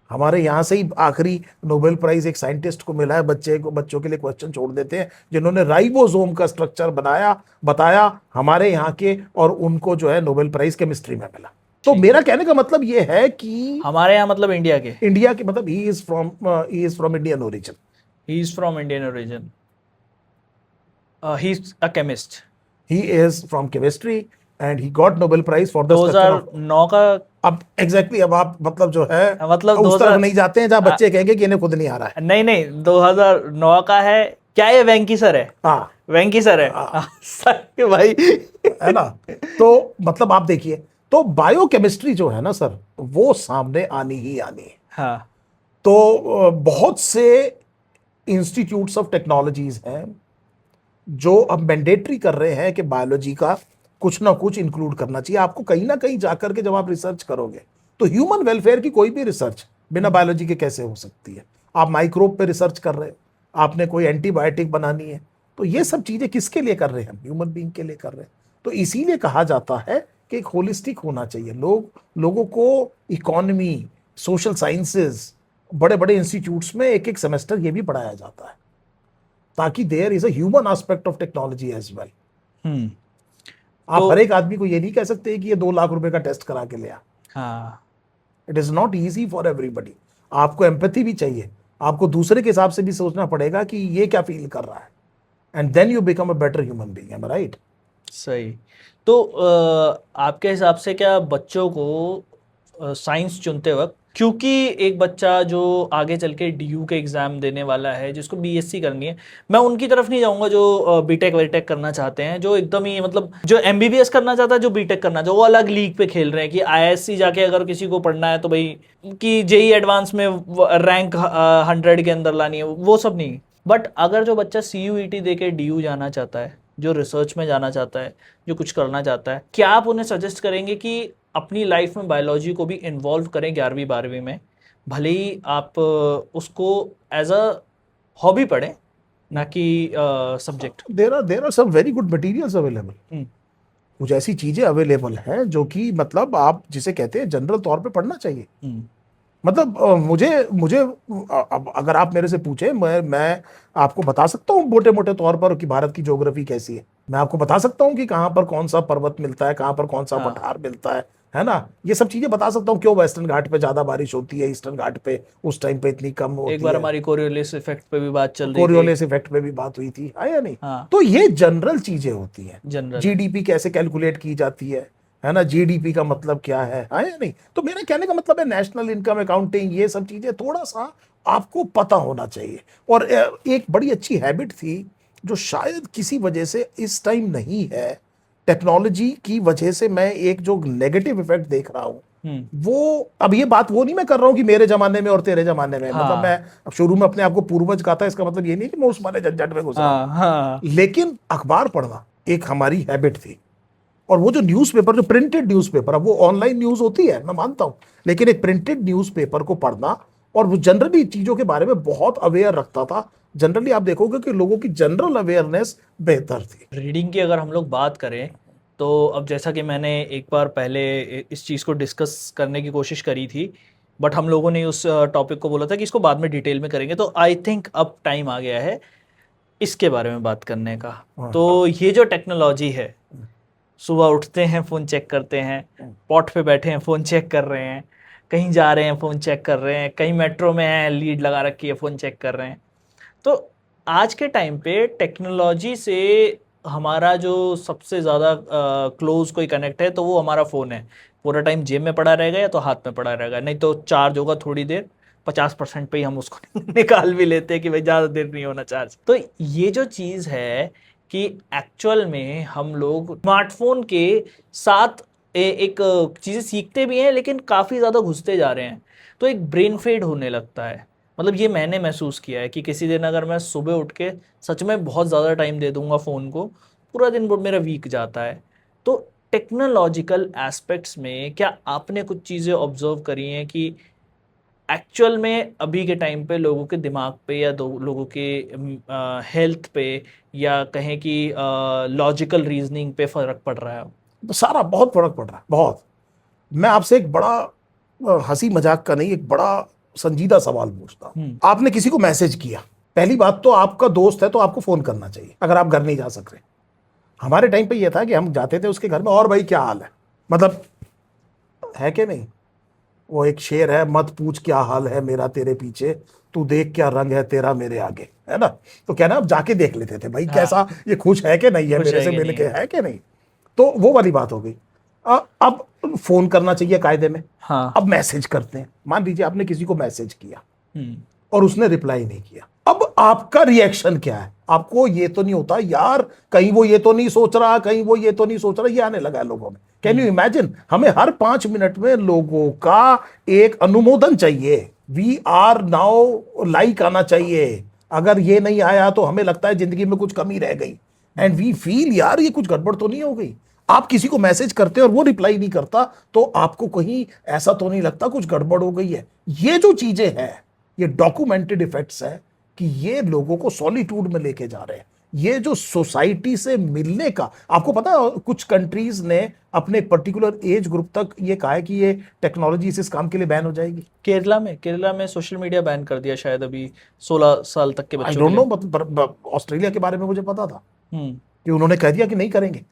हमारे यहाँ से ही आखिरी नोबेल प्राइज एक साइंटिस्ट को मिला है, बच्चों के लिए क्वेश्चन छोड़ देते हैं, जिन्होंने राइबोसोम का स्ट्रक्चर बताया हमारे यहाँ के, और उनको जो है नोबेल प्राइज केमिस्ट्री में मिला। तो मेरा कहने का मतलब ये है कि हमारे यहाँ मतलब इंडिया के मतलब he is from Indian origin. He is from Indian origin. He's a chemist. He is from chemistry and he got Nobel Prize for the structure of... 2009 का अब एग्जैक्टली अब आप मतलब जो है मतलब उस तरफ नहीं जाते हैं जहाँ बच्चे कहेंगे कि इन्हें खुद नहीं आ रहा है। नहीं 2009 का है क्या? ये वेंकी सर है। हाँ, वेंकी सर है। सर भाई है ना? तो मतलब आप देखिए, तो बायोकेमिस्ट्री जो है ना सर, वो सामने आनी ही आनी है। हाँ। तो बहुत से इंस्टीट्यूट्स ऑफ टेक्नोलॉजीज हैं जो अब मैंडेटरी कर रहे हैं कि बायोलॉजी का कुछ ना कुछ इंक्लूड करना चाहिए आपको। कहीं ना कहीं जाकर के जब आप रिसर्च करोगे तो ह्यूमन वेलफेयर की कोई भी रिसर्च बिना बायोलॉजी के कैसे हो सकती है। आप माइक्रोब पे रिसर्च कर रहे हो, आपने कोई एंटीबायोटिक बनानी है, तो ये सब चीजें किसके लिए कर रहे हैं? हम ह्यूमन बीइंग के लिए कर रहे हैं। तो इसीलिए कहा जाता है कि एक होलिस्टिक होना चाहिए। लोगों को इकोनॉमी, सोशल साइंसेज, बड़े बड़े इंस्टीट्यूट्स में एक एक सेमेस्टर ये भी पढ़ाया जाता है ताकि there is a human aspect of technology as well. आप तो हर एक आदमी को ये नहीं कह सकते कि ये 2 लाख रुपए का टेस्ट करा के ले आ। हाँ, it is not easy for everybody. आपको एम्पैथी भी चाहिए, आपको दूसरे के हिसाब से भी सोचना पड़ेगा कि ये क्या फील कर रहा है, and then you become a better human being. Am I right? सही। तो आपके हिसाब से क्या बच्चों को साइंस चुनते वक्त, क्योंकि एक बच्चा जो आगे चल के डीयू के एग्ज़ाम देने वाला है, जिसको बीएससी करनी है, मैं उनकी तरफ नहीं जाऊंगा जो बीटेक वीटेक करना चाहते हैं, जो एकदम ही मतलब जो एमबीबीएस करना चाहता है, जो बीटेक करना चाहता है, वो अलग लीग पे खेल रहे हैं कि आईआईएससी जाके अगर किसी को पढ़ना है तो भाई कि जेई एडवांस में रैंक 100 के अंदर लानी है, वो सब नहीं। बट अगर जो बच्चा सीयूईटी दे के डीयू जाना चाहता है, जो रिसर्च में जाना चाहता है, जो कुछ करना चाहता है, क्या आप उन्हें सजेस्ट करेंगे कि अपनी लाइफ में बायोलॉजी को भी इन्वॉल्व करें 11वीं 12वीं में? भले ही आप उसको एज अ हॉबी पढ़ें, ना कि subject. There are some very good materials available. कुछ ऐसी चीजें अवेलेबल हैं जो कि मतलब आप जिसे कहते हैं जनरल तौर पे पढ़ना चाहिए। मतलब मुझे मुझे अब अगर आप मेरे से पूछे, मैं आपको बता सकता हूँ मोटे मोटे तौर पर कि भारत की ज्योग्राफी कैसी है। मैं आपको बता सकता हूँ कि कहाँ पर कौन सा पर्वत मिलता है, कहाँ पर कौन सा पठार मिलता है ना। ये सब चीजें बता सकता हूँ। क्यों वेस्टर्न घाट पे ज्यादा बारिश होती है, ईस्टर्न घाट पे उस टाइम पे इतनी कम होती है। एक बार हमारी कोरियोलिस इफेक्ट पे भी बात चल रही थी, कोरियोलिस इफेक्ट पे भी बात हुई थी, है या नहीं? हाँ। तो ये जनरल चीजें होती हैं। जनरल जीडीपी कैसे कैलकुलेट की जाती है ना, जीडीपी का मतलब क्या है या नहीं? तो मेरा कहने का मतलब है नेशनल इनकम अकाउंटिंग, ये सब चीजें थोड़ा सा आपको पता होना चाहिए। और एक बड़ी अच्छी हैबिट थी जो शायद किसी वजह से इस टाइम नहीं है, टेक्नोलॉजी की वजह से मैं एक जो नेगेटिव इफेक्ट देख रहा हूं वो, अब ये बात वो नहीं मैं कर रहा हूं कि मेरे जमाने में और तेरे जमाने में, मतलब मैं अब शुरू में अपने आप को पूर्वज कहता, इसका मतलब ये नहीं कि मैं उस वाले झंझट में घुस रहा हूं। लेकिन अखबार पढ़ना एक हमारी हैबिट थी। और वो जो न्यूज़पेपर, जो प्रिंटेड न्यूज़पेपर, अब वो ऑनलाइन न्यूज़ होती है मैं मानता हूं, लेकिन एक प्रिंटेड न्यूज़पेपर को पढ़ना, और वो जनरली चीज़ों के बारे में बहुत अवेयर रखता था। जनरली आप देखोगे कि लोगों की जनरल अवेयरनेस बेहतर थी। रीडिंग की अगर हम लोग बात करें तो अब जैसा कि मैंने एक बार पहले इस चीज़ को डिस्कस करने की कोशिश करी थी, बट हम लोगों ने उस टॉपिक को बोला था कि इसको बाद में डिटेल में करेंगे, तो आई थिंक अब टाइम आ गया है इसके बारे में बात करने का। तो ये जो टेक्नोलॉजी है, सुबह उठते हैं फ़ोन चेक करते हैं, पॉट पे बैठे हैं फ़ोन चेक कर रहे हैं, कहीं जा रहे हैं फ़ोन चेक कर रहे हैं, कहीं मेट्रो में हैं लीड लगा रखी है फ़ोन चेक कर रहे हैं। तो आज के टाइम पे टेक्नोलॉजी से हमारा जो सबसे ज़्यादा क्लोज कोई कनेक्ट है तो वो हमारा फ़ोन है। पूरा टाइम जेब में पड़ा रहेगा या तो हाथ में पड़ा रहेगा, नहीं तो चार्ज होगा थोड़ी देर, 50% पे ही हम उसको निकाल भी लेते हैं कि भाई ज़्यादा देर नहीं होना चार्ज। तो ये जो चीज़ है कि एक्चुअल में हम लोग स्मार्टफोन के साथ एक चीज़ें सीखते भी हैं, लेकिन काफ़ी ज़्यादा घुसते जा रहे हैं, तो एक ब्रेन फेड होने लगता है। मतलब ये मैंने महसूस किया है कि किसी दिन अगर मैं सुबह उठ के सच में बहुत ज़्यादा टाइम दे दूंगा फ़ोन को, पूरा दिन मेरा वीक जाता है। तो टेक्नोलॉजिकल एस्पेक्ट्स में क्या आपने कुछ चीज़ें ऑब्जर्व करी हैं कि एक्चुअल में अभी के टाइम पे लोगों के दिमाग पे या लोगों के हेल्थ पे या कहें कि लॉजिकल रीजनिंग पे फ़र्क पड़ रहा है? तो सारा बहुत फर्क पड़ रहा है, बहुत। मैं आपसे एक बड़ा हंसी मजाक का नहीं, एक बड़ा संजीदा सवाल पूछता हूं। आपने किसी को मैसेज किया, पहली बात तो आपका दोस्त है तो आपको फोन करना चाहिए अगर आप घर नहीं जा सक रहे। हमारे टाइम पे ये था कि हम जाते थे उसके घर में, और भाई क्या हाल है, मतलब है कि नहीं, वो एक शेर है, मत पूछ क्या हाल है मेरा तेरे पीछे, तू देख क्या रंग है तेरा मेरे आगे, है ना। तो क्या ना, अब जाके देख लेते थे भाई कैसा ये खुश है कि नहीं है, मेरे से मिल के है कि नहीं। तो वो वाली बात हो गई। अब फोन करना चाहिए कायदे में। हाँ। अब मैसेज करते हैं, मान लीजिए आपने किसी को मैसेज किया और उसने रिप्लाई नहीं किया, अब आपका रिएक्शन क्या है? आपको ये तो नहीं होता यार कहीं वो ये तो नहीं सोच रहा, कहीं वो ये तो नहीं सोच रहा, ये आने लगा है लोगों में। कैन यू इमेजिन, हमें हर 5 मिनट में लोगों का एक अनुमोदन चाहिए। वी आर नाउ लाइक आना चाहिए, अगर ये नहीं आया तो हमें लगता है जिंदगी में कुछ कमी रह गई, एंड वी फील यार ये कुछ गड़बड़ तो नहीं हो गई। आप किसी को मैसेज करते हैं और वो रिप्लाई नहीं करता तो आपको कहीं ऐसा तो नहीं लगता कुछ गड़बड़ हो गई है। ये जो चीजें हैं ये डॉक्यूमेंटेड इफेक्ट्स है कि ये लोगों को सॉलिट्यूड में लेके जा रहे हैं। ये जो सोसाइटी से मिलने का, आपको पता है कुछ कंट्रीज ने अपने पर्टिकुलर एज ग्रुप तक ये कहा है कि ये टेक्नोलॉजी इस काम के लिए बैन हो जाएगी। केरला में सोशल मीडिया बैन कर दिया शायद अभी 16 साल तक के आई बच्चों डोंट के नो, लिए। ऑस्ट्रेलिया के बारे में मुझे पता था हम्म। कि उन्होंने कह दिया कि नहीं करेंगे,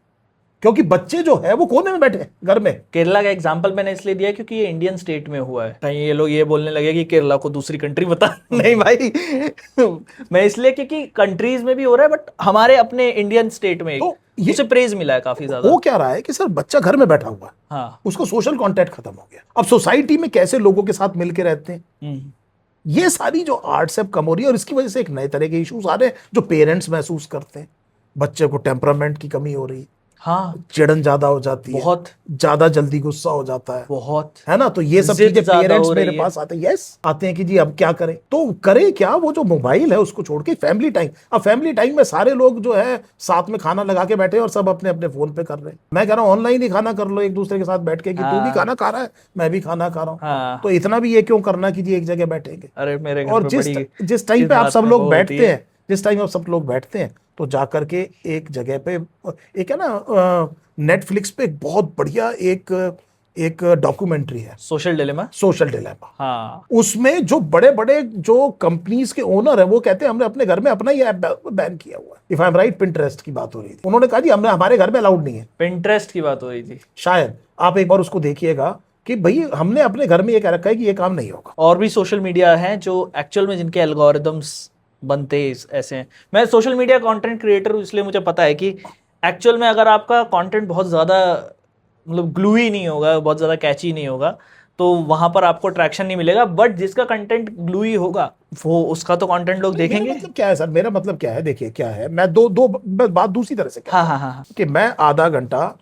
क्योंकि बच्चे जो है वो कोने में बैठे घर में। केरला का एग्जांपल मैंने इसलिए दिया क्योंकि ये इंडियन स्टेट में हुआ है, कहीं ये लोग ये बोलने लगे कि केरला को दूसरी कंट्री बता। नहीं भाई, मैं इसलिए क्योंकि कंट्रीज में भी हो रहा है बट हमारे अपने इंडियन स्टेट में तो ये उसे प्रेज मिला है काफी ज्यादा। वो क्या रहा है कि सर बच्चा घर में बैठा हुआ है, हाँ। उसको सोशल कांटेक्ट खत्म हो गया। अब सोसाइटी में कैसे लोगों के साथ मिलके रहते हैं, ये सारी जो आर्ट्स अब कम हो रही है, और इसकी वजह से एक नए तरह के इश्यूज आ रहे हैं जो पेरेंट्स महसूस करते हैं। बच्चे को टेम्परामेंट की कमी हो रही है, हाँ, चिड़न ज्यादा हो जाती है, बहुत ज्यादा जल्दी गुस्सा हो जाता है, बहुत, है ना। तो ये सब जिद चीजें ज्यादा पेरेंट्स हो रही मेरे है। पास आते हैं, यस आते हैं कि जी अब क्या करें। तो करे क्या, वो जो मोबाइल है उसको छोड़ के फैमिली टाइम। अब फैमिली टाइम में सारे लोग जो है साथ में खाना लगा के बैठे हैं और सब अपने अपने फोन पे कर रहे हैं। मैं कह रहा हूँ ऑनलाइन ही खाना कर लो एक दूसरे के साथ बैठ के, कि तू भी खाना खा रहा है मैं भी खाना खा रहा हूँ। हाँ। तो इतना भी ये क्यों करना कि जी एक जगह बैठेंगे। अरे मेरे घर और पे बड़ी जिस टाइम इस पे आप बात सब में लोग वो होती बैठते है। हैं, जिस टाइम आप सब लोग बैठते हैं तो जाकर के एक जगह पे, एक है ना नेटफ्लिक्स पे एक बहुत बढ़िया एक डॉक्यूमेंट्री है, सोशल डिलेमा। Social dilemma. हाँ। उसमें जो बड़े बड़े जो कंपनीज के ओनर है वो कहते हैं हमने अपने घर में अपना ही ऐप बैन किया हुआ है। If I am right, Pinterest की बात हो रही थी, उन्होंने कहा जी हमने हमारे घर में अलाउड नहीं है। पिंटरेस्ट की बात हो रही थी शायद आप एक बार उसको देखिएगा कि भाई हमने अपने घर में ये कह रखा है कि ये काम नहीं होगा। और भी सोशल मीडिया हैं जो एक्चुअल में जिनके एल्गोरिदम्स बनते ऐसे हैं। मैं सोशल मीडिया कंटेंट क्रिएटर हूँ इसलिए मुझे पता है कि एक्चुअल में अगर आपका कंटेंट बहुत ज़्यादा मतलब ग्लूई नहीं होगा, बहुत ज़्यादा कैची नहीं होगा, तो वहाँ पर आपको ट्रैक्शन नहीं मिलेगा। बट जिसका कंटेंट ग्लूई होगा वो उसका तो कंटेंट लोग देखेंगे। मेरा मतलब क्या है सर, मेरा मतलब क्या है, देखिए क्या है, मैं मैं बात दूसरी तरह से कहता हाँ हाँ हाँ हाँ। हूं कि मैं आधा घंटा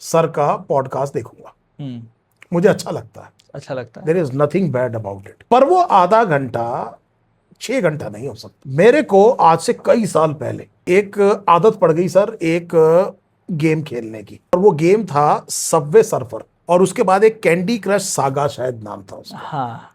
सर का पॉडकास्ट देखूंगा, मुझे अच्छा लगता है, अच्छा लगता है। There is nothing bad about it. पर वो आधा घंटा 6 घंटा नहीं हो सकता। मेरे को आज से कई साल पहले एक आदत पड़ गई सर, एक गेम खेलने की, और वो गेम था सबवे सर्फर, और उसके बाद एक कैंडी क्रश सागा शायद नाम था उसका। हाँ।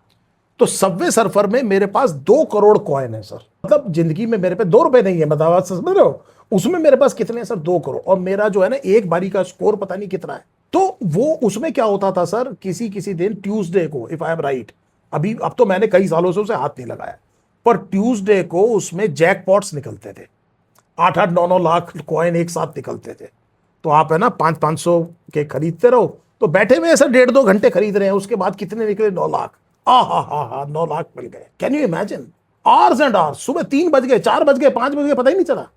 तो सबवे सर्फर में मेरे पास 2 करोड़ कॉइन है सर। मतलब जिंदगी में मेरे पे 2 रुपए नहीं है, मतलब आप समझ रहे हो, उसमें मेरे पास कितने हैं सर, 2 करोड़। और मेरा जो है ना एक बारी का स्कोर पता नहीं कितना है। तो वो उसमें क्या होता था सर, किसी किसी दिन ट्यूसडे को, इफ आई एम राइट, अभी अब तो मैंने कई सालों से उसे हाथ नहीं लगाया, पर ट्यूसडे को उसमें जैकपॉट्स निकलते थे, 8-8, 9-9 लाख कॉइन एक साथ निकलते थे। तो आप है ना 500-500 के खरीदते रहो, तो बैठे हुए सर 1.5-2 घंटे खरीद रहे हैं, उसके बाद कितने निकले, 9 लाख। हा 9 लाख मिल गए। Can you imagine, hours and hours. सुबह 3 बज गए, 4 बज गए, 5 बज गए, पता ही नहीं चला।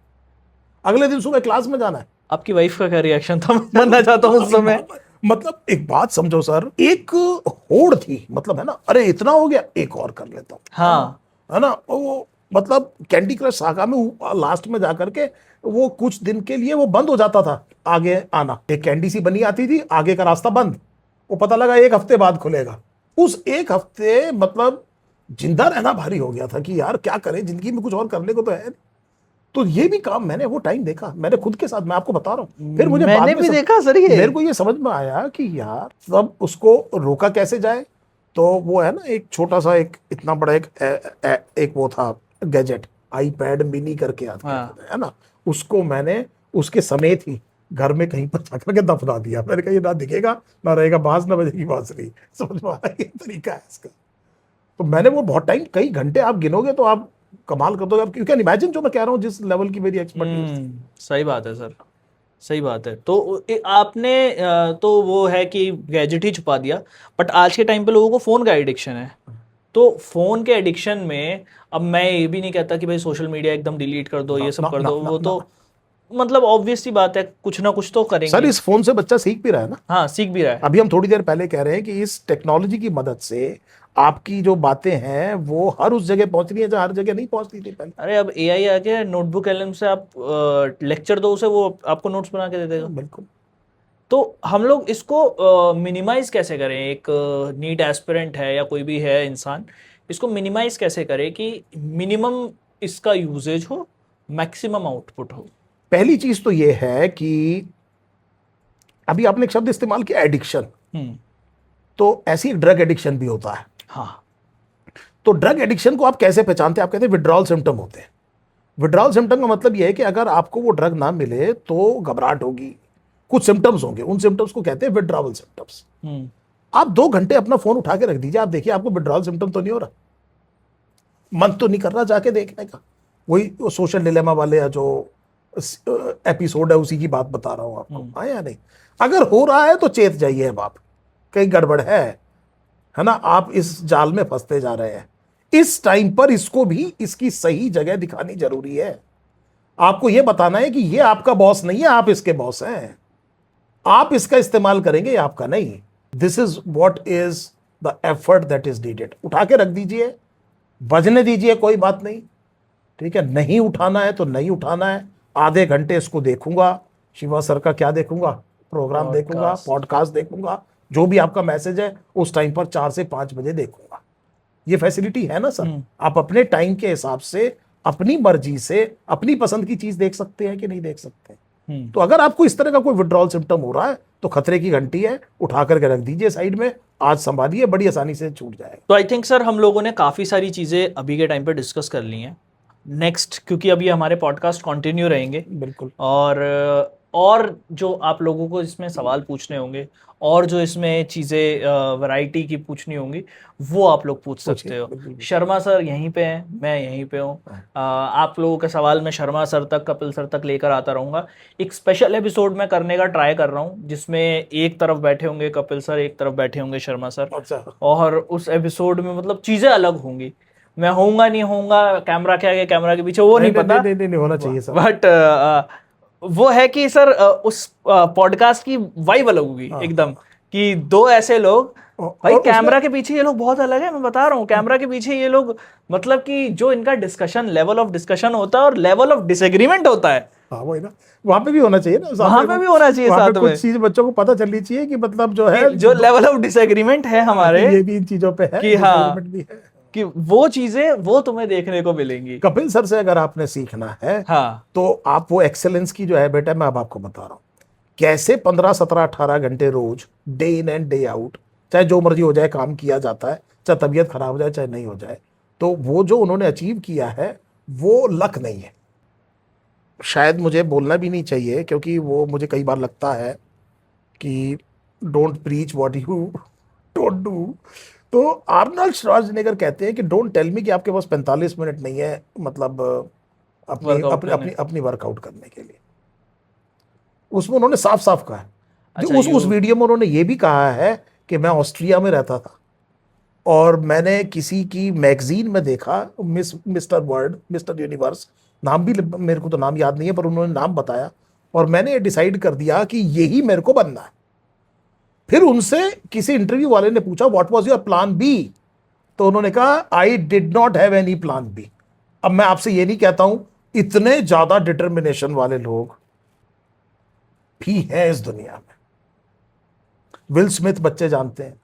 अगले दिन सुबह क्लास में जाना है। आपकी वाइफ का क्या रिएक्शन था, मानना चाहता हूँ उस समय। मतलब एक बात समझो सर, एक होड़ थी, मतलब है ना, अरे इतना हो गया एक और कर लेता हूँ, हाँ। है ना। वो मतलब कैंडी क्रश सागा में लास्ट में जाकर के वो कुछ दिन के लिए वो बंद हो जाता था आगे आना, एक कैंडी सी बनी आती थी, आगे का रास्ता बंद। वो पता लगा 1 हफ्ते बाद खुलेगा। उस 1 हफ्ते मतलब जिंदा रहना भारी हो गया था कि यार क्या करें, जिंदगी में कुछ और करने को तो है नहीं। तो ये भी काम मैंने वो टाइम देखा, मैंने खुद के साथ, मैं आपको बता रहा हूँ। फिर मुझे बाद मैंने में भी देखा सर ये। मेरे को ये समझ में आया कि यार तब उसको रोका कैसे जाए। तो वो है ना एक छोटा सा, एक इतना बड़ा एक वो था गैजेट, आईपैड मिनी करके आता है ना, उसको मैंने उसके समेत ही घर में कहीं पर जाकर के दफना दिया। मैंने कहा ये ना दिखेगा ना रहेगा, बांस ना बजेगी बांसुरी। समझ में आया, ये तरीका है इसका। तो मैंने वो बहुत टाइम, कई घंटे आप गिनोगे तो आप कमाल कर दोगे। आप यू कैन इमेजिन जो मैं कह रहा हूँ, जिस लेवल की मेरी एक्सपर्टीज। सही बात है सर, सही बात है। तो आपने तो वो है कि गैजेट ही छुपा दिया, बट आज के टाइम पे लोगों को फोन का एडिक्शन है। तो फोन के एडिक्शन में अब मैं ये भी नहीं कहता कि भाई सोशल मीडिया एकदम डिलीट कर दो, ये सब कर दो, वो तो मतलब ऑब्वियस सी बात है, कुछ ना कुछ तो करेंगे। सर इस फोन से बच्चा सीख भी रहा है ना। हाँ, सीख भी रहा है। अभी हम थोड़ी देर पहले कह रहे हैं कि इस टेक्नोलॉजी की मदद से आपकी जो बातें हैं वो हर उस जगह पहुंच रही है जहां हर जगह नहीं पहुंचती थी पहले। अरे अब एआई आ गया, नोटबुक एलएम से आप लेक्चर दो उसे, वो आपको नोट्स बना के दे देगा। बिल्कुल। तो हम लोग इसको मिनिमाइज कैसे करें, एक नीट एस्पिरेंट है या कोई भी है इंसान इसको मिनिमाइज कैसे करें कि मिनिमम इसका यूजेज हो, मैक्सिमम आउटपुट हो? पहली चीज तो ये है कि अभी आपने एक शब्द इस्तेमाल किया, एडिक्शन। तो ऐसी एक ड्रग एडिक्शन भी होता है। हाँ। तो ड्रग एडिक्शन को आप कैसे पहचानते हैं? आप कहते हैं विड्रॉल सिम्टम होते हैं। विड्रॉल सिम्टम का मतलब यह है कि अगर आपको वो ड्रग ना मिले तो घबराहट होगी, कुछ सिम्टम्स होंगे, उन सिम्टम्स को कहते हैं विड्रॉवल सिम्टम्स। आप 2 घंटे अपना फोन उठा के रख दीजिए, आप देखिए आपको विड्रॉल सिम्टम तो नहीं हो रहा, मन तो नहीं कर रहा जाके देखने का। वही सोशल डिलेमा वाले जो एपिसोड है उसी की बात बता रहा हूं आपको, हाँ या नहीं? अगर हो रहा है तो चेत जाइए, अब आप कहीं गड़बड़ है ना, आप इस जाल में फंसते जा रहे हैं। इस टाइम पर इसको भी इसकी सही जगह दिखानी जरूरी है। आपको यह बताना है कि ये आपका बॉस नहीं है, आप इसके बॉस हैं। आप इसका इस्तेमाल करेंगे, आपका नहीं। This is what is the effort that is needed. उठा के रख दीजिए, बजने दीजिए, कोई बात नहीं, ठीक है। नहीं उठाना है तो नहीं उठाना है। आधे घंटे इसको देखूंगा, शिवा सर का क्या देखूंगा, प्रोग्राम देखूंगा, पॉडकास्ट देखूंगा, जो भी आपका मैसेज है उस टाइम पर 4 से 5 बजे देखूंगा। ये फैसिलिटी है ना सर। आप अपने टाइम के हिसाब से, अपनी मर्जी से, अपनी पसंद की चीज देख सकते हैं कि नहीं देख सकते। तो अगर आपको इस तरह का कोई विड्रॉल सिम्टम हो रहा है तो खतरे की घंटी है, उठा करके रख दीजिए साइड में, आज संभालिए, बड़ी आसानी से छूट जाएगा। तो आई थिंक सर हम लोगों ने काफ़ी सारी चीज़ें अभी के टाइम पे डिस्कस कर ली हैं। नेक्स्ट, क्योंकि अभी हमारे पॉडकास्ट कंटिन्यू रहेंगे, बिल्कुल, और जो आप लोगों को इसमें सवाल पूछने होंगे और जो इसमें चीज़ें वैरायटी की पूछनी होंगी वो आप लोग पूछ सकते हो। शर्मा सर यहीं पे हैं, मैं यहीं पे हूँ। आप लोगों के सवाल मैं शर्मा सर तक, कपिल सर तक लेकर आता रहूँगा। एक स्पेशल एपिसोड मैं करने का ट्राई कर रहा हूँ जिसमें एक तरफ बैठे होंगे कपिल सर, एक तरफ बैठे होंगे शर्मा सर। और उस एपिसोड में मतलब चीज़ें अलग होंगी। मैं होऊंगा नहीं होऊंगा कैमरा के आगे कैमरा के पीछे वो नहीं पता, नहीं होना चाहिए सर। बट वो है कि सर उस पॉडकास्ट की वाइब अलग होगी एकदम, कि दो ऐसे लोग, भाई कैमरा के पीछे ये लोग बहुत अलग है, मैं बता रहा हूँ। कैमरा के पीछे ये लोग मतलब कि जो इनका डिस्कशन, लेवल ऑफ डिस्कशन होता है और लेवल ऑफ डिसएग्रीमेंट होता है, हाँ वही ना, वहां पे भी होना चाहिए ना, वहां पे भी होना चाहिए साथ में। कुछ चीज बच्चों को पता चलनी चाहिए कि मतलब जो है, जो लेवल ऑफ डिसएग्रीमेंट है हमारे, ये भी इन चीजों पे है कि हाँ, भी है, कि वो चीजें वो तुम्हें देखने को मिलेंगी। कपिल सर से अगर आपने सीखना है, हाँ, तो आप वो एक्सेलेंस की जो है बेटा, मैं अब आपको बता रहा हूँ कैसे 15, 17, 18 घंटे रोज, day in and day out, चाहे जो मर्जी हो जाए, काम किया जाता है, चाहे तबीयत खराब हो जाए चाहे नहीं हो जाए। तो वो जो उन्होंने अचीव किया है वो लक नहीं है। शायद मुझे बोलना भी नहीं चाहिए, क्योंकि वो मुझे कई बार लगता है कि don't preach what you don't do. तो आर्नल्ड श्वार्ज़नेगर कहते हैं कि डोंट टेल मी कि आपके पास 45 मिनट नहीं है, मतलब अपनी वर्कआउट करने के लिए। उसमें उन्होंने साफ साफ कहा है। अच्छा, उस वीडियो में उन्होंने ये भी कहा है कि मैं ऑस्ट्रिया में रहता था और मैंने किसी की मैगजीन में देखा, मिस्टर वर्ल्ड, मिस्टर यूनिवर्स, नाम भी मेरे को तो नाम याद नहीं है, पर उन्होंने नाम बताया और मैंने डिसाइड कर दिया कि यही मेरे को बनना है। फिर उनसे किसी इंटरव्यू वाले ने पूछा what was your plan B, तो उन्होंने कहा I did not have any plan B. अब मैं आपसे ये नहीं कहता हूं, इतने ज्यादा डिटर्मिनेशन वाले लोग भी हैं इस दुनिया में। विल स्मिथ बच्चे जानते हैं,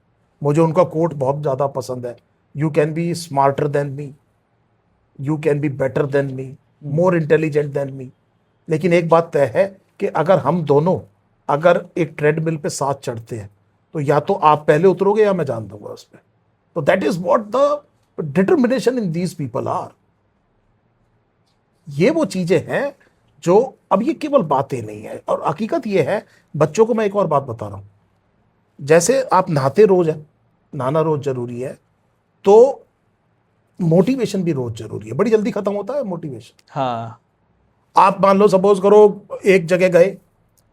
मुझे उनका कोट बहुत ज्यादा पसंद है, you can be smarter than me, you can be better than me, more intelligent than me, लेकिन एक बात तय है कि अगर हम दोनों अगर एक ट्रेडमिल पे साथ चढ़ते हैं तो या तो आप पहले उतरोगे या मैं जान दूंगा उस पर। तो that is what the determination in these people are. ये वो चीजें हैं जो, अब ये केवल बातें नहीं है, और हकीकत ये है। बच्चों को मैं एक और बात बता रहा हूं, जैसे आप नहाते रोज है, नहाना रोज जरूरी है, तो मोटिवेशन भी रोज जरूरी है। बड़ी जल्दी खत्म होता है मोटिवेशन। हाँ, आप मान लो, सपोज करो एक जगह गए,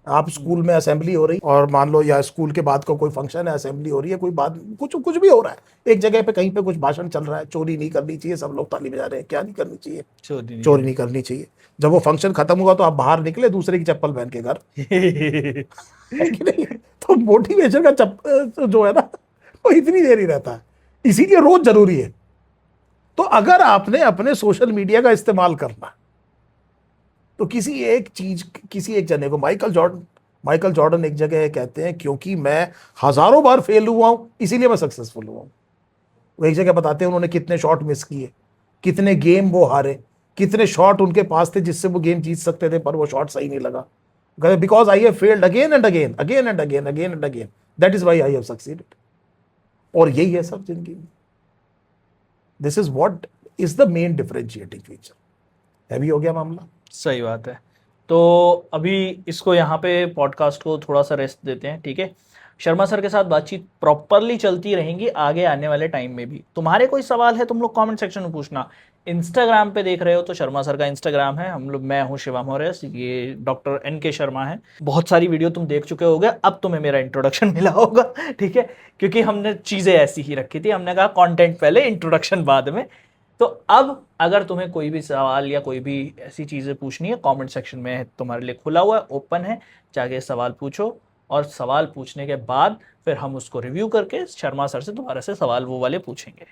आप स्कूल में असेंबली हो रही, और मान लो या स्कूल के बाद का कोई फंक्शन है, असेंबली हो रही है, कोई बात, कुछ भी हो रहा है, एक जगह पे कहीं पे कुछ भाषण चल रहा है, चोरी नहीं करनी चाहिए, सब लोग ताली बजा रहे हैं, क्या नहीं करनी चाहिए, चोरी नहीं करनी चाहिए। जब वो फंक्शन खत्म हुआ तो आप बाहर निकले दूसरे की चप्पल पहन के घर है कि नहीं? तो मोटिवेशन का जो है ना, वो इतनी देर ही रहता है, इसीलिए रोज जरूरी है। तो अगर आपने अपने सोशल मीडिया का इस्तेमाल करना, तो किसी एक जने को, माइकल जॉर्डन एक जगह कहते हैं, क्योंकि मैं हजारों बार फेल हुआ हूं इसीलिए मैं सक्सेसफुल हुआ हूं। वो एक जगह बताते हैं उन्होंने कितने शॉट मिस किए, कितने गेम वो हारे, कितने शॉट उनके पास थे जिससे वो गेम जीत सकते थे पर वो शॉट सही नहीं लगा, because I have failed again and again, again and again, again and again, that is why I have succeeded. और यही है सब जिंदगी में। This is what is the main differentiating feature. Heavy हो गया मामला। सही बात है। तो अभी इसको यहाँ पे पॉडकास्ट को थोड़ा सा रेस्ट देते हैं, ठीक है। शर्मा सर के साथ बातचीत प्रॉपरली चलती रहेंगी आगे आने वाले टाइम में भी। तुम्हारे कोई सवाल है तुम लोग कमेंट सेक्शन में पूछना। इंस्टाग्राम पे देख रहे हो तो शर्मा सर का इंस्टाग्राम है, हम लोग, मैं हूँ शिवा मौर्य, ये डॉक्टर NK शर्मा है। बहुत सारी वीडियो तुम देख चुके होगे, अब तुम्हें मेरा इंट्रोडक्शन मिला होगा, ठीक है, क्योंकि हमने चीज़ें ऐसी ही रखी थी, हमने कहा कंटेंट पहले इंट्रोडक्शन बाद में। तो अब अगर तुम्हें कोई भी सवाल या कोई भी ऐसी चीज़ें पूछनी है, कमेंट सेक्शन में तुम्हारे लिए खुला हुआ है, ओपन है, जाके सवाल पूछो। और सवाल पूछने के बाद फिर हम उसको रिव्यू करके शर्मा सर से दोबारा से सवाल वो वाले पूछेंगे,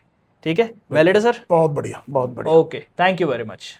ठीक है। वैलिड है सर? बहुत बढ़िया, बहुत बढ़िया। Okay, thank you very much.